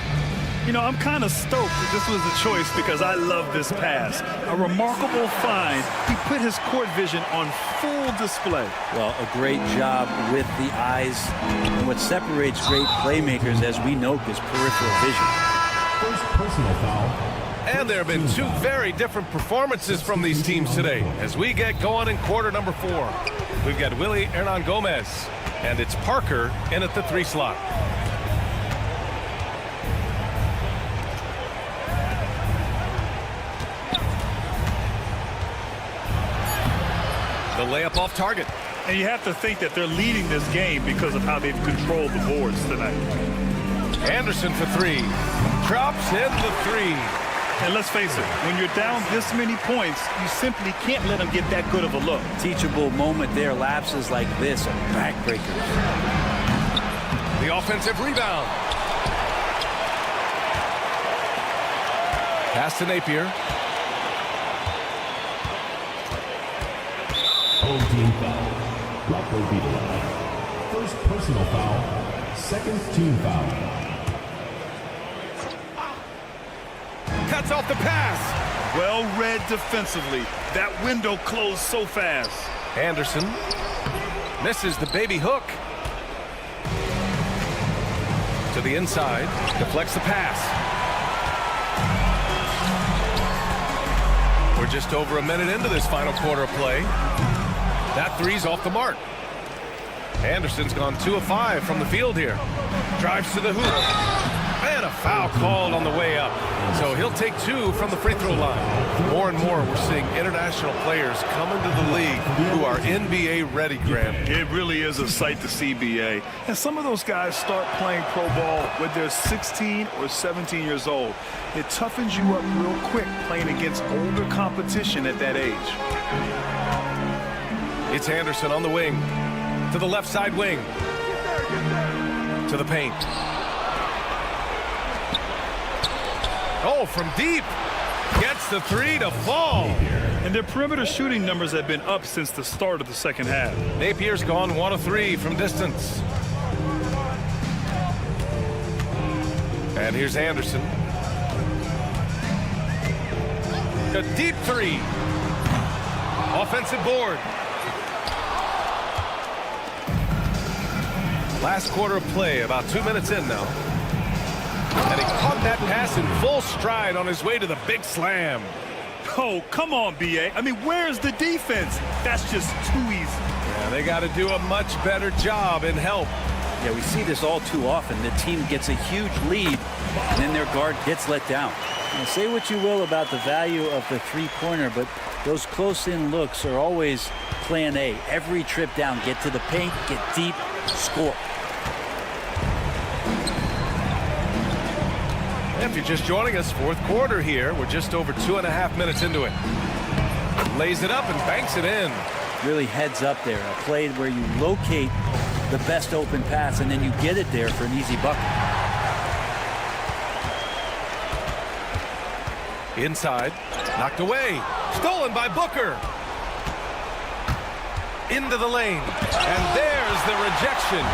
You know, I'm kind of stoked that this was the choice because I love this pass. A remarkable find. He put his court vision on full display.
Well, a great job with the eyes. And what separates great playmakers, as we note, is peripheral vision.
First personal foul.
And there have been 2 very different performances from these teams today as we get going in quarter number 4. We've got Willie Hernan Gomez, and it's Parker in at the 3 slot. The layup off target.
And you have to think that they're leading this game because of how they've controlled the boards tonight.
Anderson for 3. Drops in the 3.
And let's face it, when you're down this many points, you simply can't let them get that good of a look.
Teachable moment there. Lapses like this are backbreakers.
The offensive rebound. Pass to Napier.
Home team foul. Rock will be the line. First personal foul. Second team foul.
Cuts off the pass.
Well read defensively. That window closed so fast.
Anderson misses the baby hook. To the inside. Deflects the pass. We're just over a minute into this final quarter of play. That 3's off the mark. Anderson's gone 2 of 5 from the field here. Drives to the hoop. And a foul called on the way up. So he'll take 2 from the free throw line. More and more, we're seeing international players come into the league who are NBA ready, Grant.
It really is a sight to see, BA. And some of those guys start playing pro ball when they're 16 or 17 years old. It toughens you up real quick playing against older competition at that age.
It's Anderson on the wing. To the left side wing. To the paint. Oh, from deep. Gets the 3 to fall.
And their perimeter shooting numbers have been up since the start of the second half.
Napier's gone 1 of 3 from distance. And here's Anderson. A deep 3. Offensive board. Last quarter of play, about 2 minutes in now. And he caught that pass in full stride on his way to the big slam.
Oh, come on, BA. I mean, where's the defense? That's just too easy.
Yeah, they got to do a much better job in help.
Yeah, we see this all too often. The team gets a huge lead, and then their guard gets let down. Now, say what you will about the value of the three-pointer, but those close-in looks are always plan A. Every trip down, get to the paint, get deep, score.
If you're just joining us, fourth quarter here. We're just over 2.5 minutes into it. Lays it up and banks it in.
Really heads up there. A play where you locate the best open pass and then you get it there for an easy bucket.
Inside. Knocked away. Stolen by Booker. Into the lane. And there's the rejection.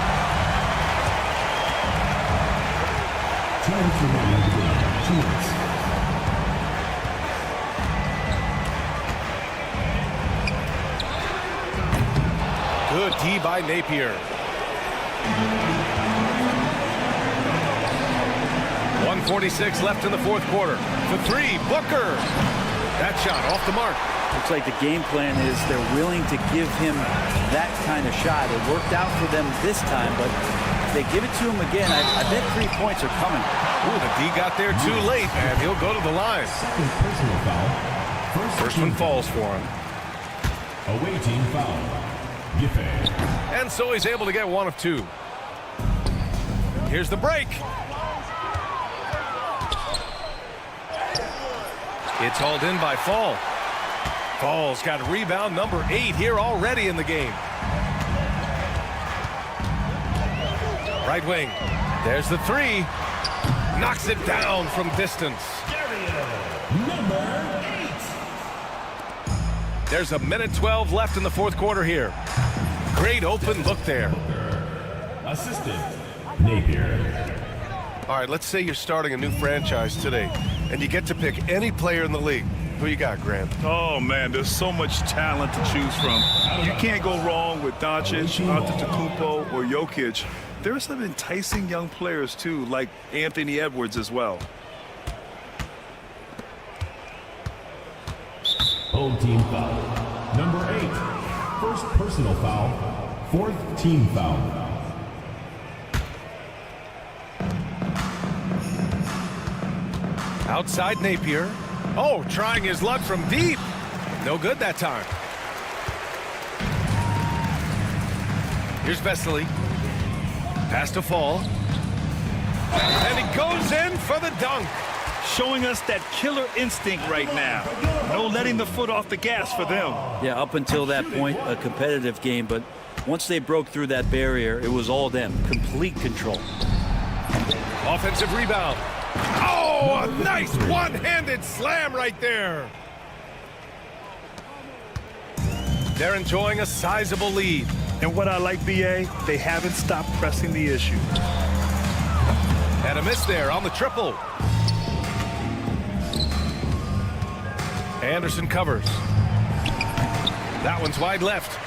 Good D by Napier. 1:46 left in the fourth quarter. For 3, Booker. That shot off the mark.
Looks like the game plan is they're willing to give him that kind of shot. It worked out for them this time, but if they give it to him again, I bet 3 points are coming.
Ooh, the D got there too late, and he'll go to the line.
Second personal foul.
First one falls for him.
Away team foul. Giffey.
And so he's able to get 1 of 2. Here's the break. It's hauled in by Fall. Fall's got rebound number 8 here already in the game. Right wing. There's the 3. Knocks it down from distance.
Number 8.
There's a minute 12 left in the fourth quarter here. Great open look there.
Assistant Napier.
All right, let's say you're starting a new franchise today, and you get to pick any player in the league. Who you got, Grant?
Oh, man, there's so much talent to choose from. You can't go wrong with Doncic, Antetokounmpo, or Jokic. There are some enticing young players, too, like Anthony Edwards as well.
Home team foul. Number 8. First personal foul. Fourth team foul.
Outside Napier. Oh, trying his luck from deep. No good that time. Here's Vesely. Pass to Fall. And he goes in for the dunk.
Showing us that killer instinct right now. No letting the foot off the gas for them.
Yeah, up until that point, a competitive game, but once they broke through that barrier, it was all them. Complete control.
Offensive rebound. Oh, a nice one-handed slam right there. They're enjoying a sizable lead.
And what I like, BA, they haven't stopped pressing the issue.
And a miss there on the triple. Anderson covers. That one's wide left.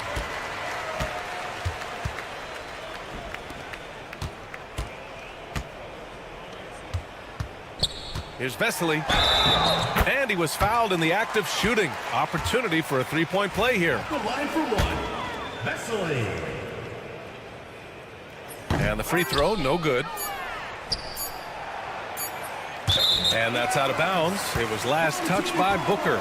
Here's Vesely. And he was fouled in the act of shooting. Opportunity for a three-point play here.
The line for 1. Vesely.
And the free throw, no good. And that's out of bounds. It was last touched by Booker.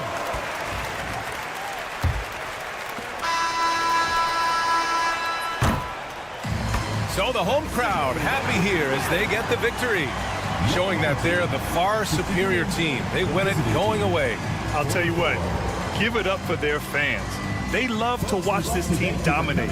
So the home crowd happy here as they get the victory, showing that they're the far superior team. They win it going away.
I'll tell you what, give it up for their fans. They love to watch this team dominate.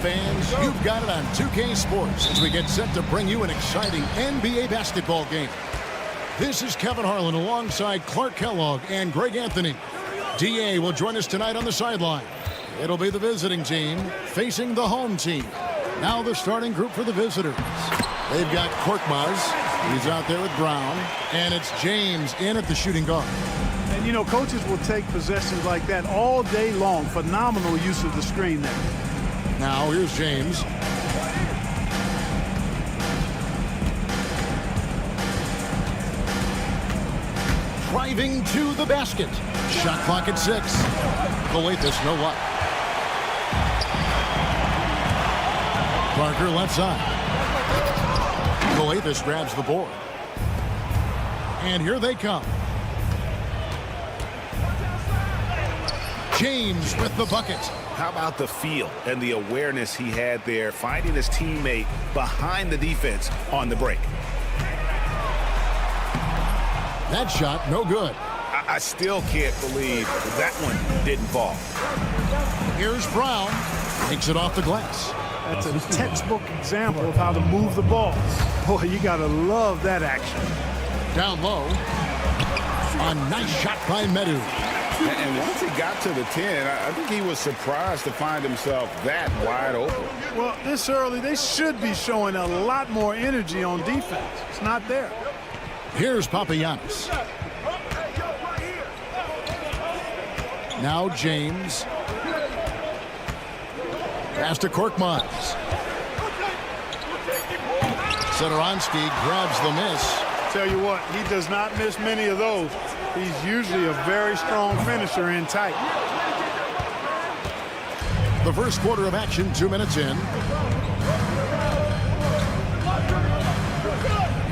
Fans, you've got it on 2K Sports as we get set to bring you an exciting NBA basketball game. This is Kevin Harlan alongside Clark Kellogg and Greg Anthony. DA will join us tonight on the sideline. It'll be the visiting team facing the home team. Now the starting group for the visitors. They've got Korkmaz. He's out there with Brown. And it's James in at the shooting guard.
And, you know, coaches will take possessions like that all day long. Phenomenal use of the screen there.
Now here's James. Driving to the basket. Shot clock at 6. Coletas, no luck. Parker left side. Coletas grabs the board. And here they come. James with the bucket.
How about the feel and the awareness he had there, finding his teammate behind the defense on the break?
That shot, no good.
I still can't believe that one didn't fall.
Here's Brown. Takes it off the glass.
That's a textbook example of how to move the ball. Boy, you got to love that action.
Down low. A nice shot by Medu.
And once he got to the 10, I think he was surprised to find himself that wide open.
Well, this early, they should be showing a lot more energy on defense. It's not there.
Here's Papagiannis. Now James. Pass to Korkmaz. Satoransky grabs the miss.
Tell you what, he does not miss many of those. He's usually a very strong finisher in tight.
The first quarter of action, 2 minutes in.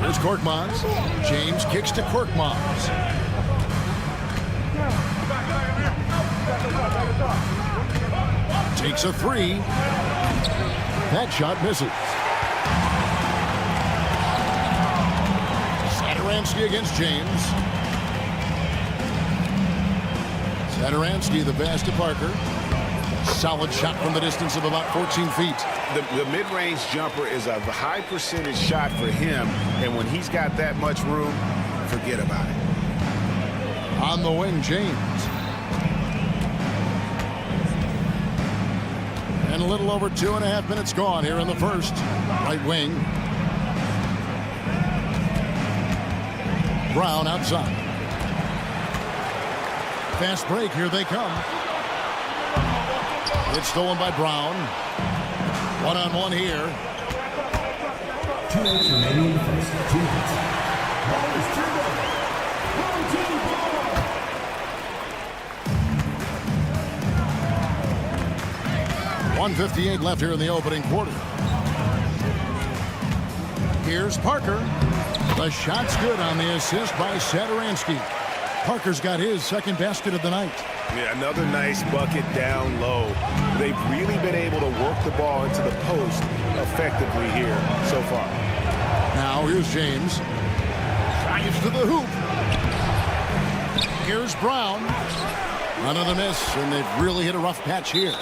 Here's Korkmaz. James kicks to Korkmaz. Takes a 3. That shot misses. Satoransky against James. Satoransky the pass to Parker. Solid shot from the distance of about 14 feet.
The mid-range jumper is a high percentage shot for him, and when he's got that much room, forget about it.
On the wing, James. And a little over 2.5 minutes gone here in the first. Right wing. Brown outside. Fast break, here they come. It's stolen by Brown. One-on-one here.
2 minutes remaining in the first. 2 minutes. Ball is turned over. Home team ball.
1:58 left here in the opening quarter. Here's Parker. The shot's good on the assist by Satoransky. Parker's got his second basket of the night.
Yeah, another nice bucket down low. They've really been able to work the ball into the post effectively here so far.
Now here's James. Drives to the hoop. Here's Brown. Another miss, and they've really hit a rough patch here.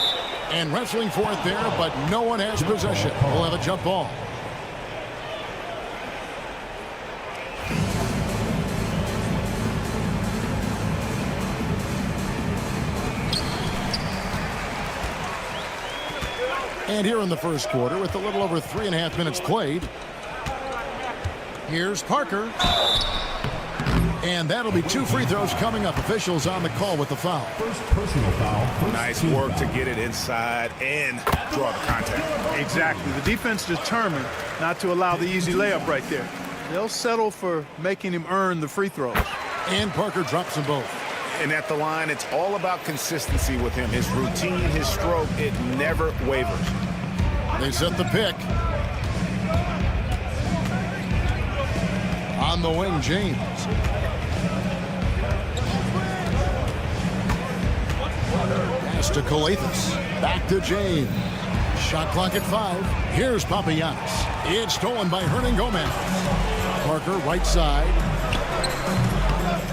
And wrestling for it there, but no one has possession. We'll have a jump ball. And here in the first quarter, with a little over 3.5 minutes played, here's Parker. And that'll be 2 free throws coming up. Officials on the call with the foul.
First personal foul.
Nice work to get it inside and draw the contact.
Exactly. The defense determined not to allow the easy layup right there. They'll settle for making him earn the free throws.
And Parker drops them both.
And at the line, it's all about consistency with him. His routine, his stroke, it never wavers.
They set the pick. On the wing, James. Pass to Coletas. Back to James. Shot clock at 5. Here's Papagiannis. It's stolen by Hernan Gomez. Parker, right side.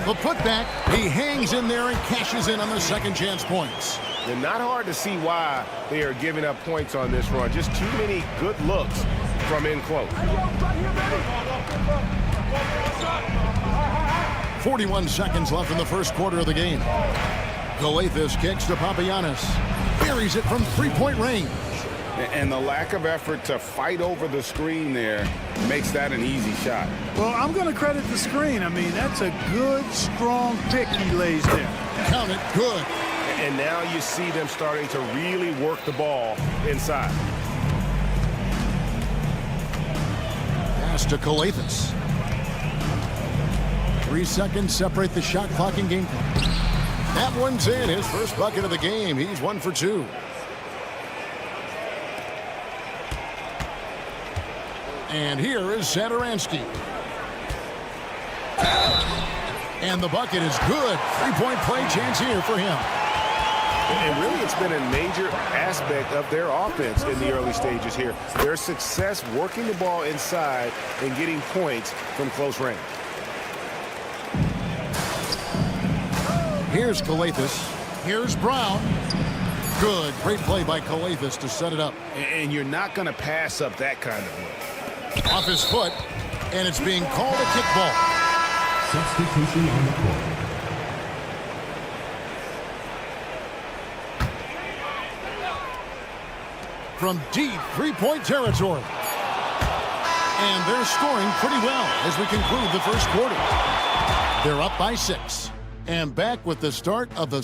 The putback. He hangs in there and cashes in on the second chance points.
And not hard to see why they are giving up points on this run. Just too many good looks from in close. 41
seconds left in the first quarter of the game. Calathes kicks to Papagiannis. Buries it from three-point range.
And the lack of effort to fight over the screen there makes that an easy shot.
Well, I'm going to credit the screen. I mean, that's a good, strong pick he lays there.
Count it, good.
And now you see them starting to really work the ball inside.
Pass to Calathes. 3 seconds separate the shot clock and game clock. That one's in. His first bucket of the game. He's 1 for 2. And here is Satoransky. And the bucket is good. 3-point play chance here for him.
And really, it's been a major aspect of their offense in the early stages here. Their success working the ball inside and getting points from close range.
Here's Calathes. Here's Brown. Good. Great play by Calathes to set it up.
And you're not going to pass up that kind of look.
Off his foot, and it's being called a kickball.
Substitution on the court.
From deep three-point territory. And they're scoring pretty well as we conclude the first quarter. They're up by 6. And back with the start of the...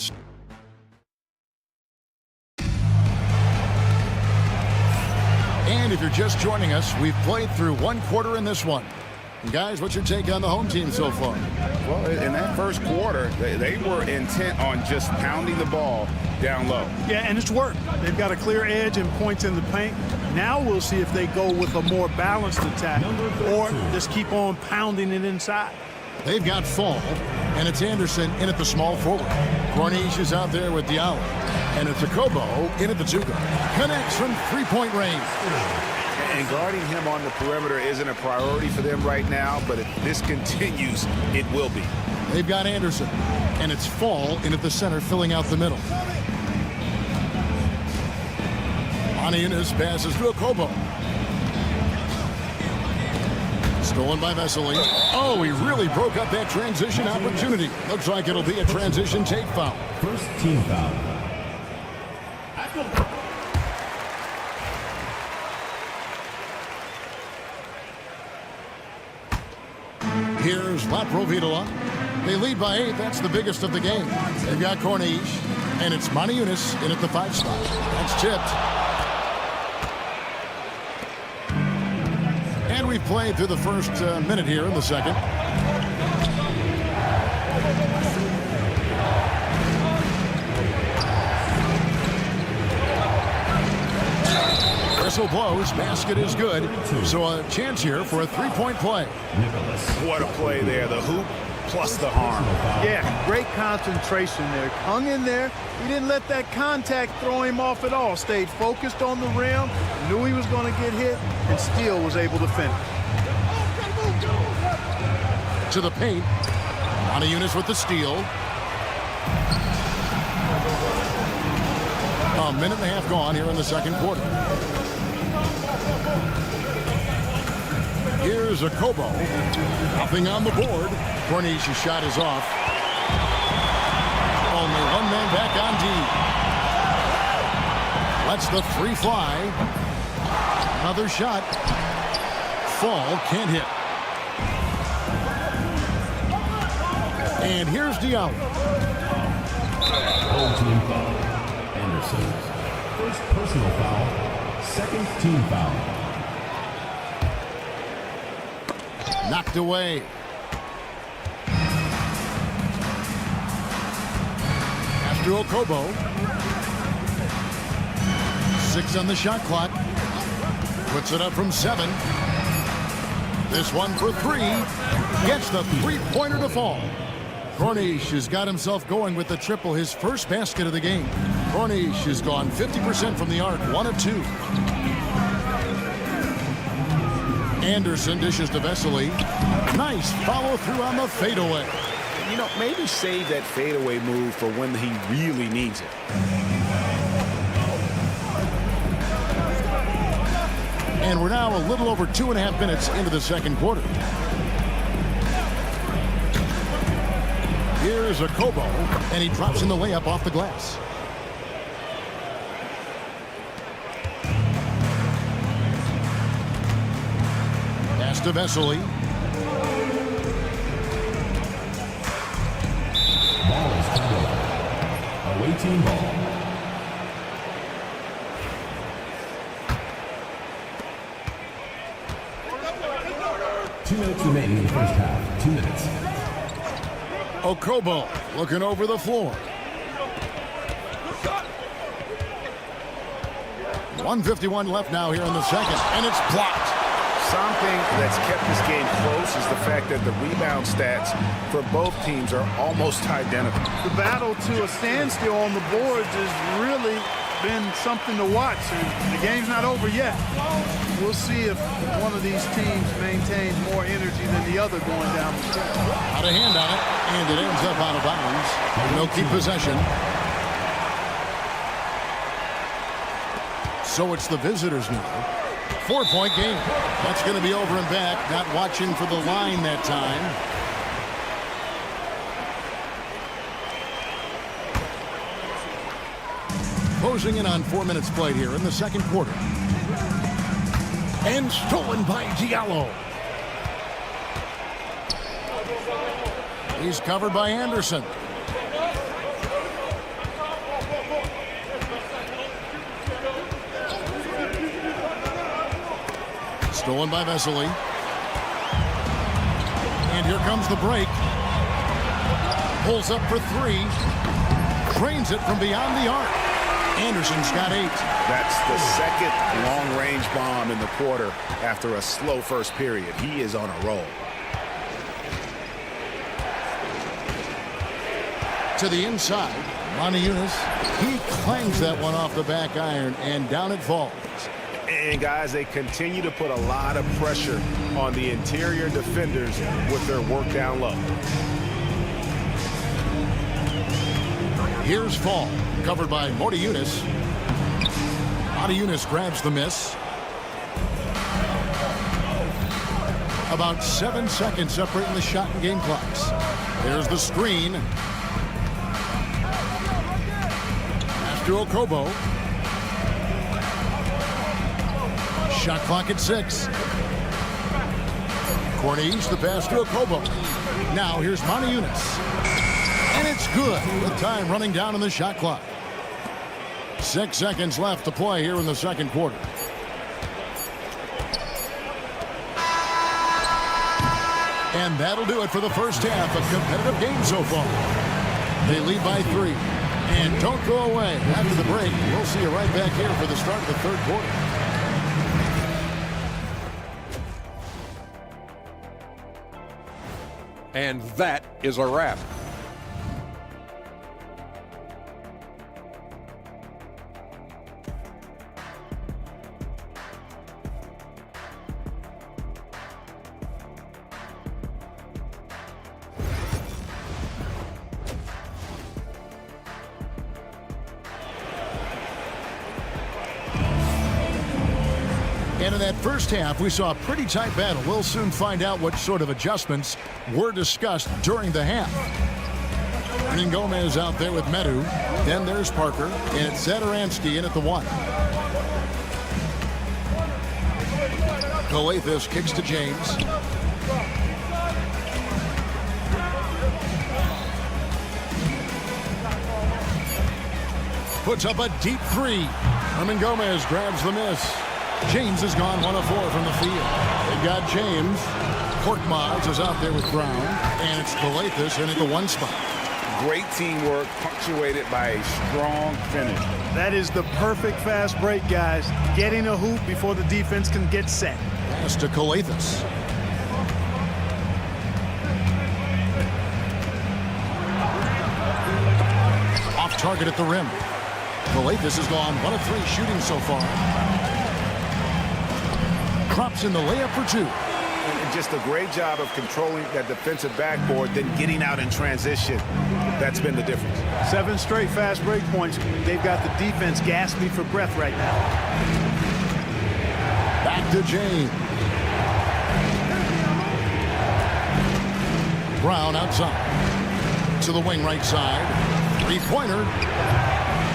And if you're just joining us, we've played through 1 quarter in this one. And guys, what's your take on the home team so far?
Well, in that first quarter, they were intent on just pounding the ball down low.
Yeah, and it's worked. They've got a clear edge and points in the paint. Now we'll see if they go with a more balanced attack or just keep on pounding it inside.
They've got Fall, and it's Anderson in at the small forward. Corniche is out there with Diallo. And it's Okobo in at the 2 guard. Connects from three-point range.
And guarding him on the perimeter isn't a priority for them right now, but if this continues, it will be.
They've got Anderson, and it's Fall in at the center, filling out the middle. Aniunas passes to Okobo. Stolen by Vesely. Oh, he really broke up that transition opportunity. Looks like it'll be a transition take foul.
First team foul.
Here's Laprovitola. They lead by 8. That's the biggest of the game. They've got Corniche, and it's Aniunas in at the 5 spot. That's tipped. And we've played through the first minute here in the second. Whistle blows. Basket is good. So a chance here for a 3-point play.
What a play there. The hoop plus the harm.
Yeah, great concentration there. Hung in there. He didn't let that contact throw him off at all. Stayed focused on the rim. Knew he was going to get hit and still was able to finish.
To the paint. Aniunas with the steal. A minute and a half gone here in the second quarter. Here's Okobo. Nothing on the board. Cornish's shot is off. Only 1 man back on D. Lets the 3 fly. Another shot. Fall can't hit. And here's Diallo.
Home team foul. Anderson. First personal foul. Second team foul.
Knocked away. After Okobo. 6 on the shot clock. Puts it up from 7. This one for 3. Gets the 3-pointer to fall. Corniche has got himself going with the triple, his first basket of the game. Corniche has gone 50% from the arc, 1 of 2. Anderson dishes to Vesely. Nice follow through on the fadeaway.
You know, maybe save that fadeaway move for when he really needs it.
And we're now a little over 2.5 minutes into the second quarter. Here's a Kobo, and he drops in the layup off the glass. Pass to Vesely.
Ball is turned over. Away team ball. Two minutes remaining in the first half. 2 minutes.
Okobo looking over the floor. 1:51 left now here in the second, and it's blocked.
Something that's kept this game close is the fact that the rebound stats for both teams are almost identical.
The battle to a standstill on the boards has really been something to watch. And the game's not over yet. We'll see if one of these teams maintains more energy than the other going down the stretch.
Out of hand on it, and it ends up out of bounds. They'll keep possession. So it's the visitors now. 4-point game. That's going to be over and back. Not watching for the line that time. Closing in on 4 minutes played here in the second quarter. And stolen by Diallo. He's covered by Anderson. Stolen by Vesely. And here comes the break. Pulls up for three. Drains it from beyond the arc. Anderson's got 8.
That's the second long-range bomb in the quarter after a slow first period. He is on a roll.
To the inside, Monaco. He clangs that one off the back iron, and down it falls.
And guys, they continue to put a lot of pressure on the interior defenders with their work down low.
Here's Fall, covered by Monaco. Monaco grabs the miss. About 7 seconds separating the shot and game clocks. There's the screen. After Okobo. Shot clock at 6. Corniche, the pass to Okobo. Now here's Monaco. And it's good with time running down in the shot clock. 6 seconds left to play here in the second quarter. And that'll do it for the first half. A competitive game so far. They lead by 3. And don't go away. After the break, we'll see you right back here for the start of the third quarter.
And that is a wrap.
And in that first half, we saw a pretty tight battle. We'll soon find out what sort of adjustments were discussed during the half. Bringing Gomez out there with Medu. Then there's Parker. And it's Zadaransky in at the 1. Coathis kicks to James. Puts up a deep 3. Herman Gomez grabs the miss. James has gone 1 of 4 from the field. They've got James. Korkmaz is out there with Brown. And it's Coathis in at the 1 spot.
Great teamwork punctuated by a strong finish.
That is the perfect fast break, guys. Getting a hoop before the defense can get set.
Pass to Coathis. Off target at the rim. Coathis has gone 1 of 3 shooting so far. Drops in the layup for 2.
And just a great job of controlling that defensive backboard, then getting out in transition. That's been the difference.
7 straight fast break points. They've got the defense gasping for breath right now.
Back to James. Brown outside. to the wing right side. Three-pointer.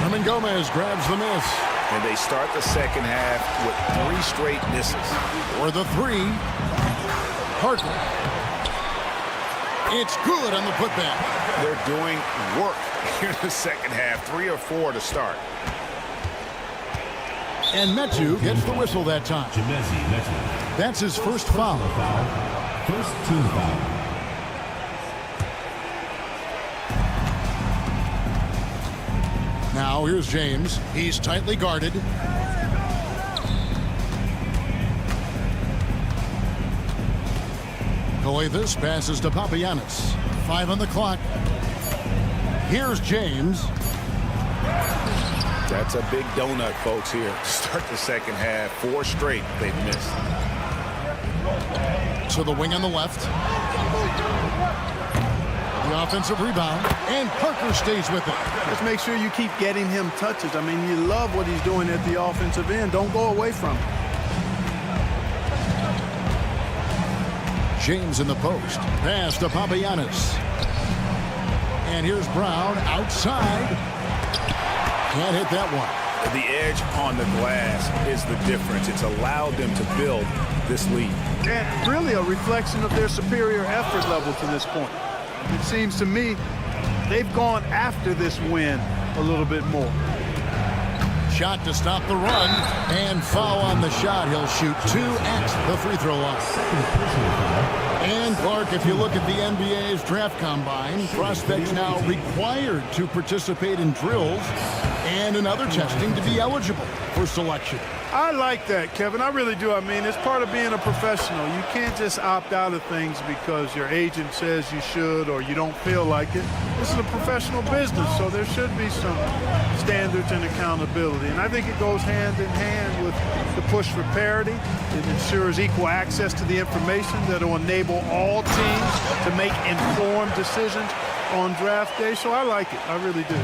Herman Gomez grabs the miss.
And they start the second half with 3 straight misses.
For the 3, Parker. It's good on the putback.
They're doing work here in the second half. 3 or 4 to start.
And Metu gets the whistle that time. That's his first foul.
First team foul.
Now here's James. He's tightly guarded. Coathis passes to Papagiannis. 5 on the clock. Here's James.
That's a big donut, folks, here. Start the second half. 4 straight they've missed.
To the wing on the left. The offensive rebound. And Parker stays with it.
Just make sure you keep getting him touches. I mean, you love what he's doing at the offensive end. Don't go away from him.
James in the post. Pass to Papagiannis. And here's Brown outside. Can't hit that one.
The edge on the glass is the difference. It's allowed them to build this lead.
And really a reflection of their superior effort level to this point. It seems to me they've gone after this win a little bit more.
Shot to stop the run. And foul on the shot. He'll shoot 2 at the free throw line. And Clark, if you look at the NBA's draft combine, prospects now required to participate in drills and in other testing to be eligible for selection.
I like that, Kevin. I really do. I mean, it's part of being a professional. You can't just opt out of things because your agent says you should or you don't feel like it. This is a professional business, so there should be some standards and accountability. And I think it goes hand in hand with the push for parity. It ensures equal access to the information that will enable all teams to make informed decisions on draft day. So I like it. I really do.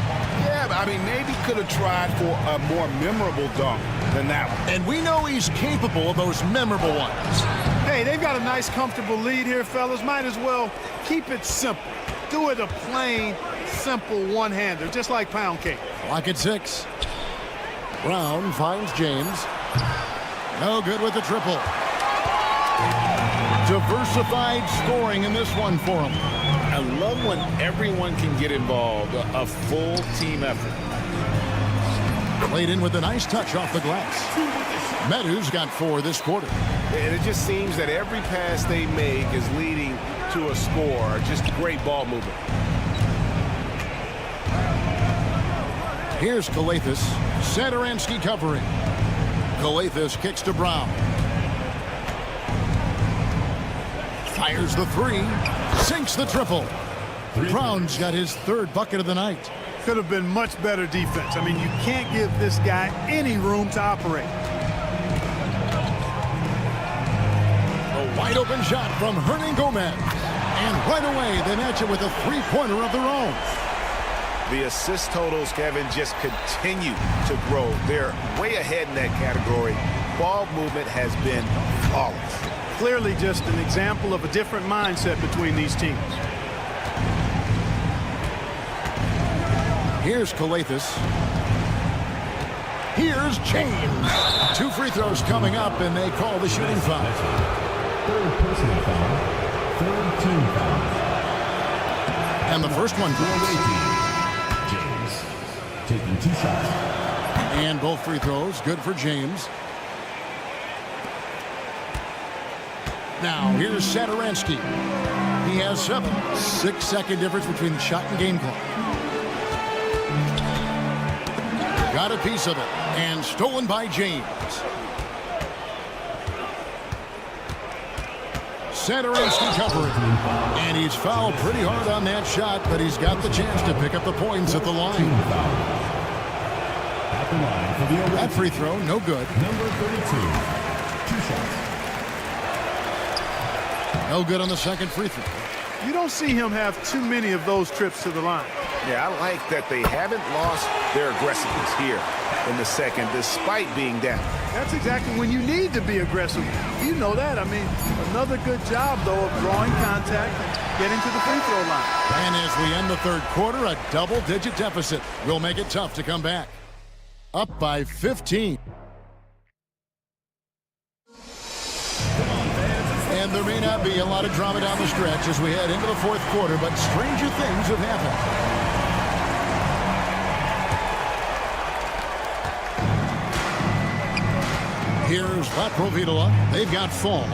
Yeah, but I mean, maybe could have tried for a more memorable dunk than that one.
And we know he's capable of those memorable ones.
Hey, they've got a nice, comfortable lead here, fellas. Might as well keep it simple. Do it a plain, simple one-hander, just like pound cake.
Clock at 6. Brown finds James. No good with the triple. Diversified scoring in this one for him.
I love when everyone can get involved, a full team effort.
Played in with a nice touch off the glass. Metu's got 4 this quarter.
And it just seems that every pass they make is leading to a score. Just great ball movement.
Here's Coathis. Satoransky covering. Coathis kicks to Brown. Fires the 3. Sinks the triple. Brown's got his 3rd bucket of the night.
Could have been much better defense. I mean, you can't give this guy any room to operate.
A wide open shot from Hernan Gomez. And right away, they match it with a 3-pointer of their own.
The assist totals, Kevin, just continue to grow. They're way ahead in that category. Ball movement has been flawless.
Clearly just an example of a different mindset between these teams.
Here's Coathis. Here's James. 2 free throws coming up, and they call the shooting foul.
3rd personal foul. 3rd team foul.
And the first one goes.
James taking 2 shots.
And both free throws good for James. Now here's Satoransky. He has 7. 6-second difference between the shot and game clock. Got a piece of it, and stolen by James. Satoransky covering. And he's fouled pretty hard on that shot, but he's got the chance to pick up the points at the line.
At the line for the
that free throw, no good.
Number 32. 2 shots.
No good on the second free throw.
You don't see him have too many of those trips to the line.
Yeah, I like that they haven't lost their aggressiveness here in the second, despite being down.
That's exactly when you need to be aggressive. You know that. I mean, another good job, though, of drawing contact and getting to the free throw line.
And as we end the third quarter, a double-digit deficit will make it tough to come back. Up by 15. And there may not be a lot of drama down the stretch as we head into the fourth quarter, but stranger things have happened. Here's Latro Vitola. They've got Fall,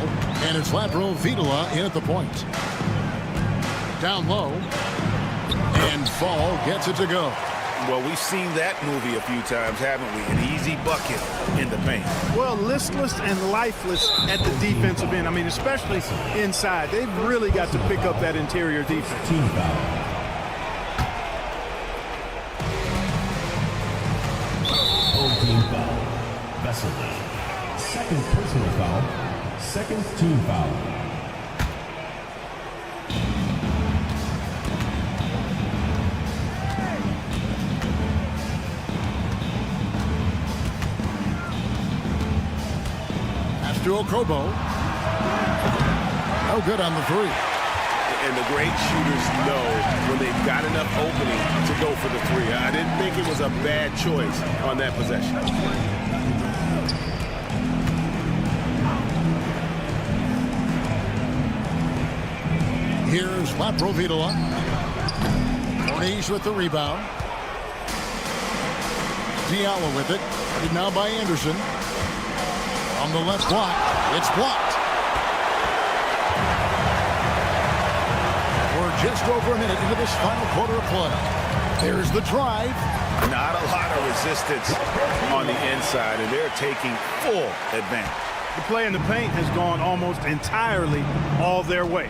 and it's Latro Vitola in at the point. Down low, and Fall gets it to go.
Well, we've seen that movie a few times, haven't we? An easy bucket in the paint.
Well, listless and lifeless at the defensive end. I mean, especially inside. They've really got to pick up that interior defense.
Team foul. Old team foul. Vessel. Second personal foul. Second team foul.
To Okobo. No good on the three.
And the great shooters know when they've got enough opening to go for the three. I didn't think it was a bad choice on that possession.
Here's Latro Vitola. Corniche with the rebound. Diallo with it. And now by Anderson. On the left block, it's blocked. We're just over a minute into this final quarter of play. There's the drive.
Not a lot of resistance on the inside, and they're taking full advantage.
The play in the paint has gone almost entirely all their way.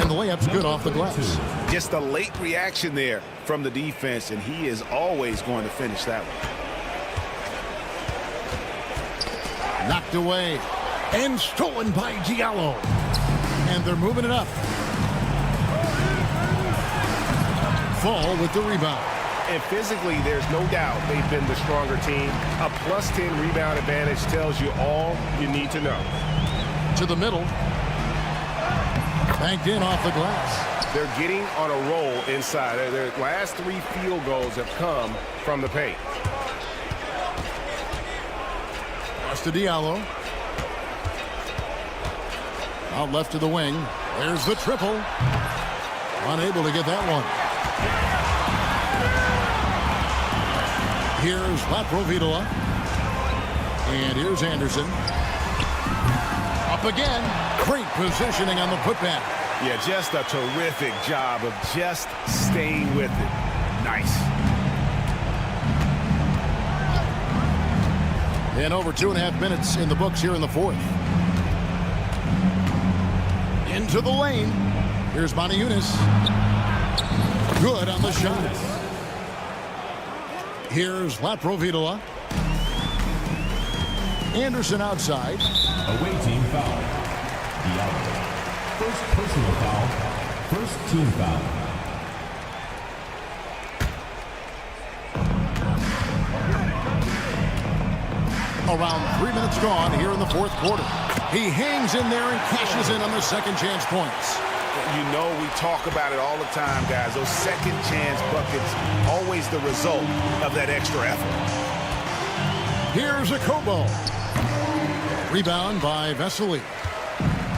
And the layup's good off the glass.
Just a late reaction there from the defense, and he is always going to finish that one.
Knocked away and stolen by Diallo. And they're moving it up. Fall with the rebound.
And physically, there's no doubt they've been the stronger team. A plus 10 rebound advantage tells you all you need to know.
To the middle. Banked in off the glass.
They're getting on a roll inside. Their last 3 field goals have come from the paint.
Pass to Diallo. Out left to the wing. There's the triple. Unable to get that one. Here's Latro Vitola. And here's Anderson. Up again. Great positioning on the putback.
Yeah, just a terrific job of just staying with it. Nice.
And over 2.5 minutes in the books here in the fourth. Into the lane. Here's Moniunas. Good on the shot. Here's Latro Vitola. Anderson outside.
Away team foul. Diallo. First personal foul. First team foul.
Around 3 minutes gone here in the fourth quarter. He hangs in there and cashes in on the second chance points.
You know we talk about it all the time, guys. Those second chance buckets, always the result of that extra effort.
Here's a Kobo. Rebound by Vesely.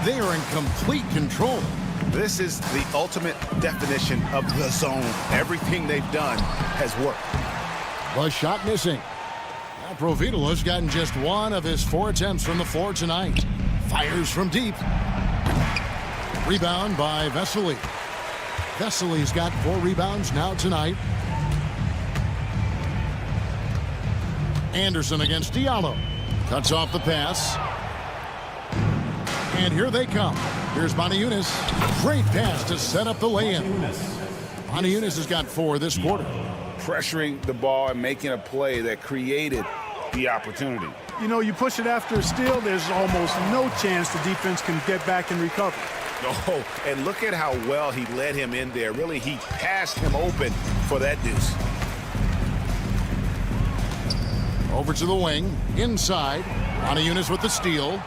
They are in complete control.
This is the ultimate definition of the zone. Everything they've done has worked.
The shot missing. Latro Vitola's gotten just 1 of his 4 attempts from the floor tonight. Fires from deep. Rebound by Vesely. Vesely's got 4 rebounds now tonight. Anderson against Diallo. Cuts off the pass. And here they come. Here's Moniunas. Great pass to set up the lay-in. Moniunas has got 4 this quarter.
Pressuring the ball and making a play that created the opportunity.
You know, you push it after a steal, there's almost no chance the defense can get back and recover.
Oh, and look at how well he led him in there. Really, he passed him open for that deuce.
Over to the wing. Inside. Yunus with the steal.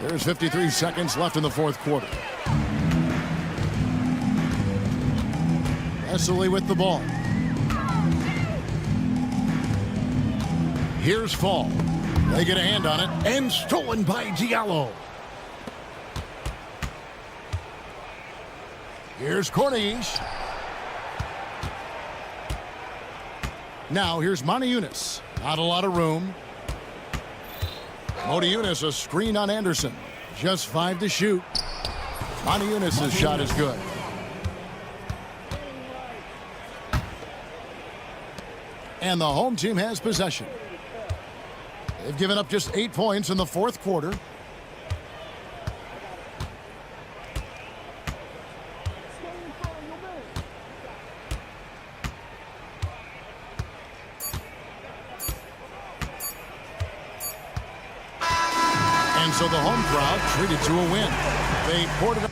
There's 53 seconds left in the fourth quarter. Esseley with the ball. Here's Fall. They get a hand on it, and stolen by Diallo. Here's Corniche. Now here's Yunus. Not a lot of room. Yunus, a screen on Anderson. Just 5 to shoot. Yunus' shot is good. And the home team has possession. They've given up just 8 points in the fourth quarter. And so the home crowd treated to a win. They poured it up.